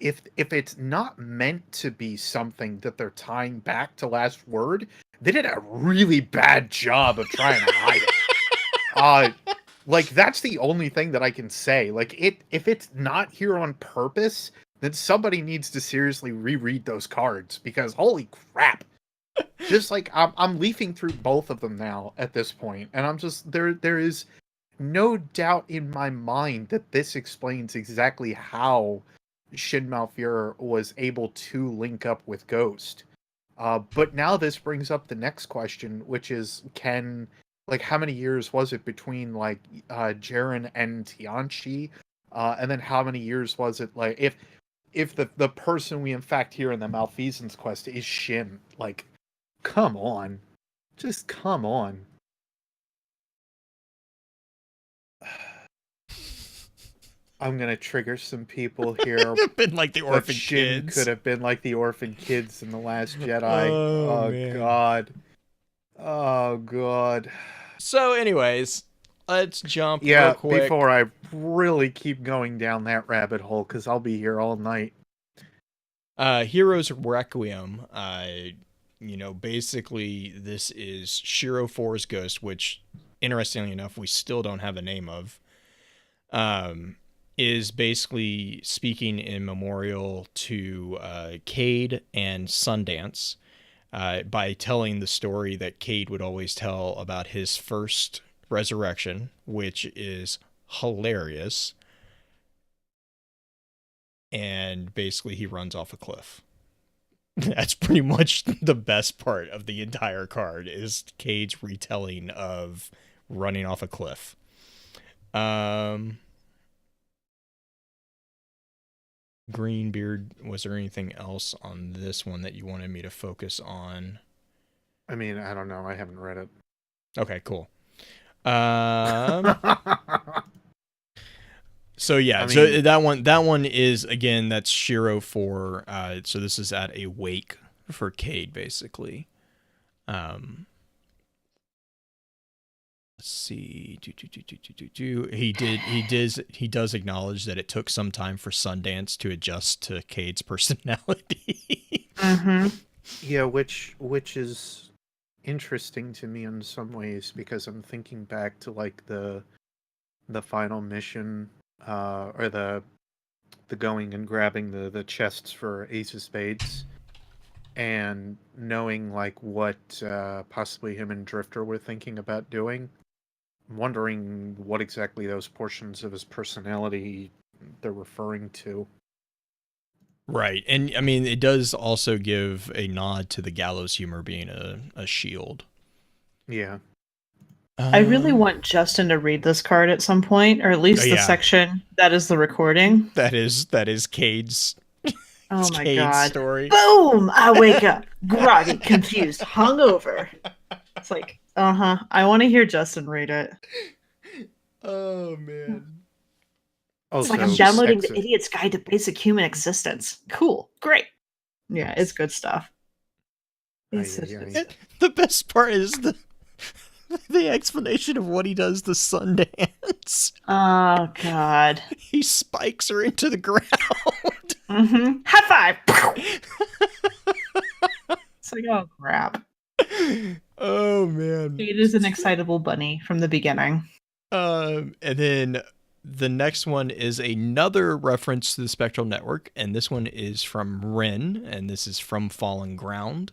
if it's not meant to be something that they're tying back to Last Word, they did a really bad job of trying to hide it. Like, that's the only thing that I can say. Like, if it's not here on purpose, then somebody needs to seriously reread those cards, because holy crap. Just like, I'm leafing through both of them now at this point, and I'm just, there is no doubt in my mind that this explains exactly how Shin Malfur was able to link up with Ghost. But now this brings up the next question, which is, like, how many years was it between, like, Jaren and Tianchi? And then how many years was it, like, if the person we in fact hear in the Malfeasance quest is Shin? Like, come on. Just come on. I'm gonna trigger some people here. Been like the But orphan Shin kids. could have been like the orphan kids in The Last Jedi. Oh, Oh man. God. Oh God. So, anyways, let's jump Yeah, real quick. before I really keep going down that rabbit hole, because I'll be here all night. Heroes Requiem. Basically, this is Shiro 4's ghost, which, interestingly enough, we still don't have a name of. Is basically speaking in memorial to Cade and Sundance, by telling the story that Cade would always tell about his first resurrection, which is hilarious. And basically he runs off a cliff. That's pretty much the best part of the entire card, is Cade's retelling of running off a cliff. Greenbeard, was there anything else on this one that you wanted me to focus on? I mean, I don't know. I haven't read it. Okay, cool. So yeah, so that one is, again, that's Shiro 4. So this is at a wake for Cade, basically. Let's see. He does acknowledge that it took some time for Sundance to adjust to Cade's personality. Mm-hmm. Yeah, which is interesting to me in some ways, because I'm thinking back to, like, the final mission, or the going and grabbing the chests for Ace of Spades, and knowing, like, what possibly him and Drifter were thinking about doing. I'm wondering what exactly those portions of his personality they're referring to. Right. And I mean, it does also give a nod to the gallows humor being a shield. Yeah. I really want Justin to read this card at some point, or at least the section that is the recording. That is Cade's. Oh my Cade's God! Story. Boom! I wake up groggy, confused, hungover. It's like, I want to hear Justin read it. Oh man! It's like I'm downloading the Idiot's Guide to Basic Human Existence. Cool, great. Yeah, it's good stuff. The best part is the explanation of what he does to Sundance. Oh God! He spikes her into the ground. Mm-hmm. High five! It's like, oh crap. Oh man! It is an excitable bunny from the beginning. And then the next one is another reference to the Spectral Network, and this one is from Ren, and this is from Fallen Ground.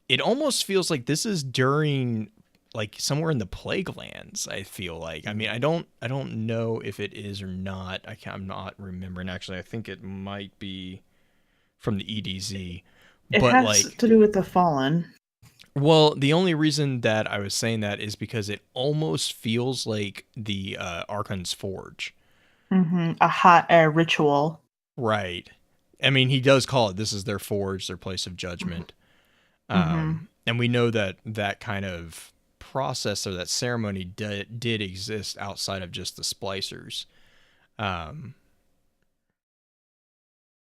It almost feels like this is during, like, somewhere in the Plague Lands, I feel like. I mean, I don't know if it is or not. I'm not remembering, actually. I think it might be from the EDZ. It but has like, to do with the Fallen. well, the only reason that I was saying that is because it almost feels like the Archon's Forge. A hot air ritual. Right. I mean, he does call it, this is their forge, their place of judgment. And we know that that kind of process or that ceremony did exist outside of just the splicers.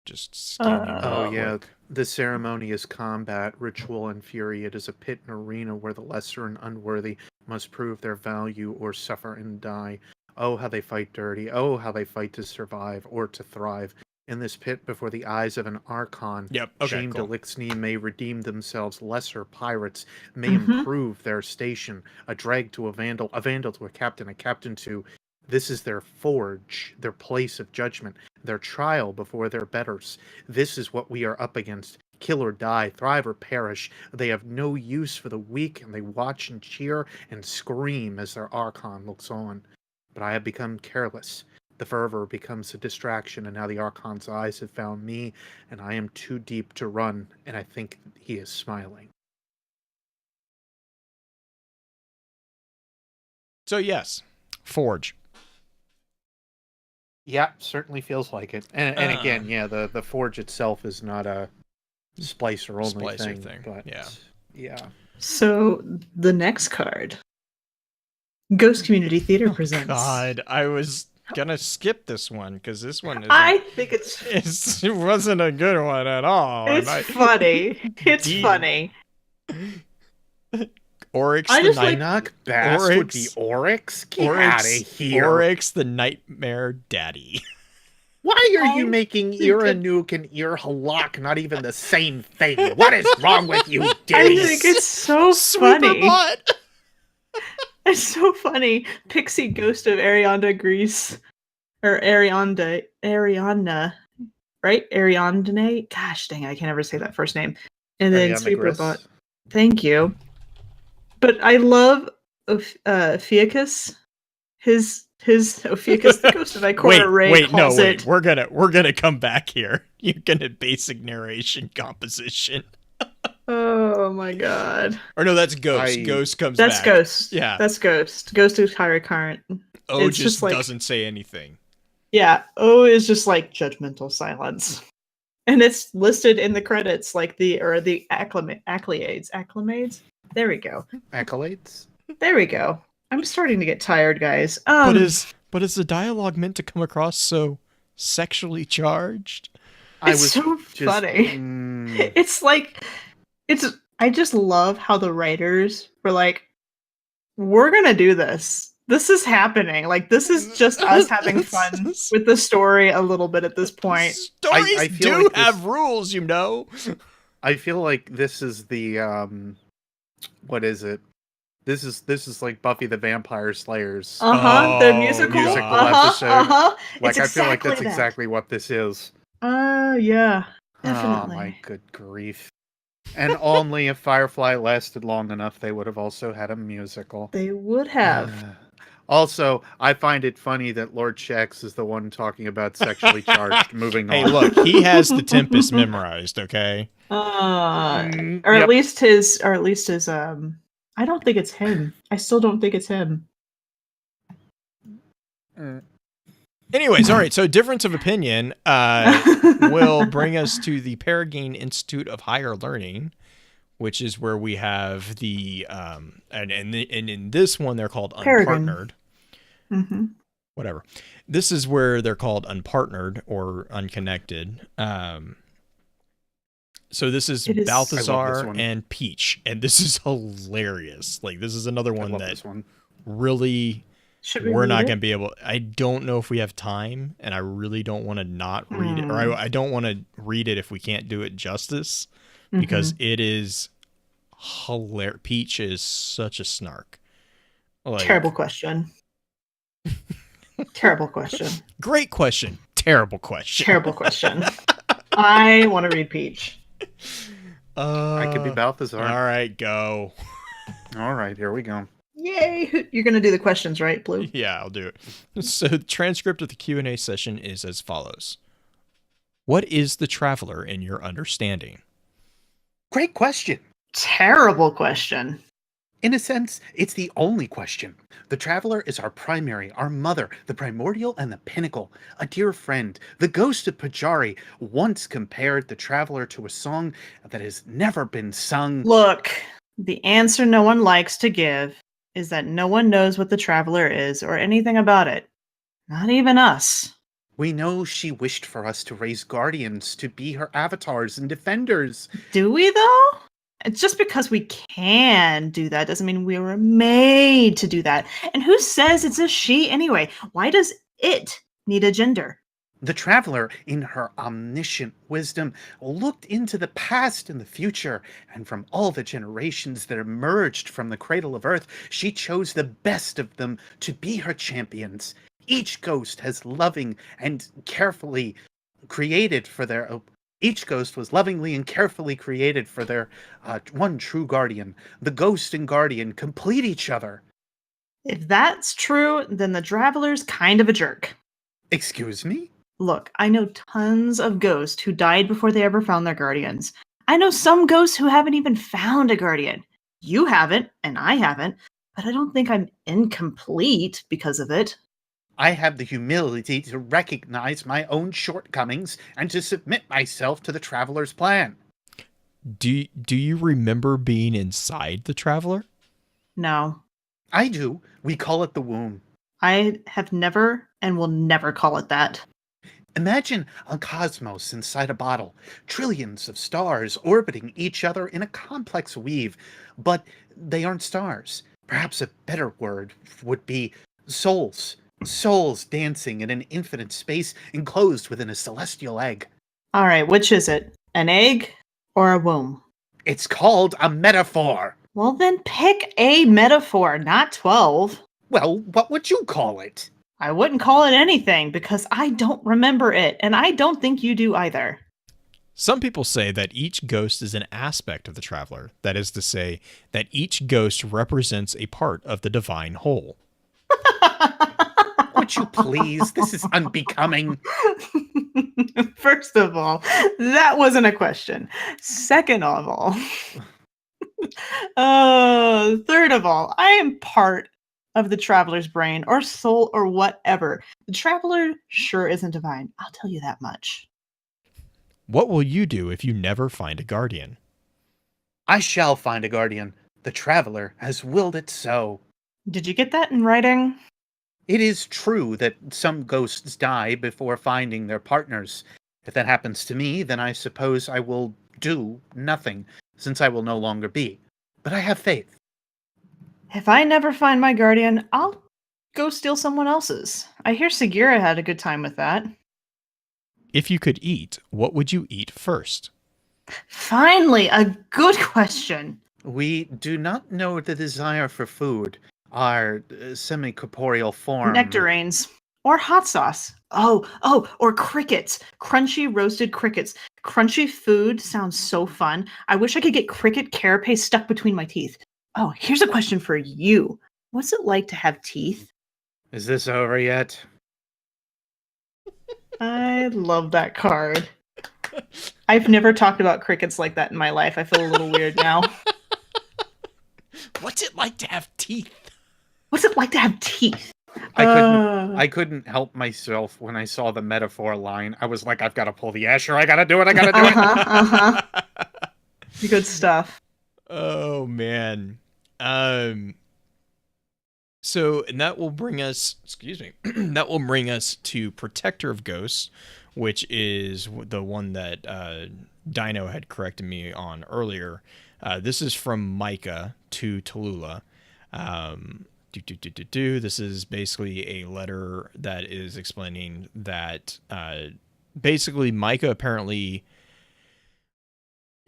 Just scanning Oh real yeah, quick. the ceremony is combat, ritual, and fury. It is a pit and arena where the lesser and unworthy must prove their value or suffer and die. Oh, how they fight dirty. Oh, how they fight to survive or to thrive. In this pit, before the eyes of an Archon, Yep. Okay, shamed cool. Elixni may redeem themselves. Lesser pirates may Mhm. improve their station. A drag to a vandal to a captain to. This is their forge, their place of judgment, their trial before their betters. This is what we are up against. Kill or die, thrive or perish. They have no use for the weak, and they watch and cheer and scream as their Archon looks on. But I have become careless. The fervor becomes a distraction, and now the Archon's eyes have found me, and I am too deep to run, and I think he is smiling. So yes, Forge. Yeah, certainly feels like it. And again, yeah, the forge itself is not a splicer only thing. But yeah. So the next card, Ghost Community Theater presents. God, I was gonna skip this one because this one I think it's it wasn't a good one at all. it's funny. It's Deep. funny. Oryx I the just night. like- Enoch Bass would be Oryx? Get out of here. Oryx the Nightmare Daddy. Why are you I making think Iranuk and Irhalak not even the same thing? What is wrong with you, I Dennis? think it's so funny. Sweeperbot. It's so funny. Pixie Ghost of Arianda Greece. Or Arianda, right? Ariandne? Gosh dang, I can't ever say that first name. And then Ariana Gris? Sweeperbot. Thank you. But I love Ophiuchus. His Ophiuchus, the Ghost of Ikora Ray calls it. We're gonna come back here. You're gonna basic narration composition. Oh my god. Or no, that's Ghost. Ghost comes That's back. Ghost. Yeah. That's Ghost. Ghost of Higher Current. O It's just just like- doesn't say anything. Yeah, O is just like judgmental silence. And it's listed in the credits like the acclimates. There we go. Accolades? There we go. I'm starting to get tired, guys. But is the dialogue meant to come across so sexually charged? It's so funny. It's like I just love how the writers were like, we're gonna do this. This is happening. Like, this is just us having fun with the story a little bit at this point. Stories I feel do like this- have rules, you know. I feel like this is the what is it? This is like Buffy the Vampire Slayer's Their Oh, musical, musical episode. It's I feel like that's that. exactly what this is. Yeah, definitely. Oh my good grief. And only if Firefly lasted long enough, they would have also had a musical. They would have. Also, I find it funny that Lord Shax is the one talking about sexually charged. Moving on. Hey, look, he has the Tempest memorized, okay? Or at least his. I don't think it's him. I still don't think it's him. Anyways, all right, so difference of opinion will bring us to the Peregrine Institute of Higher Learning, which is where we have the and in this one they're called Peregrine. unpartnered. Mm-hmm. Whatever. This is where they're called unpartnered or unconnected. So this is It is- I love this Balthazar one. and Peach, and this is hilarious. Like, this is another I one love that this one. really Should we're read not it? going to be able. I don't know if we have time, and I really don't want to not read it, or I don't want to read it if we can't do it justice, because it is hilarious. Peach is such a snark. Like, Terrible question. Terrible question. Great question. Terrible question. Terrible question. I want to read Peach. I could be Balthazar. All right, go. All right, here we go. Yay! You're gonna do the questions, right, Blue? Yeah, I'll do it. So the transcript of the Q&A session is as follows. What is the traveler in your understanding? Great question. Terrible question. In a sense, it's the only question. The Traveler is our primary, our mother, the primordial and the pinnacle, a dear friend. The ghost of Pajari once compared the Traveler to a song that has never been sung. Look, the answer no one likes to give is that no one knows what the Traveler is or anything about it. Not even us. We know she wished for us to raise guardians, to be her avatars and defenders. Do we, though? It's just because we can do that doesn't mean we were made to do that. And who says it's a she anyway? Why does it need a gender? The Traveler, in her omniscient wisdom, looked into the past and the future, and from all the generations that emerged from the cradle of Earth, she chose the best of them to be her champions. Each ghost has loving and carefully created for their... Each ghost was lovingly and carefully created for their one true guardian. The ghost and guardian complete each other. If that's true, then the Traveler's kind of a jerk. Excuse me? Look, I know tons of ghosts who died before they ever found their guardians. I know some ghosts who haven't even found a guardian. You haven't, and I haven't, but I don't think I'm incomplete because of it. I have the humility to recognize my own shortcomings and to submit myself to the Traveler's plan. Do you remember being inside the Traveler? No. I do. We call it the womb. I have never and will never call it that. Imagine a cosmos inside a bottle, trillions of stars orbiting each other in a complex weave, but they aren't stars. Perhaps a better word would be souls. Souls dancing in an infinite space enclosed within a celestial egg. All right, which is it? An egg or a womb? It's called a metaphor. Well, then pick a metaphor, not 12. Well, what would you call it? I wouldn't call it anything because I don't remember it, and I don't think you do either. Some people say that each ghost is an aspect of the Traveler. That is to say, that each ghost represents a part of the divine whole. Would you please? This is unbecoming. First of all, that wasn't a question. Second of all, third of all, I am part of the Traveler's brain or soul or whatever. The Traveler sure isn't divine. I'll tell you that much. What will you do if you never find a guardian? I shall find a guardian. The Traveler has willed it so. Did you get that in writing? It is true that some ghosts die before finding their partners. If that happens to me, then I suppose I will do nothing, since I will no longer be. But I have faith. If I never find my guardian, I'll go steal someone else's. I hear Sagira had a good time with that. If you could eat, what would you eat first? Finally, a good question. We do not know the desire for food, our semi-corporeal form. Nectarines. Or hot sauce. Oh, or crickets. Crunchy roasted crickets. Crunchy food sounds so fun. I wish I could get cricket carapace stuck between my teeth. Oh, here's a question for you. What's it like to have teeth? Is this over yet? I love that card. I've never talked about crickets like that in my life. I feel a little weird now. What's it like to have teeth? What's it like to have teeth? I couldn't help myself when I saw the metaphor line. I was like, I've got to pull the Asher. I got to do it. Good stuff. Oh, man. So, and that will bring us, that will bring us to Protector of Ghosts, which is the one that Dino had corrected me on earlier. This is from Micah to Tallulah. This is basically a letter that is explaining that basically Micah apparently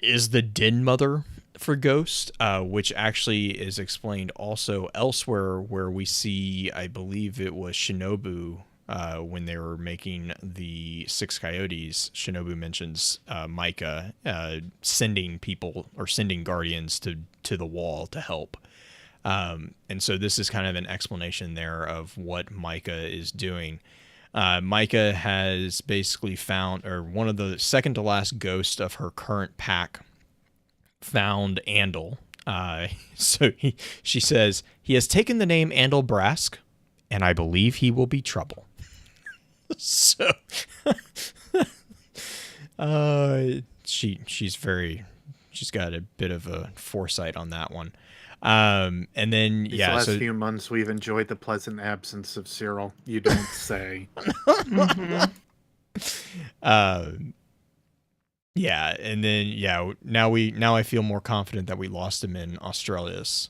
is the den mother for Ghost, which actually is explained also elsewhere where we see, I believe it was Shinobu, when they were making the Six Coyotes. Shinobu mentions Micah sending people or sending guardians to the wall to help. And so this is kind of an explanation there of what Micah is doing. Micah has basically found, or one of the second to last ghosts of her current pack found Andal. So she says, he has taken the name Andal Brask, and I believe he will be trouble. So, she's got a bit of a foresight on that one. And then, These yeah, last so few months we've enjoyed the pleasant absence of Cyril. You don't say. Yeah, and then now I feel more confident that we lost him in Australis.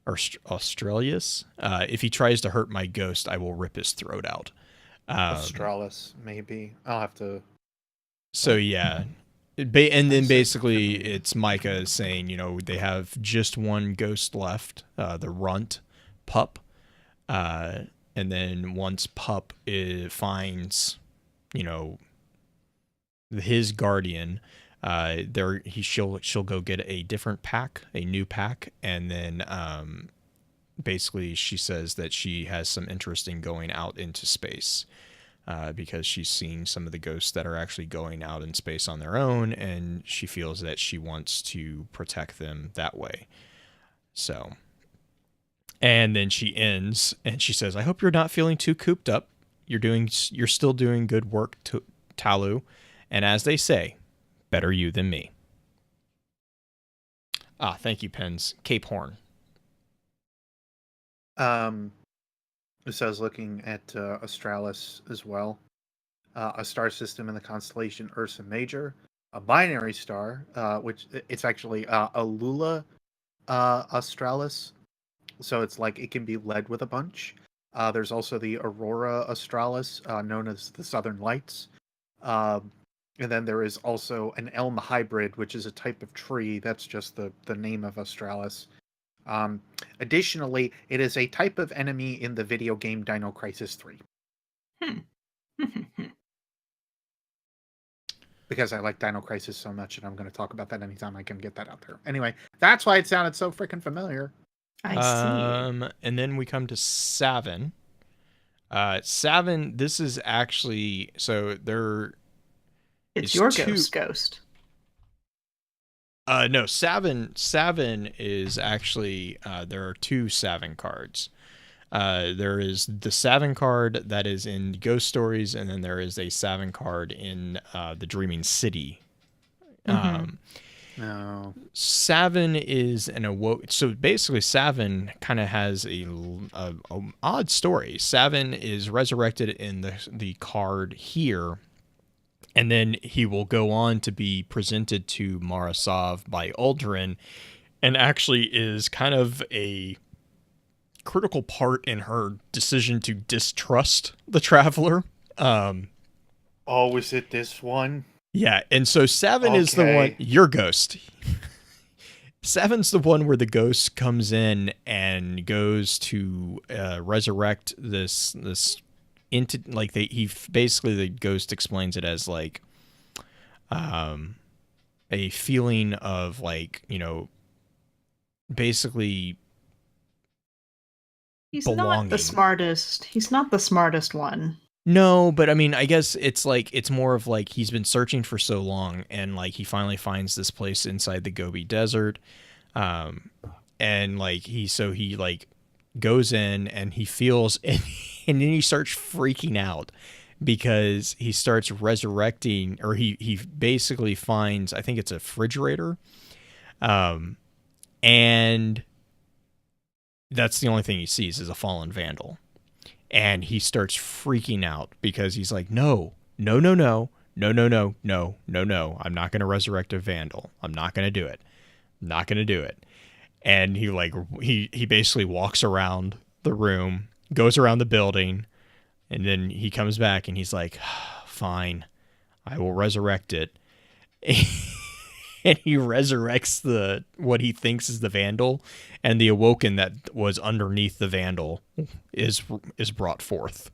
If he tries to hurt my ghost, I will rip his throat out. Australis, maybe. I'll have to. So yeah, and then basically it's Micah saying, they have just one ghost left, the runt pup, and then once pup finds, his guardian, she'll go get a different pack, a new pack, and then basically she says that she has some interest in going out into space, because she's seen some of the ghosts that are actually going out in space on their own, and she feels that she wants to protect them that way. So, and then she ends and she says, I hope you're not feeling too cooped up. You're still doing good work, Talu. And as they say, better you than me. Thank you, Pens. Cape Horn. So I was looking at Australis as well. A star system in the constellation Ursa Major, a binary star, which it's actually Alula Australis. So it's like it can be led with a bunch. There's also the Aurora Australis, known as the Southern Lights. And then there is also an elm hybrid, which is a type of tree. That's just the name of Australis. Additionally, it is a type of enemy in the video game Dino Crisis 3. Because I like Dino Crisis so much, and I'm going to talk about that anytime I can get that out there. Anyway, that's why it sounded so freaking familiar. I see. And then we come to Savin. Savin, this is actually, so there... It's your ghost. No, Savin is actually, there are two Savin cards. There is the Savin card that is in Ghost Stories, and then there is a Savin card in the Dreaming City. No. Savin is an awoke. So basically, Savin kind of has a odd story. Savin is resurrected in the card here. And then he will go on to be presented to Marasov by Uldren, and actually is kind of a critical part in her decision to distrust the Traveler. Oh, is it this one? Yeah, and so Savin is the one, your ghost. Savin's the one where the ghost comes in and goes to resurrect this into, like, basically the ghost explains it as like a feeling of, like, basically he's belonging. Not the smartest. He's not the smartest one. No, but I mean, I guess it's like, it's more of like he's been searching for so long, and like he finally finds this place inside the Gobi Desert, and like he like goes in and he feels and then he starts freaking out because he starts resurrecting, or he basically finds, I think it's a refrigerator, and that's the only thing he sees is a fallen vandal, and he starts freaking out because he's like, no, I'm not going to resurrect a vandal. I'm not going to do it. And he basically walks around the room, goes around the building, and then he comes back and he's like, fine, I will resurrect it. And he resurrects what he thinks is the vandal, and the awoken that was underneath the vandal is brought forth.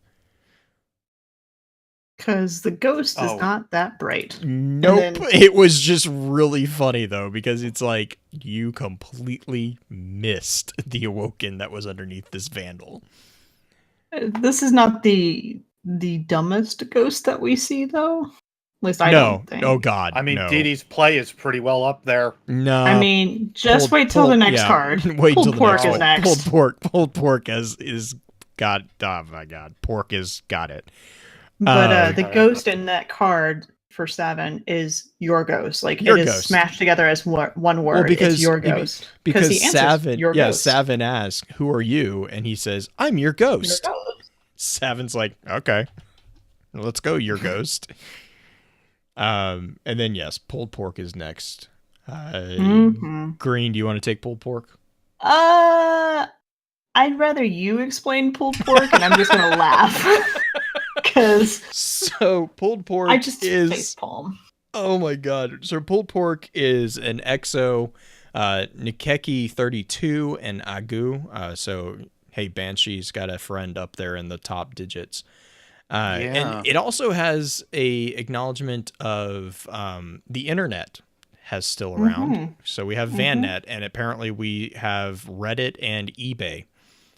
Because the ghost is not that bright. Nope. It was just really funny, though, because it's like you completely missed the awoken that was underneath this vandal. This is not the dumbest ghost that we see, though. least I No. don't think. Oh God. I mean, no. Dee Dee's play is pretty well up there. No. I mean, just wait till the next card. Wait Pulled till the pork next is one. next. Pulled pork is got. Oh my God. Pork is got it. But the Okay. ghost in that card for 7 is your ghost. Like Your it is ghost. smashed together as one word. Well, because it's your ghost. because he answers Savin, your ghost. Savin asks, "Who are you?" And he says, "I'm your Your ghost." ghost. Savin's like, "Okay, let's go, your ghost." And then yes, pulled pork is next. Mhm. Green, do you want to take pulled pork? I'd rather you explain pulled pork, and I'm just gonna laugh because So pulled pork I just is facepalm. oh my God. So pulled pork is an EXO, Nikeki 32 and Agu. So hey, Banshee's got a friend up there in the top digits. Yeah. And it also has a acknowledgement of the internet has still around. Mhm. So we have VanNet, and apparently we have Reddit and eBay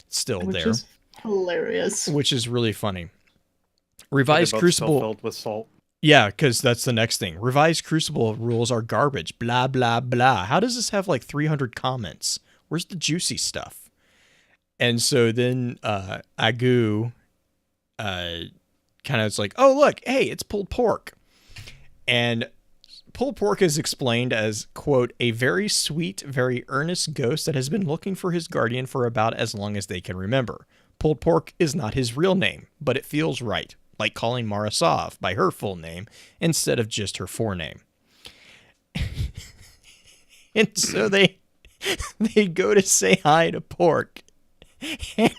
still Which there, is hilarious. which is really funny. They're Revised both still Crucible. filled with salt. Yeah, because that's the next thing. Revised Crucible rules are garbage. Blah, blah, blah. How does this have like 300 comments? Where's the juicy stuff? And so then Agu kind of is like, oh, look, hey, it's pulled pork. And pulled pork is explained as, quote, a very sweet, very earnest ghost that has been looking for his guardian for about as long as they can remember. Pulled pork is not his real name, but it feels right, like calling Mara Sov by her full name instead of just her forename. And so they go to say hi to Pork, and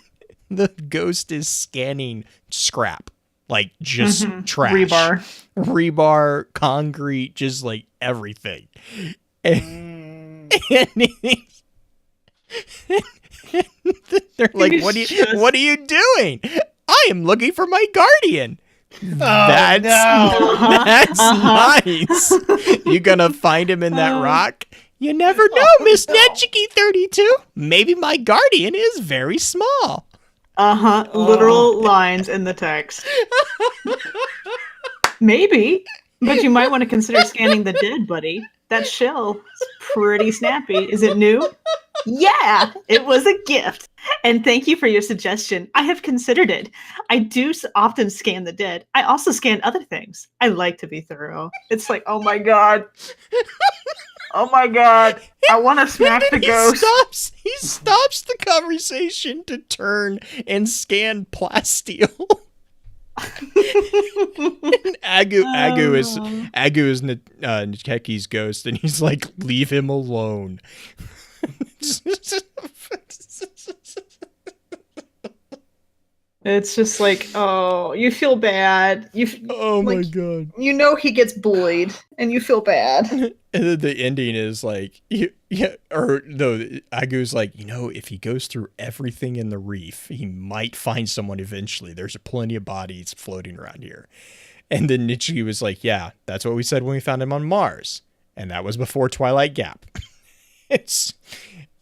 the ghost is scanning scrap, like just trash, rebar, concrete, just like everything. And, they're like, what are you doing? I am looking for my guardian. That's nice. You gonna find him in that rock? You never know, Miss Netchiki 32. Maybe my guardian is very small. Literal lines in the text. Maybe, but you might want to consider scanning the dead, buddy. That shell is pretty snappy. Is it new? Yeah, it was a gift. And thank you for your suggestion. I have considered it. I do often scan the dead. I also scan other things. I like to be thorough. It's like, oh my God. Oh my God. I want to smack the ghost. He stops the conversation to turn and scan plasteel. And Agu is Nikeki's ghost, and he's like, leave him alone. It's just like, oh, you feel bad. Oh my God. You know he gets bullied, and you feel bad. And then the ending is like, Agu's like, if he goes through everything in the reef, he might find someone eventually. There's plenty of bodies floating around here. And then Nichi was like, yeah, that's what we said when we found him on Mars. And that was before Twilight Gap.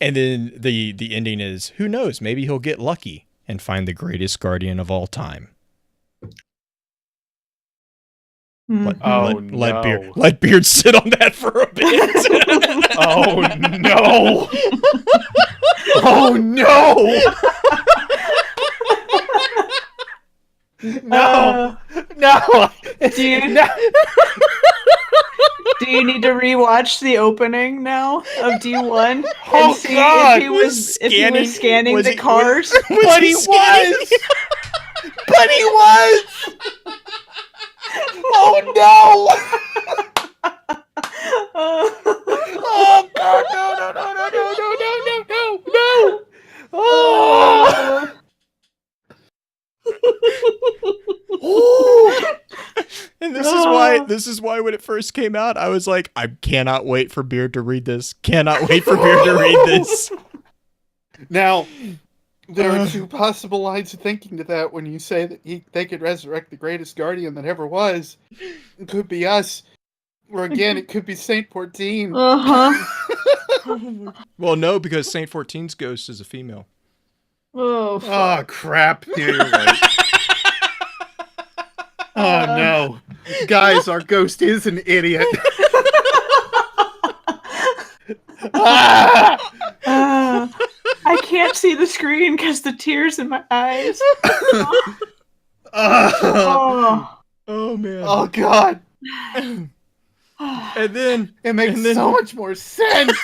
And then the ending is, who knows, maybe he'll get lucky and find the greatest guardian of all time. Let Beard sit on that for a bit. Oh no! Oh no! No! No! Do you need to rewatch the opening now of D1 and Oh, see God. if he was scanning the cars? But he was! But he was! Oh no! Oh God! No! Oh! And this is why when it first came out, I was like, I cannot wait for Beard to read this. Cannot wait for Beard to read this. Now, there are two possible lines of thinking to that when you say that they could resurrect the greatest guardian that ever was. It could be us. Or again, it could be Saint 14. Well, no, because Saint 14's ghost is a female. Oh, Oh, crap, dude. Oh no. Guys, our ghost is an idiot. Ah! I can't see the screen because the tears in my eyes. Oh, Oh man. oh god. And then It makes and then, so much more sense.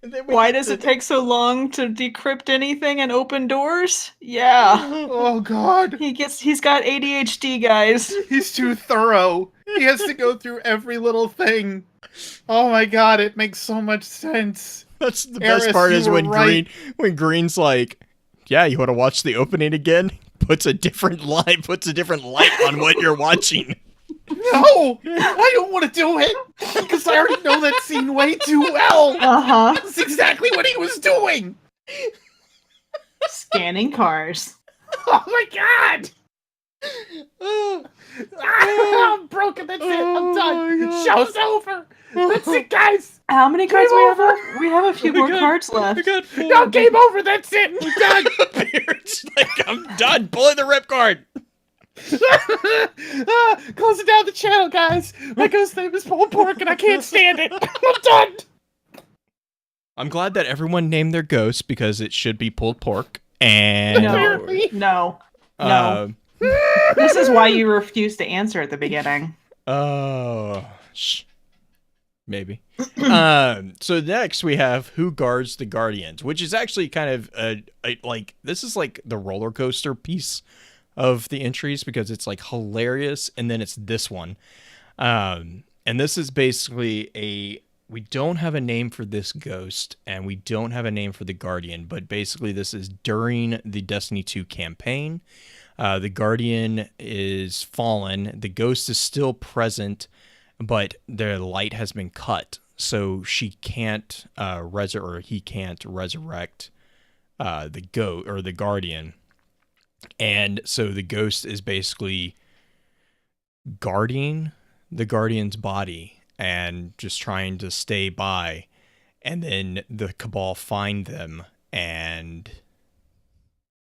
and then we Why get does to- it take so long to decrypt anything and open doors? Yeah. Oh god. He's got ADHD, guys. He's too thorough. He has to go through every little thing. Oh my god, it makes so much sense. That's the Eris, best part you is were when right. Green's like, yeah, you want to watch the opening again? Puts a different light on what you're watching. No! I don't want to do it! Because I already know that scene way too well! Uh-huh. That's exactly what he was doing! Scanning cars. Oh my god! I'm broken, that's it, I'm done! Show's over! That's it, guys! How many cards Game we have? over. We have a few more cards left. I got 4. No, game over, that's it! We're done! Beard's like, I'm done. Pulling the rip card. Closing down the channel, guys! My ghost's name is Pulled Pork and I can't stand it! I'm done! I'm glad that everyone named their ghost because it should be pulled pork. And Apparently. No. uh, This is why you refused to answer at the beginning. Maybe. So next we have Who Guards the Guardians, which is actually kind of like this is like the roller coaster piece of the entries because it's like hilarious, and then it's this one, and this is basically we don't have a name for this ghost and we don't have a name for the Guardian, but basically this is during the Destiny 2 campaign. The Guardian is fallen, the ghost is still present, but their light has been cut, so she can't he can't resurrect the Guardian, and so the ghost is basically guarding the Guardian's body and just trying to stay by, and then the Cabal find them, and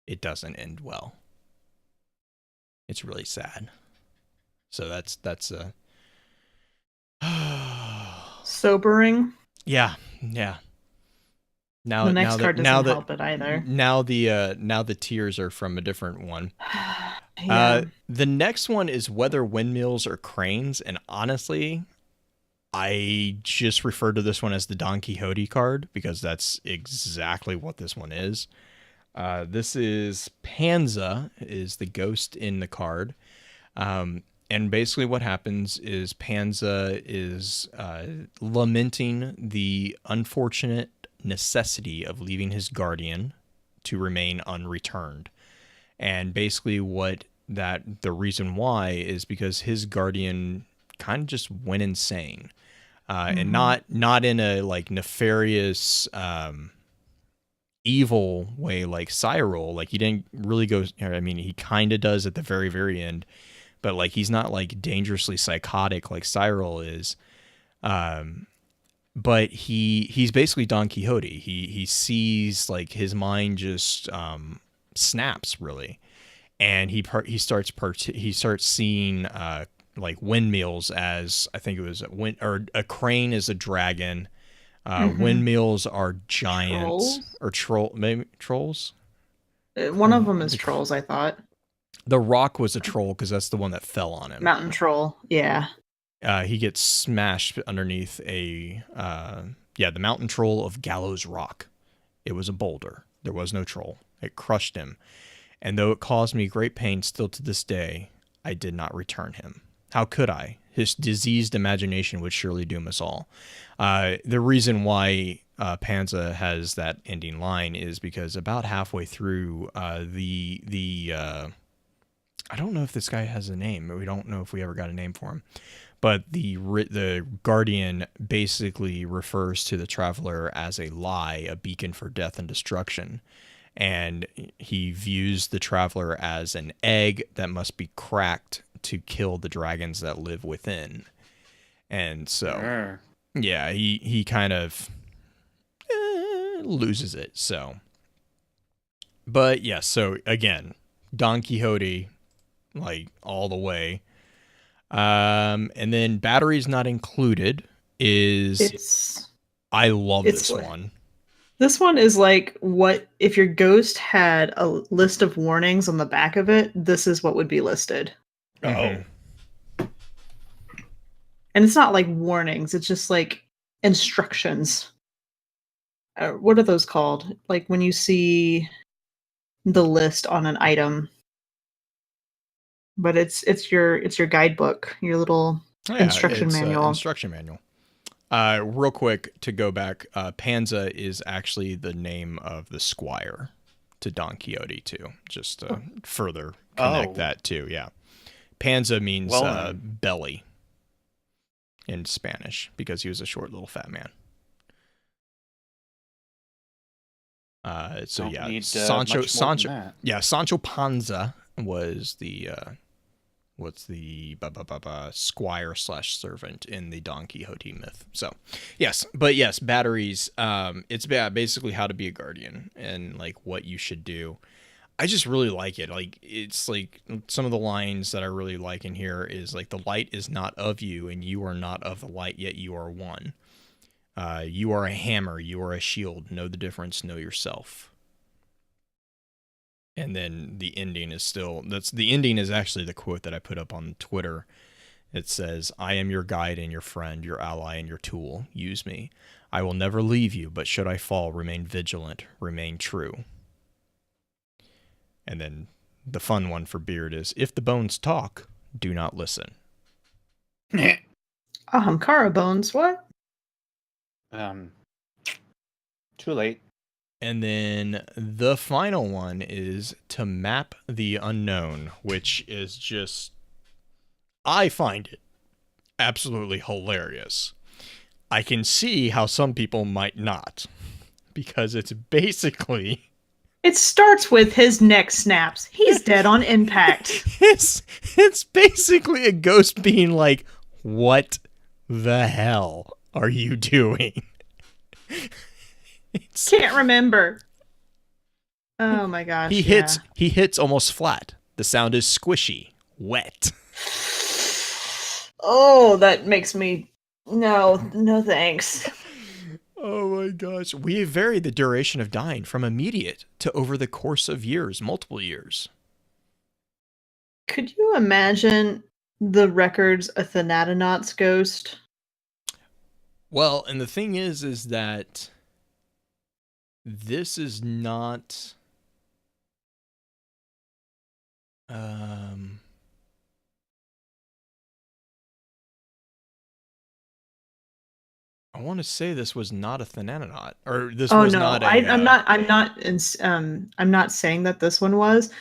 it doesn't end well. It's really sad. So that's a Sobering. yeah. Now The next card doesn't that, help it either. Now the tears are from a different one. Yeah. The next one is whether windmills or cranes, and honestly, I just refer to this one as the Don Quixote card because that's exactly what this one is. This is Panza, is the ghost in the card. And basically what happens is Panza is lamenting the unfortunate necessity of leaving his guardian to remain unreturned. And basically the reason why is because his guardian kind of just went insane. And not in a like nefarious evil way like Cyril. Like he didn't really go, I mean he kind of does at the very, very end, but like he's not like dangerously psychotic like Cyril is. But he's basically Don Quixote. He sees like his mind just snaps really, and he starts seeing like windmills as, I think it was a crane is a dragon. Windmills are giants maybe trolls. One of them is trolls, I thought. The Rock was a troll because that's the one that fell on him. Mountain troll, yeah. He gets smashed underneath the Mountain Troll of Gallows Rock. It was a boulder. There was no troll. It crushed him. And though it caused me great pain still to this day, I did not return him. How could I? His diseased imagination would surely doom us all. The reason why Panza has that ending line is because about halfway through I don't know if this guy has a name. We don't know if we ever got a name for him. But the Guardian basically refers to the Traveler as a lie, a beacon for death and destruction. And he views the Traveler as an egg that must be cracked to kill the dragons that live within. And so, yeah, he kind of loses it. So, but yeah, so again, Don Quixote, like all the way. And then batteries not included is I love this one. This one is like what if your ghost had a list of warnings on the back of it, this is what would be listed. Oh. And it's not like warnings, it's just like instructions. What are those called? Like when you see the list on an item. But it's your guidebook, your little instruction manual. Instruction manual. Real quick to go back, Panza is actually the name of the squire to Don Quixote too. Just to further connect that too. Yeah, Panza means belly in Spanish because he was a short little fat man. Sancho Panza was the squire / servant in the Don Quixote myth. So yes, batteries, it's basically how to be a guardian and like what you should do. I just really like it. Like it's like some of the lines that I really like in here is like the light is not of you and you are not of the light, yet you are one. You are a hammer, you are a shield, know the difference, know yourself. And then the ending is actually the quote that I put up on Twitter. It says, I am your guide and your friend, your ally and your tool. Use me. I will never leave you, but should I fall, remain vigilant, remain true. And then the fun one for Beard is, if the bones talk, do not listen. Ahamkara bones, what? Too late. And then the final one is to map the unknown, which is just, I find it absolutely hilarious. I can see how some people might not, because it's basically... It starts with his neck snaps. He's dead on impact. It's basically a ghost being like, what the hell are you doing? Can't remember. Oh my gosh. He hits almost flat. The sound is squishy, wet. Oh, that makes me no thanks. Oh my gosh. We vary the duration of dying from immediate to over the course of years, multiple years. Could you imagine the records a Thanatonaut's ghost? Well, and the thing is that this is not I want to say this was not a Thanatonaut, or this was not a... I'm not saying that this one was,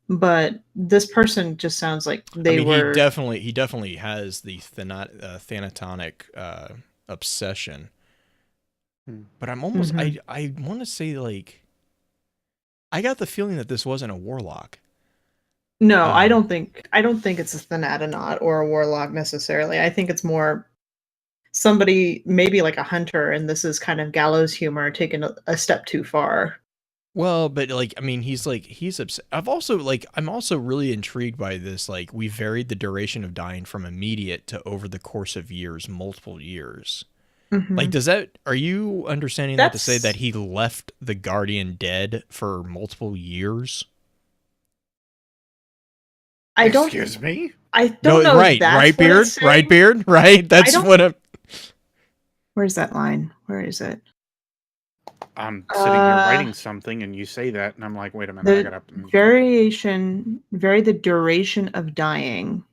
but this person just sounds like they were... He definitely has the Thanatonic obsession. But I'm almost... I want to say, like... I got the feeling that this wasn't a warlock. No, I don't think it's a Thanatonaut or a warlock necessarily. I think it's more somebody, maybe like a hunter, and this is kind of gallows humor taken a step too far. Well, but like, I mean, he's upset. I'm also really intrigued by this. Like, we varied the duration of dying from immediate to over the course of years, multiple years. Like, are you understanding that to say that he left the Guardian dead for multiple years? Excuse me? I don't know. Right, Beard? Right, Beard? Right? That's what I'm... Where's that line? Where is it? I'm sitting here writing something, and you say that, and I'm like, wait a minute, I gotta... Vary the duration of dying.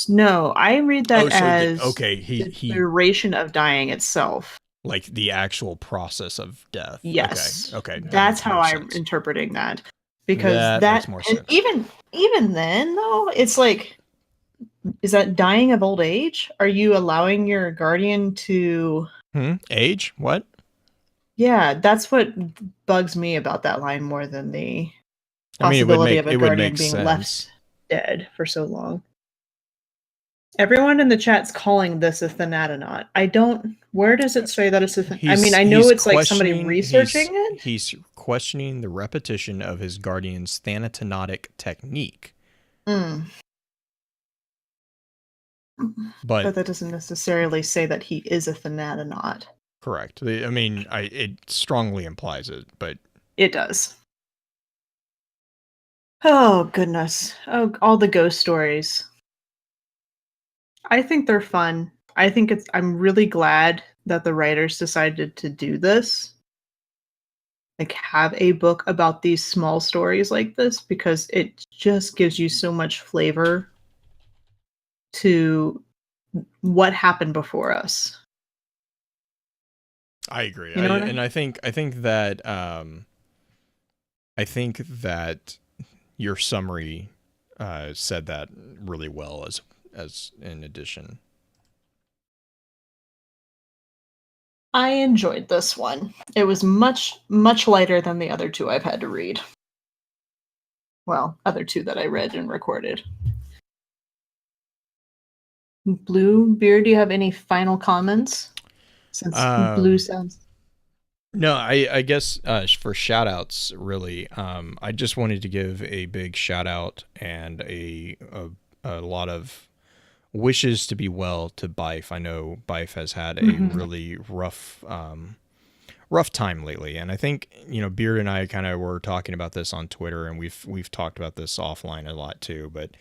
No, I read that as the duration of dying itself. Like the actual process of death. Yes. Okay. That's how I'm interpreting that. Because that makes more sense. Even then, though, it's like, is that dying of old age? Are you allowing your guardian to... Age? What? Yeah, that's what bugs me about that line more than the possibility of a guardian being left dead for so long. Everyone in the chat's calling this a Thanatonaut. Where does it say that it's a I mean, I know it's like somebody researching it. He's questioning the repetition of his guardian's Thanatonatic technique. Mm. But that doesn't necessarily say that he is a Thanatonaut. correct. I mean, it strongly implies it, but It does. Oh, goodness. Oh, all the ghost stories. I think they're fun. I'm really glad that the writers decided to do this. Like, have a book about these small stories like this, because it just gives you so much flavor to what happened before us. I agree. You know what I mean? I think that your summary said that really well as in addition. I enjoyed this one. It was much, much lighter than the other two I've had to read. Well, other two that I read and recorded. Bluebeard, do you have any final comments? Since Blue sounds... No, I guess for shout outs, really, I just wanted to give a big shout out and a lot of wishes to be well to Bife. I know Bife has had a really rough time lately, and I think Beard and I kind of were talking about this on Twitter, and we've talked about this offline a lot too. But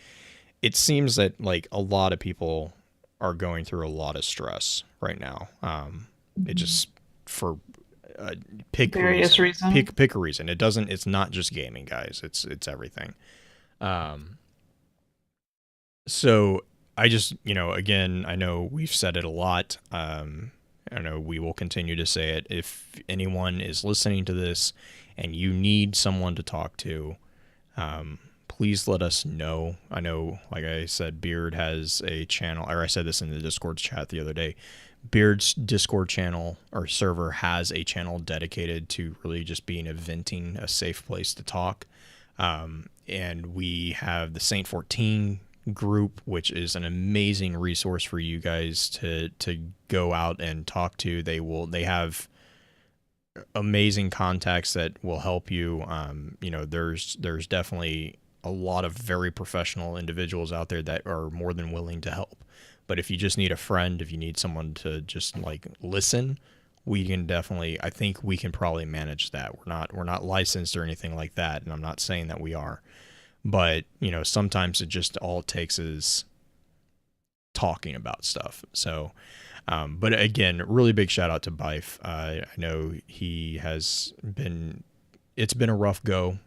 it seems that like a lot of people are going through a lot of stress right now. It just for pick various reasons. Pick a reason. It's not just gaming, guys. It's everything. So I just, again, I know we've said it a lot. I know we will continue to say it. If anyone is listening to this and you need someone to talk to, please let us know. I know, like I said, Beard has a channel, or I said this in the Discord chat the other day. Beard's Discord channel or server has a channel dedicated to really just being a safe place to talk. And we have the Saint 14 group, which is an amazing resource for you guys to go out and talk to. They have amazing contacts that will help you. There's definitely a lot of very professional individuals out there that are more than willing to help. But if you just need a friend, if you need someone to just like listen, we can definitely, I think we can probably manage that. We're not licensed or anything like that, and I'm not saying that we are. But, sometimes it just all it takes is talking about stuff. So, but again, really big shout out to Bife. I know it's been a rough go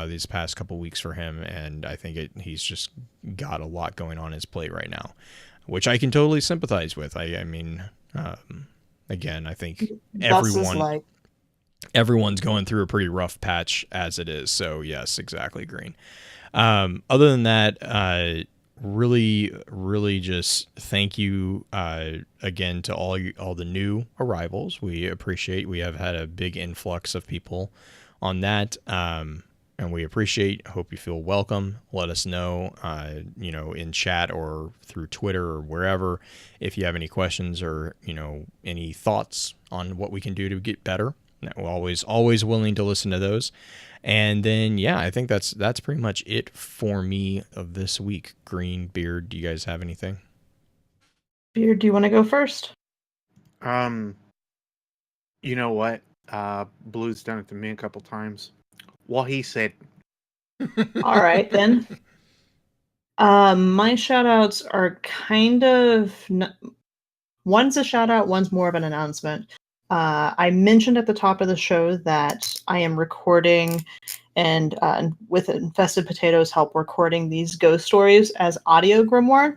these past couple weeks for him, and I think he's just got a lot going on his plate right now, which I can totally sympathize with. I mean, again, I think everyone's going through a pretty rough patch as it is. So yes, exactly, Green. Other than that, really, really just thank you again to all the new arrivals. We appreciate. We have had a big influx of people on that, and we appreciate. Hope you feel welcome. Let us know, in chat or through Twitter or wherever, if you have any questions or any thoughts on what we can do to get better. We're always willing to listen to those. And then, yeah, I think that's pretty much it for me of this week. Green, Beard, do you guys have anything? Beard, do you want to go first? You know what? Blue's done it to me a couple times. Well, he said. All right, then. My shout-outs are kind of... One's a shout-out, one's more of an announcement. I mentioned at the top of the show that I am recording and with Infested Potatoes help recording these ghost stories as audio grimoire,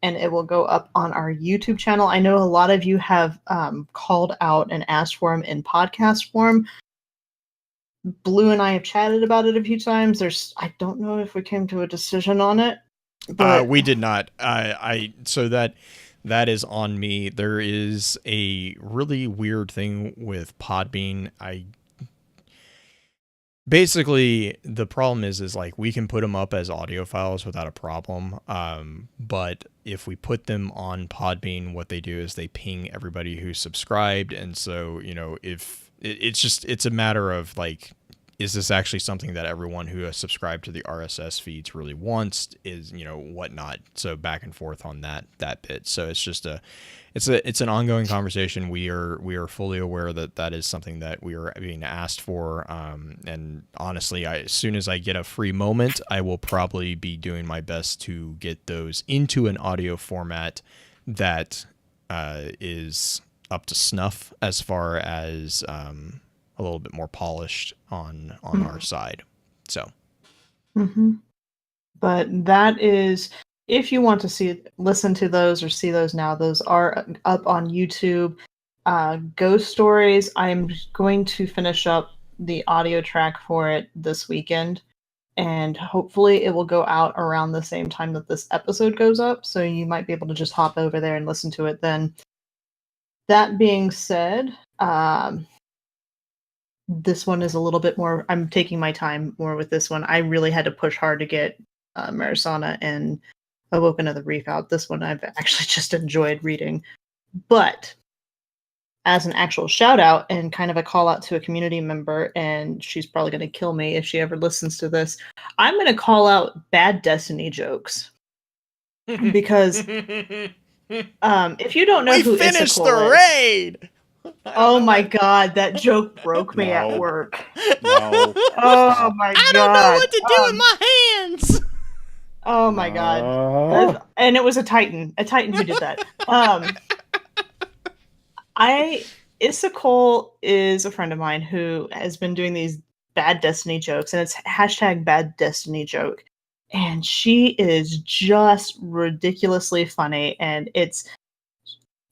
and it will go up on our YouTube channel. I know a lot of you have called out and asked for them in podcast form. Blue and I have chatted about it a few times. I don't know if we came to a decision on it. But we did not. So that is on me. There is a really weird thing with Podbean. Basically, the problem is like we can put them up as audio files without a problem. But if we put them on Podbean, what they do is they ping everybody who's subscribed. And so, if it's a matter of like is this actually something that everyone who has subscribed to the RSS feeds really wants? Is, whatnot. So back and forth on that bit. So it's just it's an ongoing conversation. We are fully aware that is something that we are being asked for. And honestly, as soon as I get a free moment, I will probably be doing my best to get those into an audio format that is up to snuff, as far as a little bit more polished on our side. So. But that is, if you want to listen to those or see those now, those are up on YouTube. Ghost Stories, I'm going to finish up the audio track for it this weekend, and hopefully it will go out around the same time that this episode goes up, so you might be able to just hop over there and listen to it then. That being said, this one is a little bit more, I'm taking my time more with this one. I really had to push hard to get Marisana and Awoken of the Reef out. This one I've actually just enjoyed reading. But as an actual shout out and kind of a call out to a community member, and she's probably going to kill me if she ever listens to this, I'm going to call out bad Destiny jokes. Because if you don't know who finished Issaquah the is, raid. Oh my god, that joke broke me at work. No. Oh my god. I don't know what to do with my hands. Oh my god. No. And it was a Titan who did that. Issaquah is a friend of mine who has been doing these bad Destiny jokes, and it's hashtag bad Destiny joke. And she is just ridiculously funny, and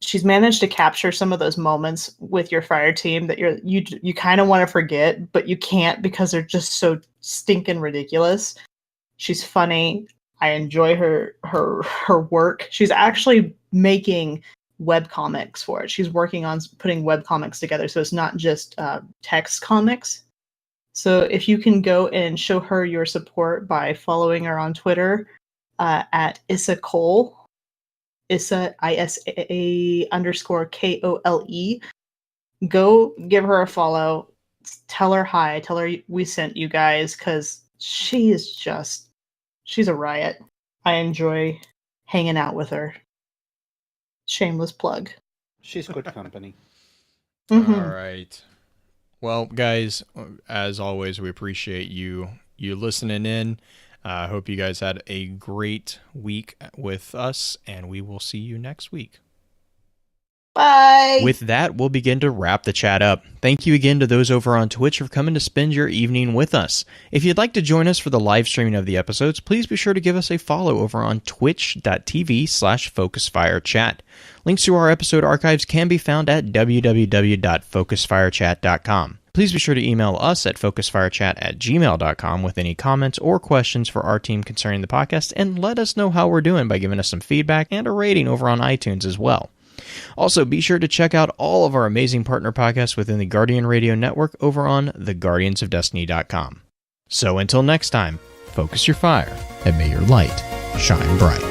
she's managed to capture some of those moments with your fire team that you kind of want to forget, but you can't because they're just so stinking ridiculous. She's funny. I enjoy her work. She's actually making web comics for it. She's working on putting web comics together, so it's not just text comics. So if you can go and show her your support by following her on Twitter at Issaquah, Issa ISA_KOLE. Go give her a follow. Tell her hi. Tell her we sent you guys, because she's a riot. I enjoy hanging out with her. Shameless plug. She's good company. Mm-hmm. All right. Well, guys, as always, we appreciate you listening in. I hope you guys had a great week with us, and we will see you next week. Bye! With that, we'll begin to wrap the chat up. Thank you again to those over on Twitch for coming to spend your evening with us. If you'd like to join us for the live streaming of the episodes, please be sure to give us a follow over on twitch.tv/FocusFireChat. Links to our episode archives can be found at www.focusfirechat.com. Please be sure to email us at focusfirechat@gmail.com with any comments or questions for our team concerning the podcast, and let us know how we're doing by giving us some feedback and a rating over on iTunes as well. Also, be sure to check out all of our amazing partner podcasts within the Guardian Radio Network over on theguardiansofdestiny.com. So until next time, focus your fire and may your light shine bright.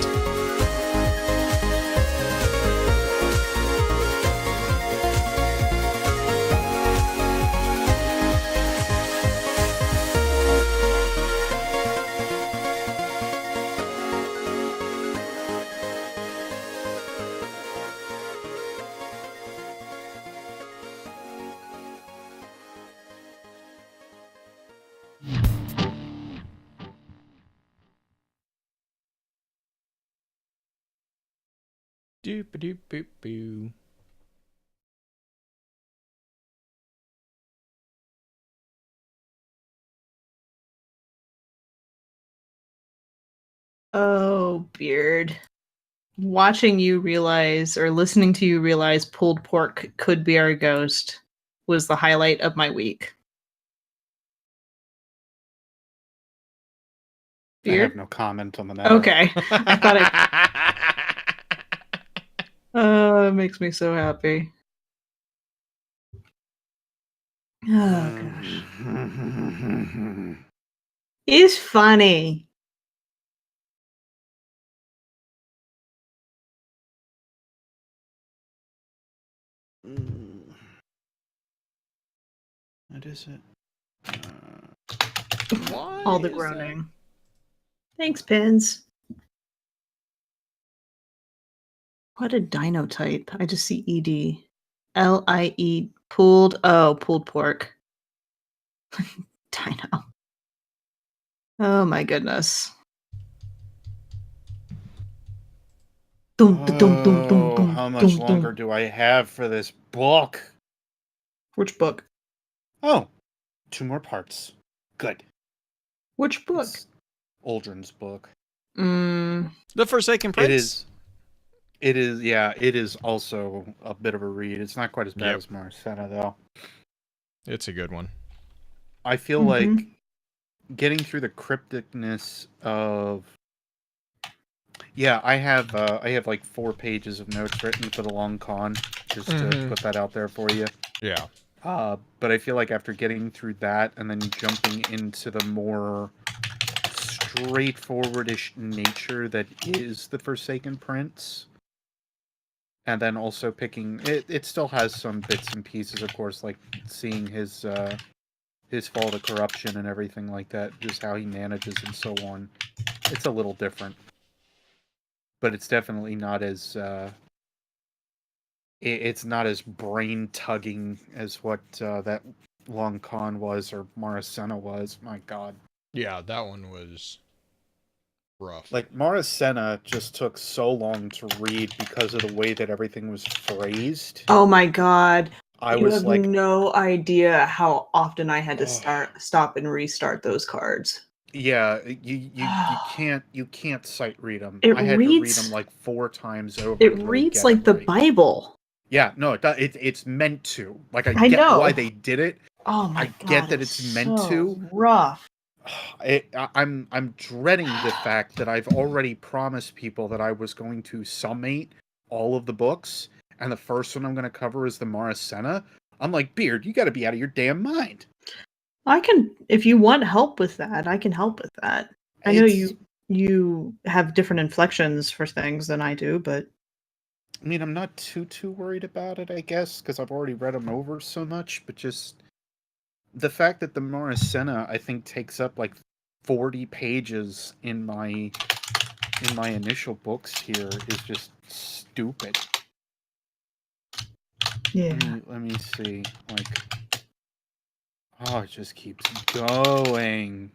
Doop-a-doop-boop-boo. Oh, Beard. Watching you realize, or listening to you realize pulled pork could be our ghost was the highlight of my week. I Beard? have no comment on the matter. Okay. I thought it... it makes me so happy. Oh, gosh. He's funny. What is it? Why All the is that? groaning. Thanks, Pins. What a dino type. I just see ED. LIE. Pulled. Oh, pulled pork. Dino. Oh my goodness. Dum, dum, dum, dum, Oh, dum, how much dum, longer dum. do I have for this book? Which book? Oh, 2 more parts. Good. Which book? It's Aldrin's book. The Forsaken It Prince? is. It is, yeah, it is also a bit of a read. It's not quite as bad Yep. as Marcena, though. It's a good one. I feel like getting through the crypticness of... Yeah, I have like 4 pages of notes written for the long con, just to put that out there for you. Yeah. But I feel like after getting through that and then jumping into the more straightforwardish nature that is the Forsaken Prince, and then also picking it still has some bits and pieces, of course, like seeing his fall to corruption and everything like that, just how he manages and so on. It's a little different, but it's definitely not as it's not as brain tugging as what that long con was or Maracena was. My God. Yeah, that one was rough. Like, Maracena just took so long to read because of the way that everything was phrased. Oh my god. I You was have like, no idea how often I had to oh, stop and restart those cards. yeah, you can't sight read them. It I had to read reads them like 4 times over it to really reads get it like the right. Bible. Yeah, no, it's meant to. Like, I I get know. why they did it. Oh my I god. get that it's meant so to. rough. I'm dreading the fact that I've already promised people that I was going to summate all of the books, and the first one I'm going to cover is the Maracena. I'm like, Beard, you got to be out of your damn mind. I can, if you want help with that, I can help with that. I know you have different inflections for things than I do, but I mean, I'm not too worried about it, I guess, because I've already read them over so much, but just the fact that the Maracena, I think, takes up like 40 pages in my initial books here is just stupid. yeah. Let me see. Like, oh, it just keeps going.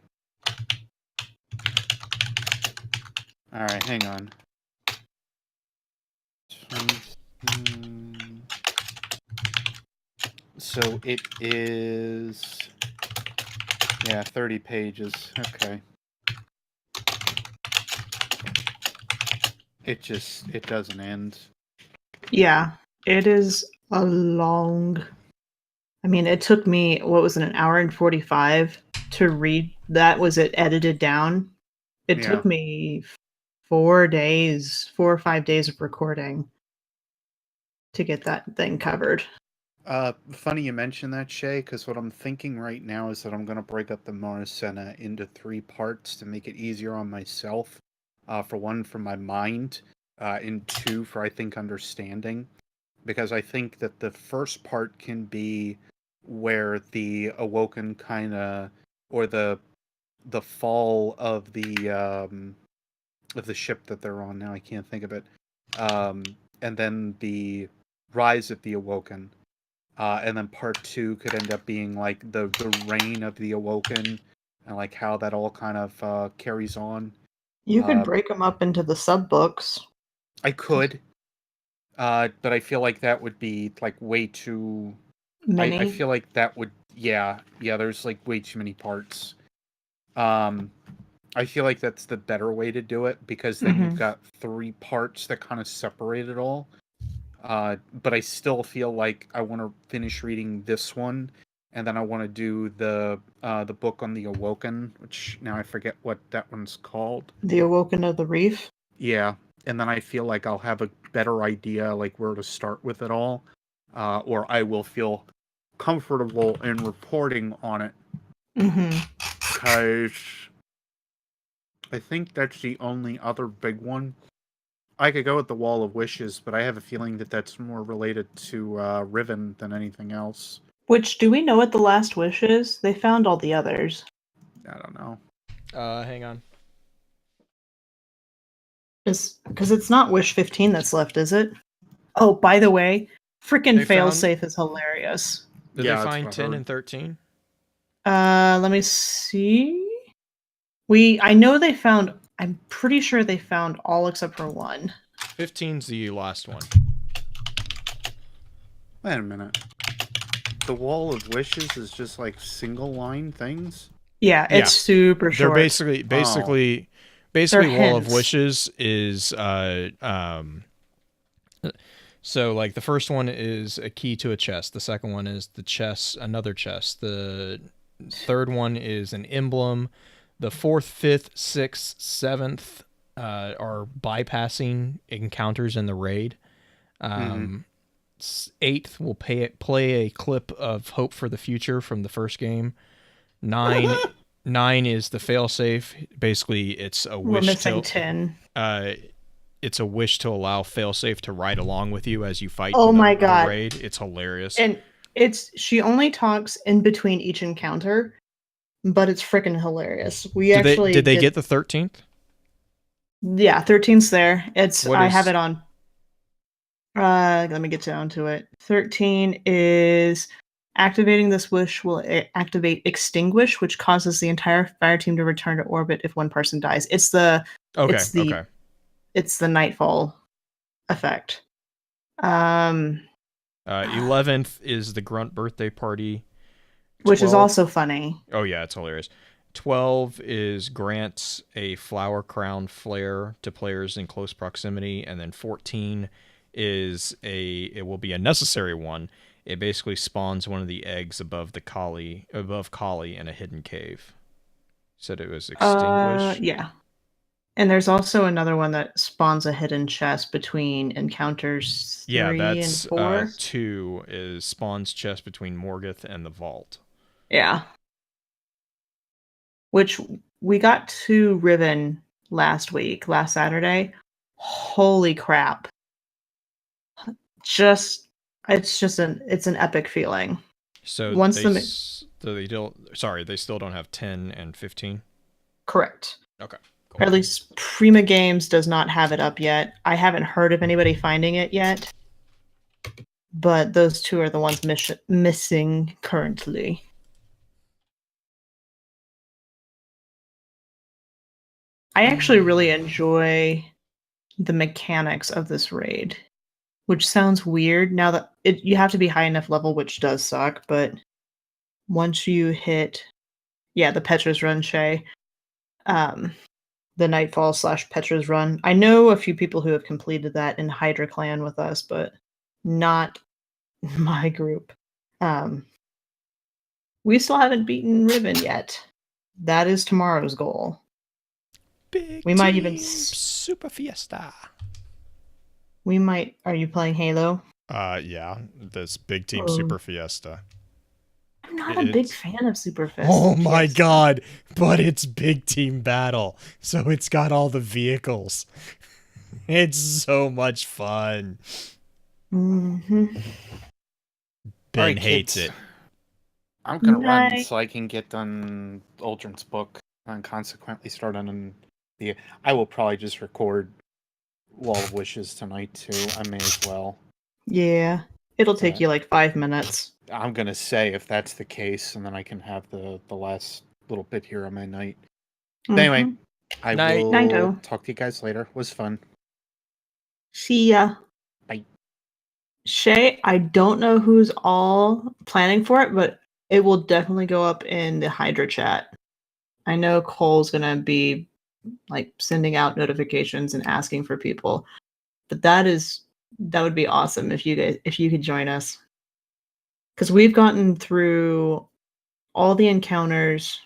Alright, hang on. So it is... Yeah, 30 pages. Okay. It doesn't end. Yeah, it is a long. I mean, it took me, what was it, an hour and 45 to read that? Was it edited down? It Yeah. took me 4 or 5 days of recording to get that thing covered. Funny you mention that, Shay, because what I'm thinking right now is that I'm going to break up the Maracena into 3 parts to make it easier on myself. For 1, for my mind, and 2, for, I think, understanding. Because I think that the first part can be where the Awoken kind of, or the fall of the ship that they're on now, I can't think of it. And then the rise of the Awoken. And then part 2 could end up being like the reign of the Awoken, and like how that all kind of carries on. You could break them up into the sub books. I could, but I feel like that would be like way too. Many. I feel like that would, yeah. There's like way too many parts. I feel like that's the better way to do it, because then you've got 3 parts that kind of separate it all. But I still feel like I want to finish reading this one, and then I want to do the book on the Awoken, which now I forget what that one's called. The Awoken of the Reef. Yeah, and then I feel like I'll have a better idea like where to start with it all, or I will feel comfortable in reporting on it. Because I think that's the only other big one. I could go with the Wall of Wishes, but I have a feeling that that's more related to Riven than anything else. Which, do we know what the last wish is? They found all the others. I don't know. Hang on. Because it's not Wish 15 that's left, is it? Oh, by the way, freaking They found- failsafe is hilarious. Did Yeah, they that's find what I 10 heard. and 13? Let me see. I know they found. I'm pretty sure they found all except for one. 15's the last one. Wait a minute. The Wall of Wishes is just like single line things? Yeah, it's Yeah. super They're short. basically They're Wall of hints. Wishes is so like the first one is a key to a chest, the second one is the chest, another chest, the third one is an emblem, the fourth, fifth, sixth, seventh are bypassing encounters in the raid. Eighth will play a clip of Hope for the Future from the first game. Nine is the failsafe. Basically, it's a We're wish missing to 10. it's a wish to allow failsafe to ride along with you as you fight Oh in my the God. raid. It's hilarious. And she only talks in between each encounter, but it's freaking hilarious. Did they get the 13th? Yeah, 13's there. I have is- it on. Let me get down to it. 13 is activating this wish will activate extinguish, which causes the entire fire team to return to orbit if one person dies. It's the nightfall effect. 11th is the grunt birthday party, which is also funny. Oh yeah, it's hilarious. 12 is grants a flower crown flare to players in close proximity, and then 14 is it will be a necessary one. It basically spawns one of the eggs above Kali in a hidden cave. Said it was extinguished. Yeah. And there's also another one that spawns a hidden chest between encounters 3 that's and 4. 2 is spawns chest between Morgoth and the vault. Yeah. Which we got to Riven last Saturday. Holy crap. It's an epic feeling. So Once they still don't have 10 and 15. Correct. Okay. Or at least Prima Games does not have it up yet. I haven't heard of anybody finding it yet. But those two are the ones missing currently. I actually really enjoy the mechanics of this raid, which sounds weird now that you have to be high enough level, which does suck, but once you hit the Petra's Run, Shay, the Nightfall / Petra's Run. I know a few people who have completed that in Hydra Clan with us, but not my group. We still haven't beaten Riven yet. That is tomorrow's goal. We might even Super Fiesta. Are you playing Halo? Yeah, this big team Super Fiesta. I'm not a big fan of Super Fiesta. Oh my God, but it's big team battle, so it's got all the vehicles. It's so much fun. Mm-hmm. Ben Alright, hates kids. it. I'm gonna run so I can get done Aldrin's book and consequently start on the. I will probably just record Wall of Wishes tonight too. I may as well. Yeah, it'll take you like 5 minutes. I'm gonna say if that's the case, and then I can have the last little bit here on my night. But anyway, I will Nighto. talk to you guys later. It was fun. See ya. Bye. Shay, I don't know who's all planning for it, but it will definitely go up in the Hydra chat. I know Cole's gonna be like sending out notifications and asking for people, but that would be awesome if you could join us, because we've gotten through all the encounters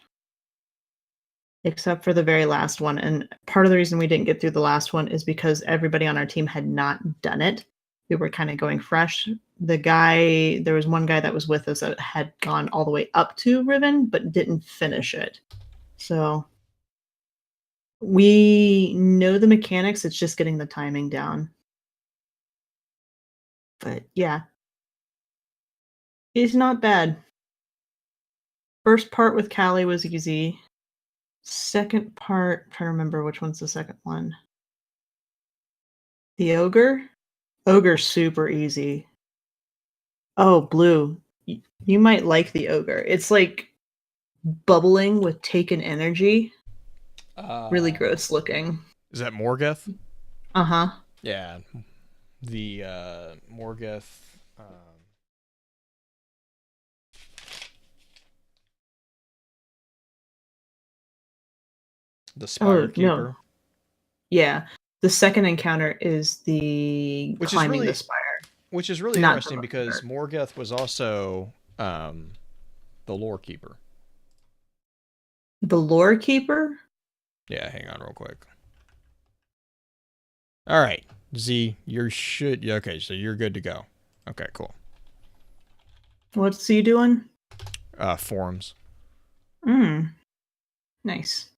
except for the very last one, and part of the reason we didn't get through the last one is because everybody on our team had not done it. We were kind of going fresh. There was one guy that was with us that had gone all the way up to Riven but didn't finish it. So we know the mechanics, it's just getting the timing down. But yeah, it's not bad. First part with Callie was easy. Second part, trying to remember which one's the second one. The ogre? Ogre's super easy. Oh, blue. You might like the ogre. It's like bubbling with taken energy. Really gross looking. Is that Morgoth? Uh-huh. Yeah. The Morgoth. The Spire Keeper. No. Yeah. The second encounter is the Which is climbing really- the spire. Which is really Not interesting the because Morgoth. Morgoth was also the Lore Keeper. The lore keeper? Yeah, hang on real quick. All right, Z, okay, so you're good to go. Okay, cool. What's he doing? Forums. Nice.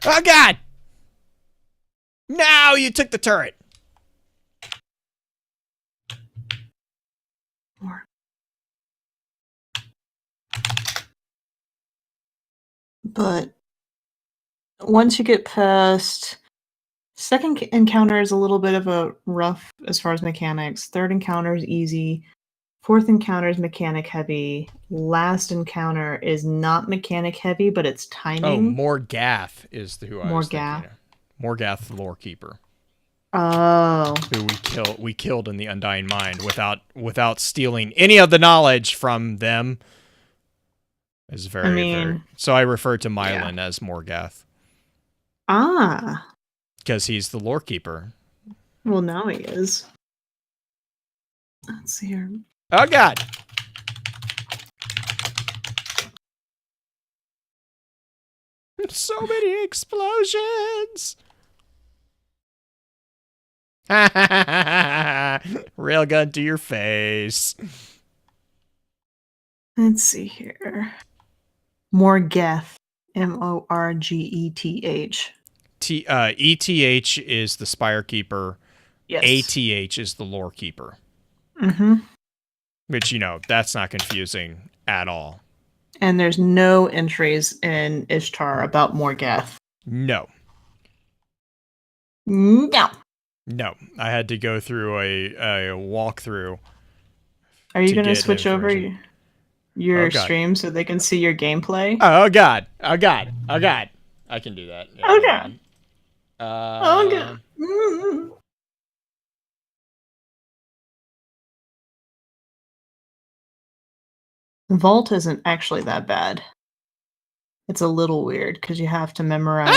Oh God! No, you took the turret. More. But once you get past second encounter is a little bit of a rough as far as mechanics. Third encounter is easy. Fourth encounter is mechanic heavy. Last encounter is not mechanic heavy, but it's Oh, timing. Morgath is who I was thinking Morgath. of. Morgath, the Lore Keeper, Oh. who we killed in the Undying Mind without stealing any of the knowledge from them. Is very. So I refer to Mylan as Morgath. Ah. Because he's the Lore Keeper. Well, now he is. Let's see here. Oh God! So many explosions! Railgun to your face. Let's see here. Morgeth. Morgeth. ETH is the Spire Keeper. Yes. ATH is the Lore Keeper. Mm-hmm. Which, that's not confusing at all. And there's no entries in Ishtar about Morgeth. No. No. No. I had to go through a walkthrough. Are you to going to get switch over information. your Oh, God. stream so they can see your gameplay? Oh, God. Oh, God. Oh, God. I can do that. Yeah, Okay. hang on. Oh, good. Mm. Vault isn't actually that bad. It's a little weird because you have to memorize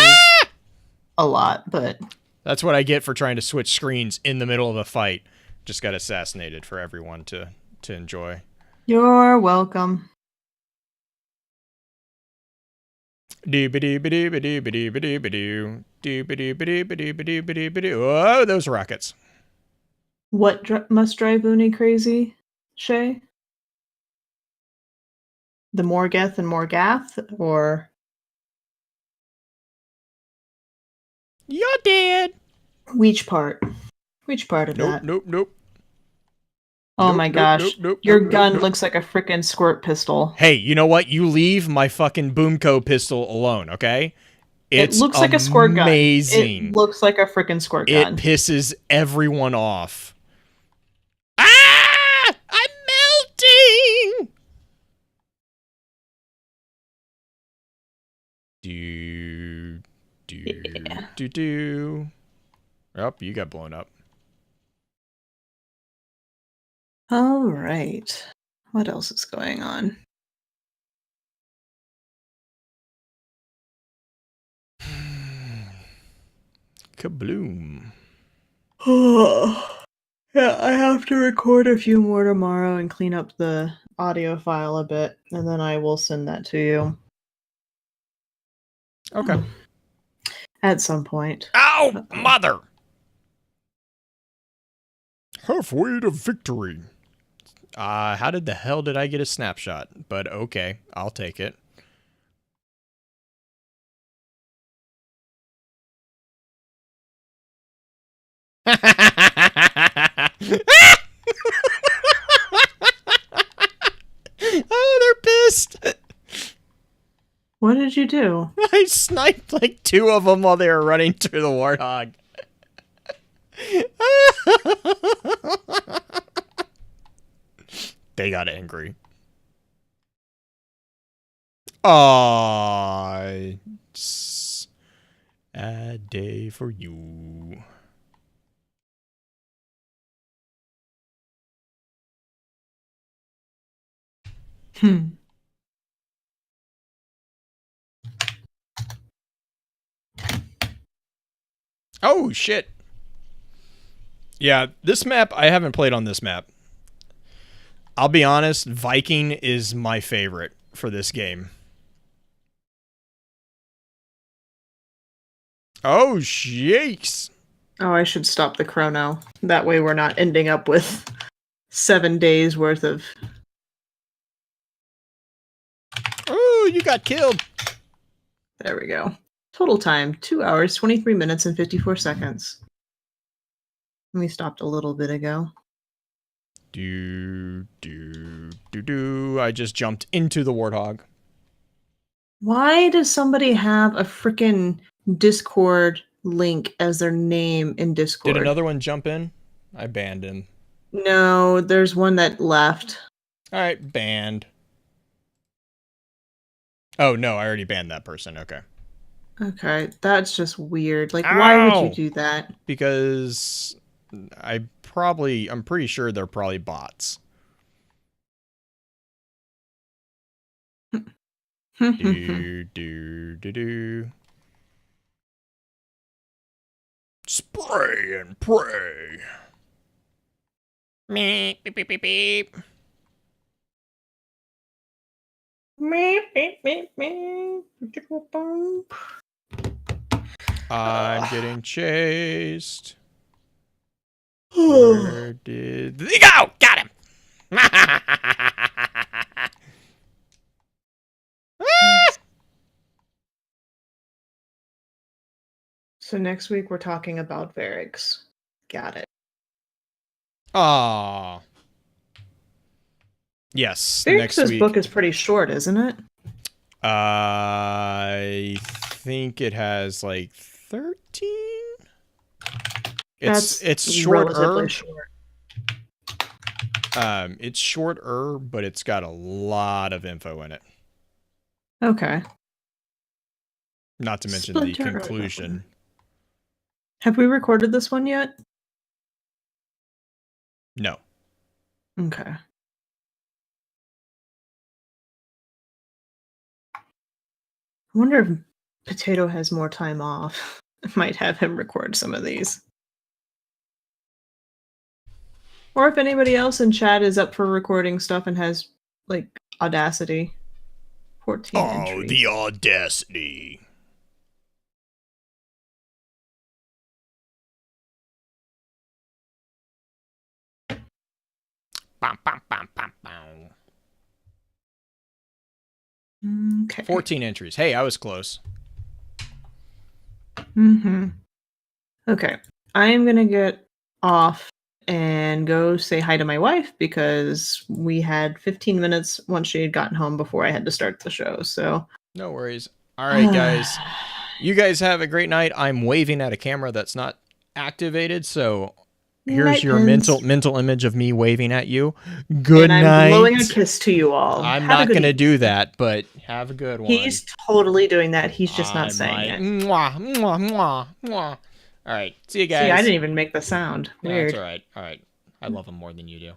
a lot, but That's what I get for trying to switch screens in the middle of a fight. Just got assassinated for everyone to enjoy. you're welcome. Oh, those rockets. What must drive Uni crazy, Shay? The Morgeth and Morgath, or You're dead. which part? Which part of that? Nope. Oh Nope, my nope, gosh, nope, your nope, gun nope. looks like a frickin' squirt pistol. Hey, you know what? You leave my fucking Boomco pistol alone, okay? It looks like a squirt gun. Amazing. It looks like a frickin' squirt It gun. pisses everyone off. Ah! I'm melting! Do. Oh, you got blown up. All right. What else is going on? Kabloom. Yeah, I have to record a few more tomorrow and clean up the audio file a bit, and then I will send that to you. Okay. At some point. Ow! Mother! Halfway to victory. How the hell did I get a snapshot? But okay, I'll take it. Oh, they're pissed. What did you do? I sniped like 2 of them while they were running through the warthog. They got angry. It's a day for you. Oh, shit. Yeah, this map, I haven't played on this map. I'll be honest, Viking is my favorite for this game. Oh, jeez. Oh, I should stop the chrono. That way we're not ending up with 7 days worth of... Oh, you got killed. There we go. Total time, 2 hours, 23 minutes, and 54 seconds. We stopped a little bit ago. I just jumped into the warthog. Why does somebody have a freaking Discord link as their name in Discord? Did another one jump in? I banned him. No, there's one that left. Alright, banned. Oh, no, I already banned that person. Okay. Okay, that's just weird. Like, why would you do that? Because I'm pretty sure they're probably bots. Spray and pray. Meep, beep, beep, beep, beep. I'm getting chased. Where did they go? Got him! So next week we're talking about Varix. Got it. Aw. Yes, next Varix's week. book is pretty short, isn't it? I think it has like 13. That's it's relatively shorter. short. It's shorter, but it's got a lot of info in it. Okay. Not to mention the Splinter. conclusion. Have we recorded this one yet? No. Okay. I wonder if Potato has more time off. I might have him record some of these. Or if anybody else in chat is up for recording stuff and has, like, Audacity. 14 entries. The audacity. Bam, bam, bam, bam, bam. Okay. 14 entries. Hey, I was close. Okay. I am going to get off and go say hi to my wife because we had 15 minutes once she had gotten home before I had to start the show. So No worries. All right, guys. You guys have a great night. I'm waving at a camera that's not activated, so here's your mental image of me waving at you. Good and night. I'm blowing a kiss to you all. I'm not going to do that, but have a good one. He's totally doing that. He's just not saying it. Mwah, mwah, mwah, mwah. All right. See you guys. See, I didn't even make the sound. No, Weird. it's all right. All right. I love him more than you do.